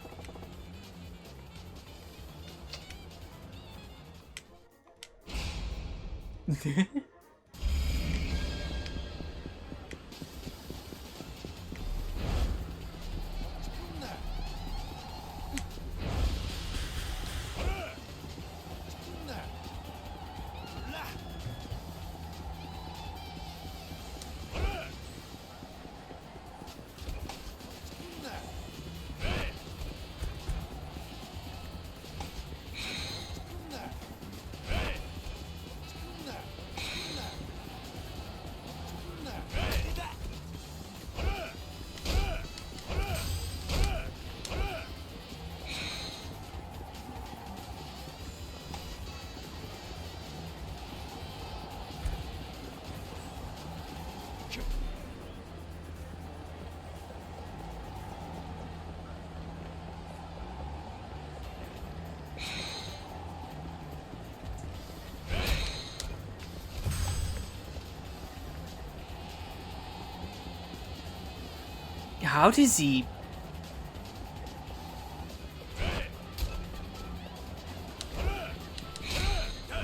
How does he...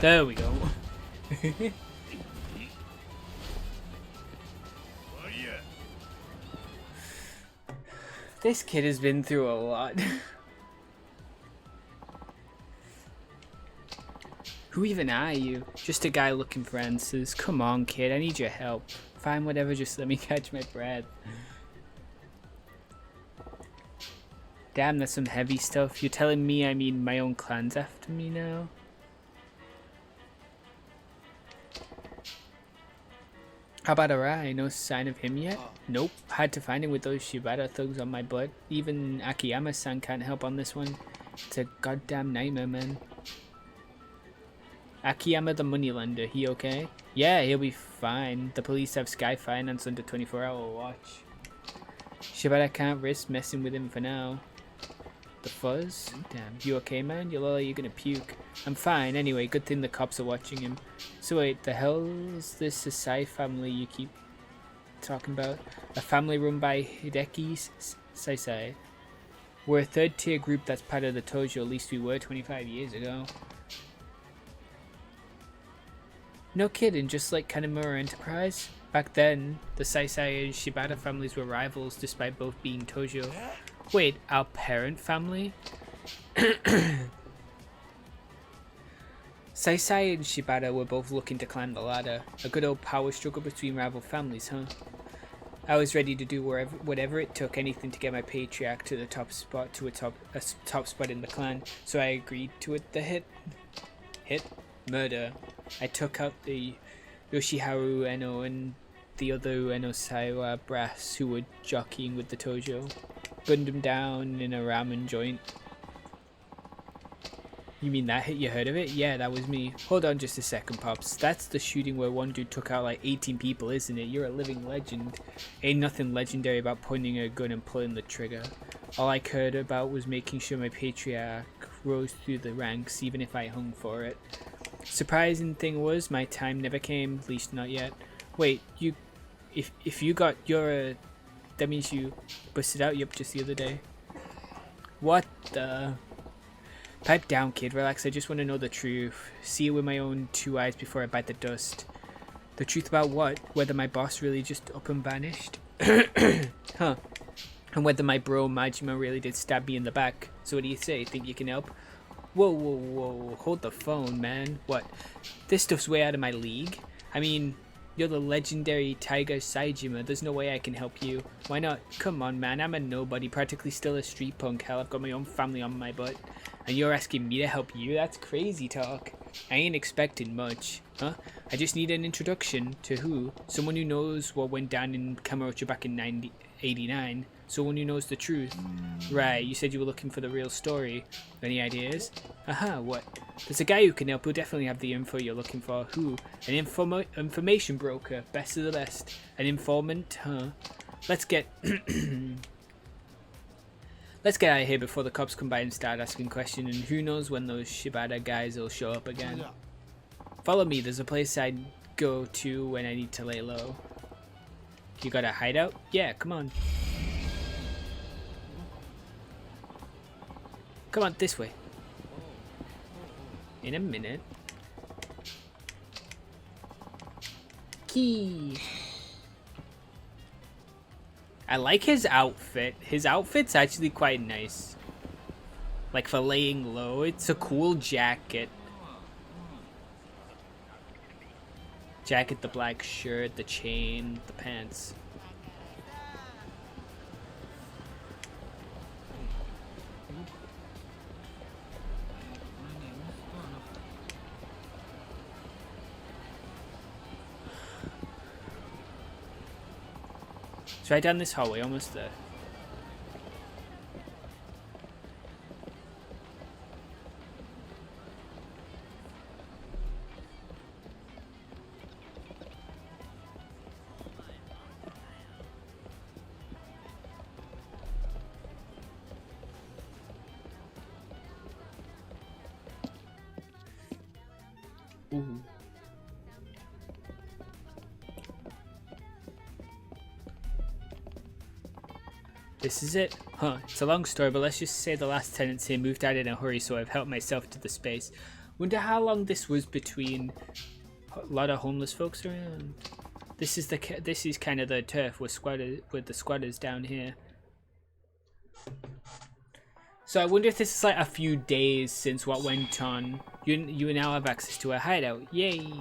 There we go. This kid has been through a lot. Who even are you? Just a guy looking for answers. Come on, kid, I need your help. Fine, whatever, just let me catch my breath. Damn, that's some heavy stuff. You're telling me I mean my own clan's after me now? How about Arai? No sign of him yet? Nope. Had to find him with those Shibata thugs on my butt. Even Akiyama-san can't help on this one. It's a goddamn nightmare, man. Akiyama the moneylender, he okay? Yeah, he'll be fine. The police have Sky Finance under 24-hour watch. Shibata can't risk messing with him for now. The fuzz? Damn, you okay, man? You look like you're gonna puke. I'm fine, anyway, good thing the cops are watching him. So wait, the hell's this Sasai family you keep talking about? A family run by Hideki's Sasai. We're a third-tier group that's part of the Tojo, at least we were 25 years ago. No kidding, just like Kanemaru Enterprise? Back then, the Sasai and Shibata families were rivals despite both being Tojo. Wait, our parent family? Sasai and Shibata were both looking to climb the ladder. A good old power struggle between rival families, huh? I was ready to do whatever it took, anything to get my patriarch to the top spot, to a top spot in the clan. So I agreed to it. The hit, murder. I took out the Yoshiharu Eno and the other Ueno brass who were jockeying with the Tojo. Gunned him down in a ramen joint. You mean that hit? You heard of it? Yeah, that was me. Hold on just a second, Pops. That's the shooting where one dude took out like 18 people, isn't it? You're a living legend. Ain't nothing legendary about pointing a gun and pulling the trigger. All I cared about was making sure my patriarch rose through the ranks, even if I hung for it. Surprising thing was, my time never came, at least not yet. Wait, if you got your, that means you busted out yup just the other day. What the? Pipe down, kid. Relax. I just want to know the truth. See it with my own 2 eyes before I bite the dust. The truth about what? Whether my boss really just up and vanished? Huh. And whether my bro Majima really did stab me in the back. So what do you say? Think you can help? Whoa, whoa, whoa. Hold the phone, man. What? This stuff's way out of my league. I mean, you're the legendary Tiger Saijima. There's no way I can help you. Why not? Come on, man. I'm a nobody. Practically still a street punk. Hell, I've got my own family on my butt. And you're asking me to help you? That's crazy talk. I ain't expecting much. Huh? I just need an introduction. To who? Someone who knows what went down in Kamurocho back in 1989. Someone who knows the truth. Right, you said you were looking for the real story. Any ideas? Aha, what? There's a guy who can help. Who'll definitely have the info you're looking for. Who? An information broker. Best of the best. An informant? Huh? Let's get... Let's get out of here before the cops come by and start asking questions. And who knows when those Shibata guys will show up again. Follow me. There's a place I'd go to when I need to lay low. You got a hideout? Yeah, come on. Come on, this way. In a minute. Key. I like his outfit. His outfit's actually quite nice. Like for laying low, it's a cool jacket. Jacket, the black shirt, the chain, the pants. It's right down this hallway, almost there. Ooh. This is it? Huh, it's a long story, but let's just say the last tenants here moved out in a hurry, so I've helped myself to the space. Wonder how long this was between a lot of homeless folks around. This is kind of the turf with the squatters down here. So I wonder if this is like a few days since what went on. You now have access to a hideout. Yay!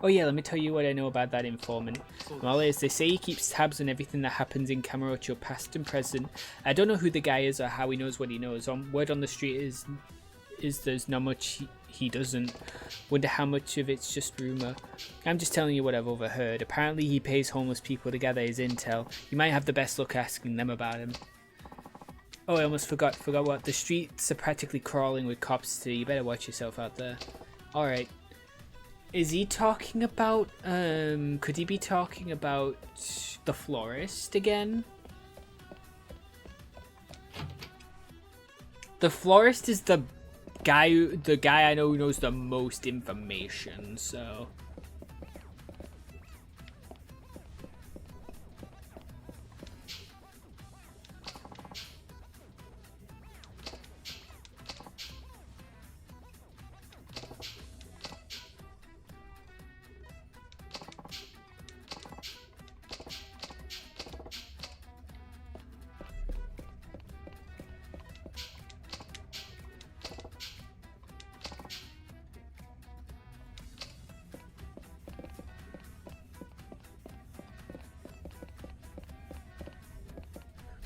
Oh yeah, let me tell you what I know about that informant. Well, they say he keeps tabs on everything that happens in Kamurocho, past and present. I don't know who the guy is or how he knows what he knows. Word on the street is there's not much he doesn't. Wonder how much of it's just rumor. I'm just telling you what I've overheard. Apparently he pays homeless people to gather his intel. You might have the best luck asking them about him. Oh, I almost forgot what. The streets are practically crawling with cops too. You better watch yourself out there. Alright. Is he talking about, could he be talking about the florist again? The florist is the guy I know who knows the most information, so...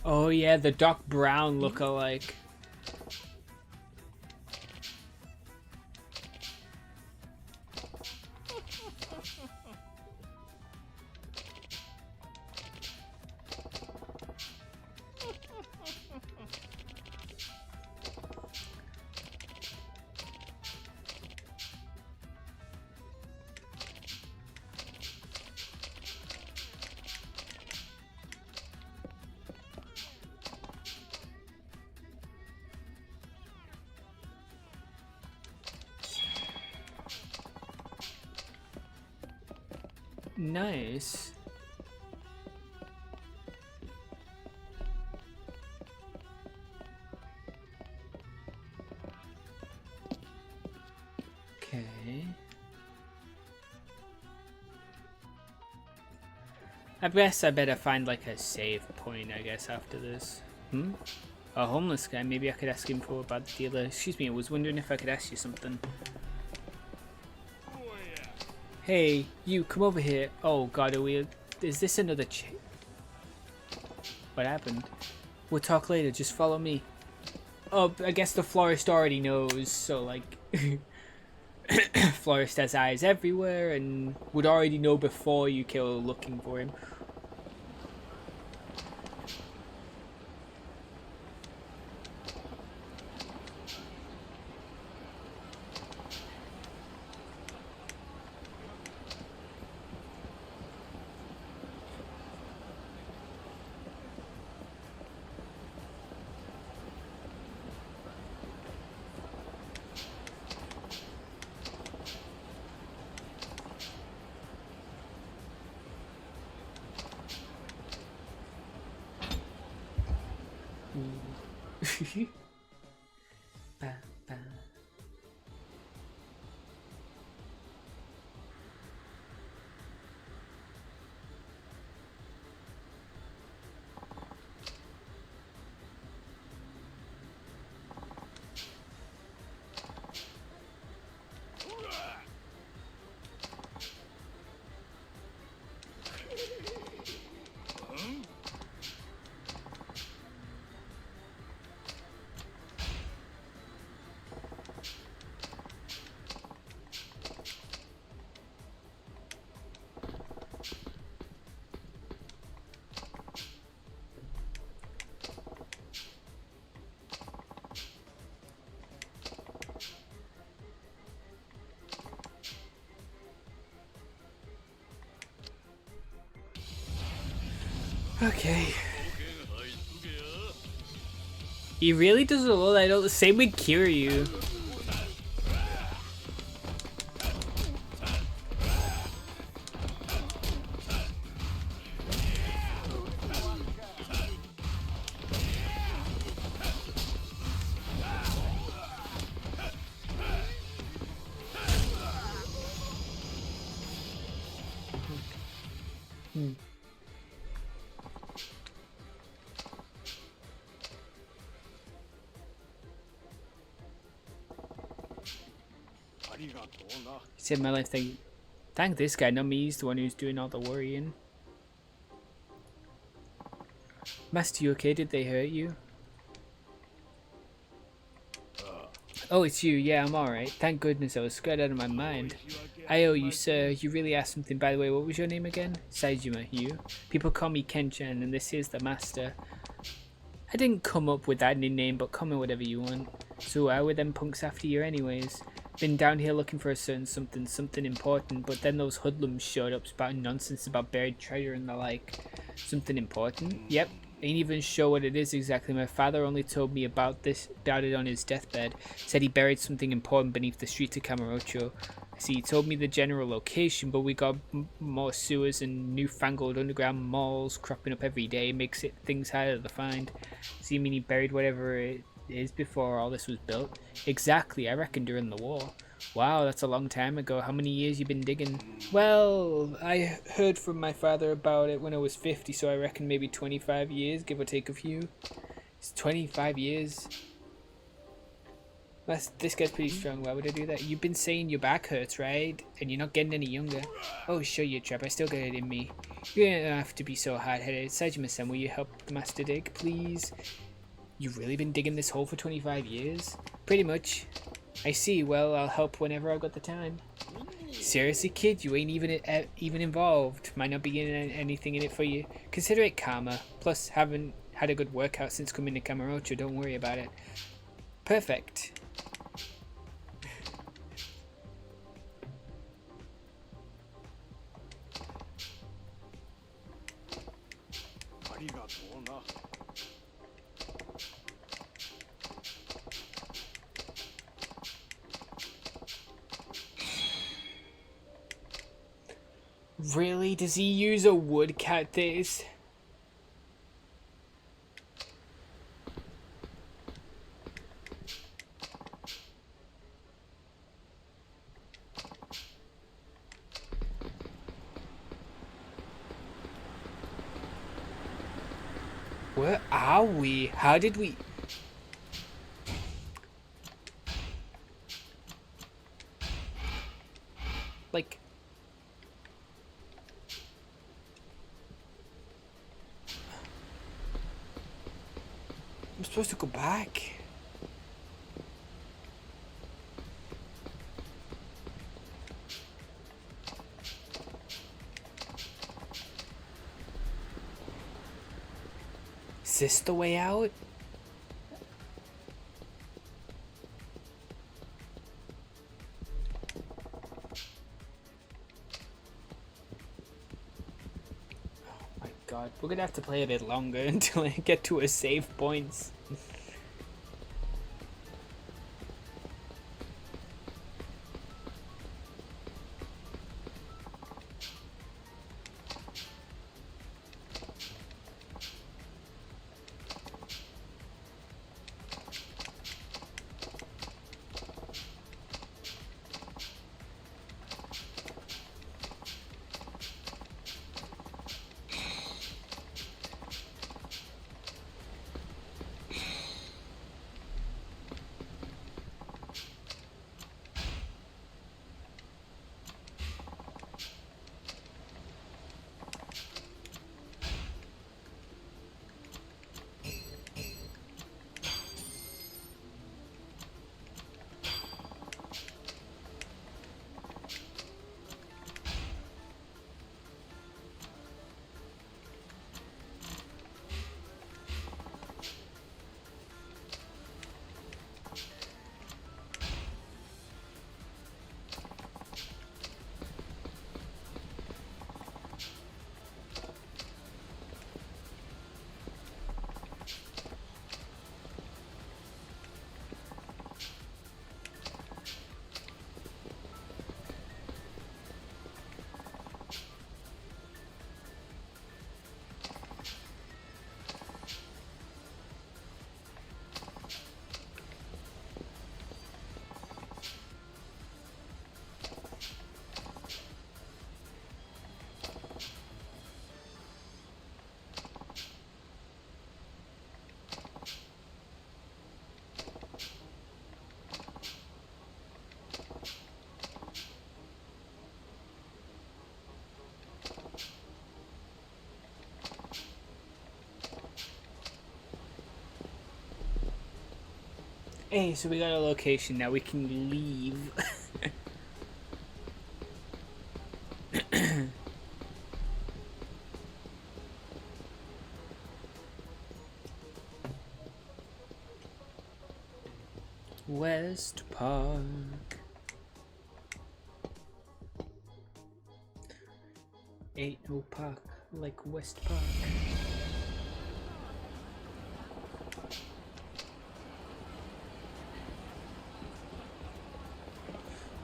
Oh yeah, the Doc Brown look-alike. Nice. Okay. I guess I better find like a save point, I guess, after this. A homeless guy. Maybe I could ask him for about the dealer. Excuse me, I was wondering if I could ask you something. Hey, you, come over here. Oh god, is this another What happened? We'll talk later, just follow me. Oh, I guess the florist already knows, so like... Florist has eyes everywhere and would already know before you kill looking for him. Ba, ba. Okay. He really does a lot. I don't. Same with Kiryu. He saved my life. Thank this guy, not me. He's the one who's doing all the worrying. Master, you okay? Did they hurt you? Oh, it's you. Yeah, I'm alright. Thank goodness, I was scared out of my mind. I owe you, sir. You really asked something. By the way, what was your name again? Saijima, you. People call me Ken-chan, and this here's the master. I didn't come up with that new name, but call me whatever you want. So why were them punks after you anyways? Been down here looking for a certain something important, but then those hoodlums showed up spouting nonsense about buried treasure and the like. Something important? Yep. Ain't even sure what it is exactly. My father only told me about it on his deathbed. Said he buried something important beneath the streets of Kamurocho. See, he told me the general location, but we got more sewers and newfangled underground malls cropping up every day. Makes it things harder to find. See, you mean he buried whatever it is before all this was built? Exactly, I reckon during the war. Wow, that's a long time ago. How many years you been digging? Well, I heard from my father about it when I was 50, so I reckon maybe 25 years, give or take a few. It's 25 years. This guy's pretty strong. Why would I do that? You've been saying your back hurts, right? And you're not getting any younger. Oh, sure you trap. I still got it in me. You don't have to be so hard-headed. Saijima-san, will you help the master dig, please? You've really been digging this hole for 25 years? Pretty much. I see. Well, I'll help whenever I've got the time. Seriously, kid? You ain't even involved. Might not be getting anything in it for you. Consider it karma. Plus, haven't had a good workout since coming to Kamurocho. Don't worry about it. Perfect. Really? Really? Does he use a woodcut this? Where are we? How did we... Like... I'm supposed to go back. Is this the way out? Oh my god, we're gonna have to play a bit longer until I get to a save points. Hey, so we got a location now, we can leave. West Park. Ain't no park like West Park.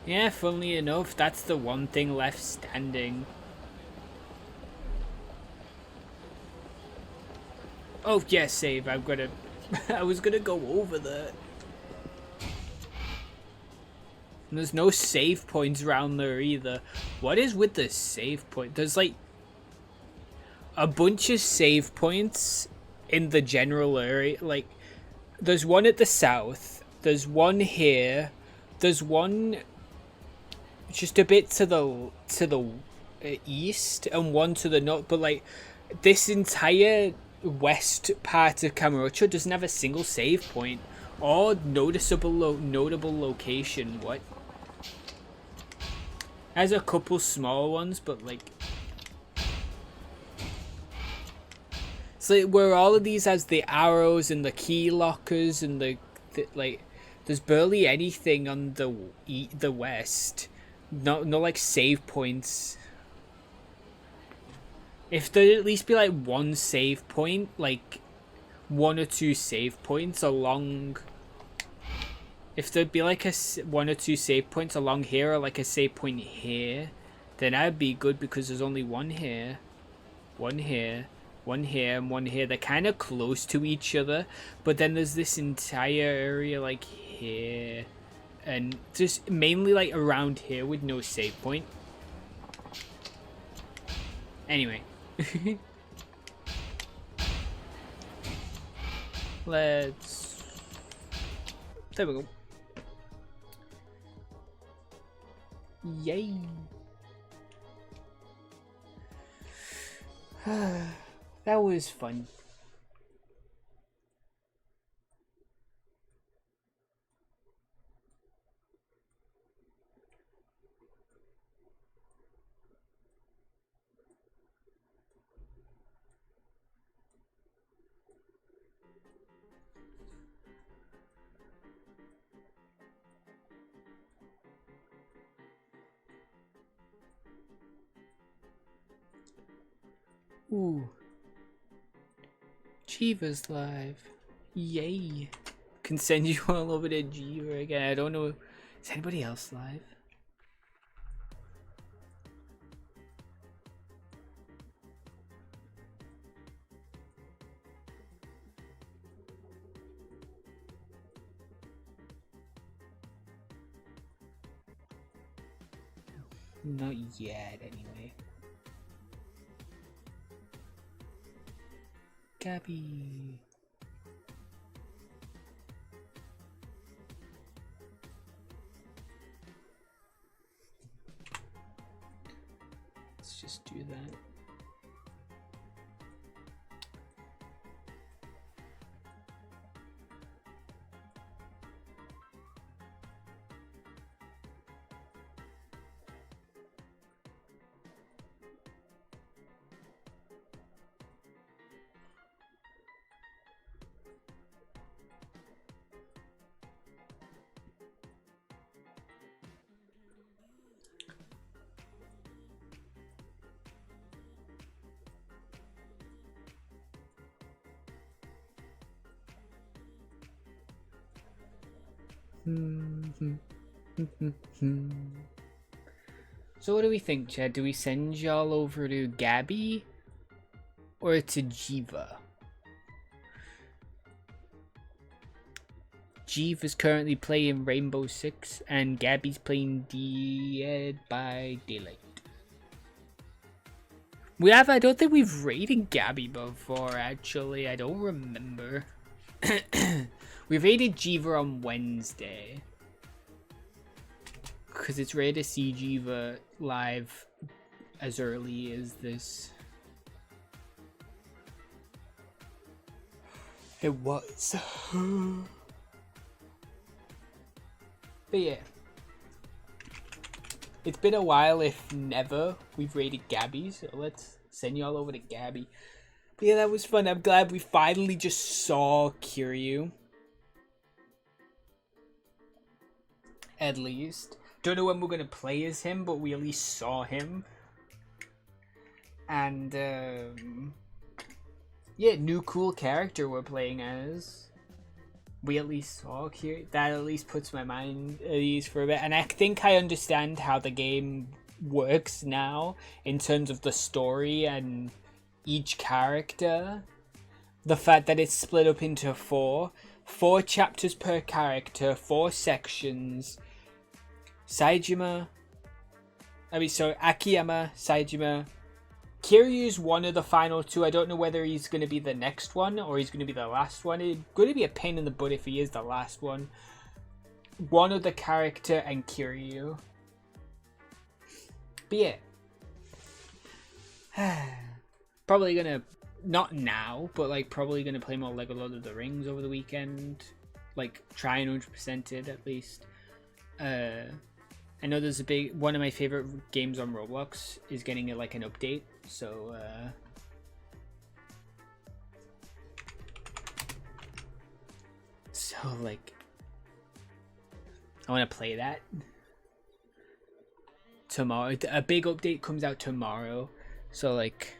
Yeah, funnily enough, that's the one thing left standing. Oh, yeah, save. I'm gonna... I was gonna go over that. And there's no save points around there either. What is with the save point? There's like a bunch of save points in the general area. Like, there's one at the south. There's one here. There's one just a bit to the east and one to the north. But like, this entire west part of Kamurocho doesn't have a single save point or notable location. What? Has a couple small ones, but like, it's like where all of these has the arrows and the key lockers and the like. There's barely anything on the west. No like save points. If there'd at least be like one save point, like one or two save points along. If there'd be like one or two save points along here, or like a save point here, then that'd be good because there's only one here, one here, one here, and one here. They're kind of close to each other, but then there's this entire area like here, and just mainly like around here with no save point. Anyway. Let's... There we go. Yay. That was fun. Ooh. Jiva's live. Yay. Can send you all over to Jiva again. I don't know. Is anybody else live? Not yet, anyway. Gabby. Let's just do that. So what do we think, Chad? Do we send y'all over to Gabby or to Jiva? Jiva is currently playing Rainbow Six and Gabby's playing Dead by Daylight. I don't think we've raided Gabby before, actually. I don't remember. We raided Jiva on Wednesday. Because it's rare to see Jiva live as early as this. It was. But yeah. It's been a while, if never, we've raided Gabby, so let's send you all over to Gabby. But yeah, that was fun. I'm glad we finally just saw Kiryu. At least. Don't know when we're going to play as him, but we at least saw him. And, yeah, new cool character we're playing as. We at least saw Kiryu. That at least puts my mind at ease for a bit. And I think I understand how the game works now in terms of the story and each character. The fact that it's split up into four chapters per character, 4 sections. Akiyama, Saejima. Kiryu's one of the final 2. I don't know whether he's going to be the next one or he's going to be the last one. It's going to be a pain in the butt if he is the last one. One other character and Kiryu. But yeah. Probably going to, not now, but like probably going to play more Lego Lord of the Rings over the weekend. Like try and 100% it at least. I know there's one of my favorite games on Roblox is getting like an update, so like I want to play that tomorrow. A big update comes out tomorrow, so like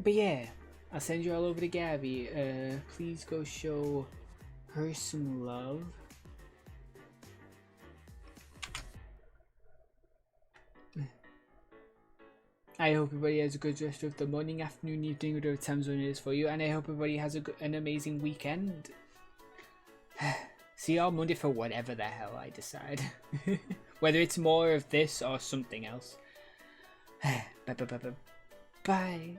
But yeah, I'll send you all over to Gabby. Please go show her some love. I hope everybody has a good rest of the morning, afternoon, evening, whatever time zone it is for you, and I hope everybody has an amazing weekend. See you all Monday for whatever the hell I decide. Whether it's more of this or something else. Bye.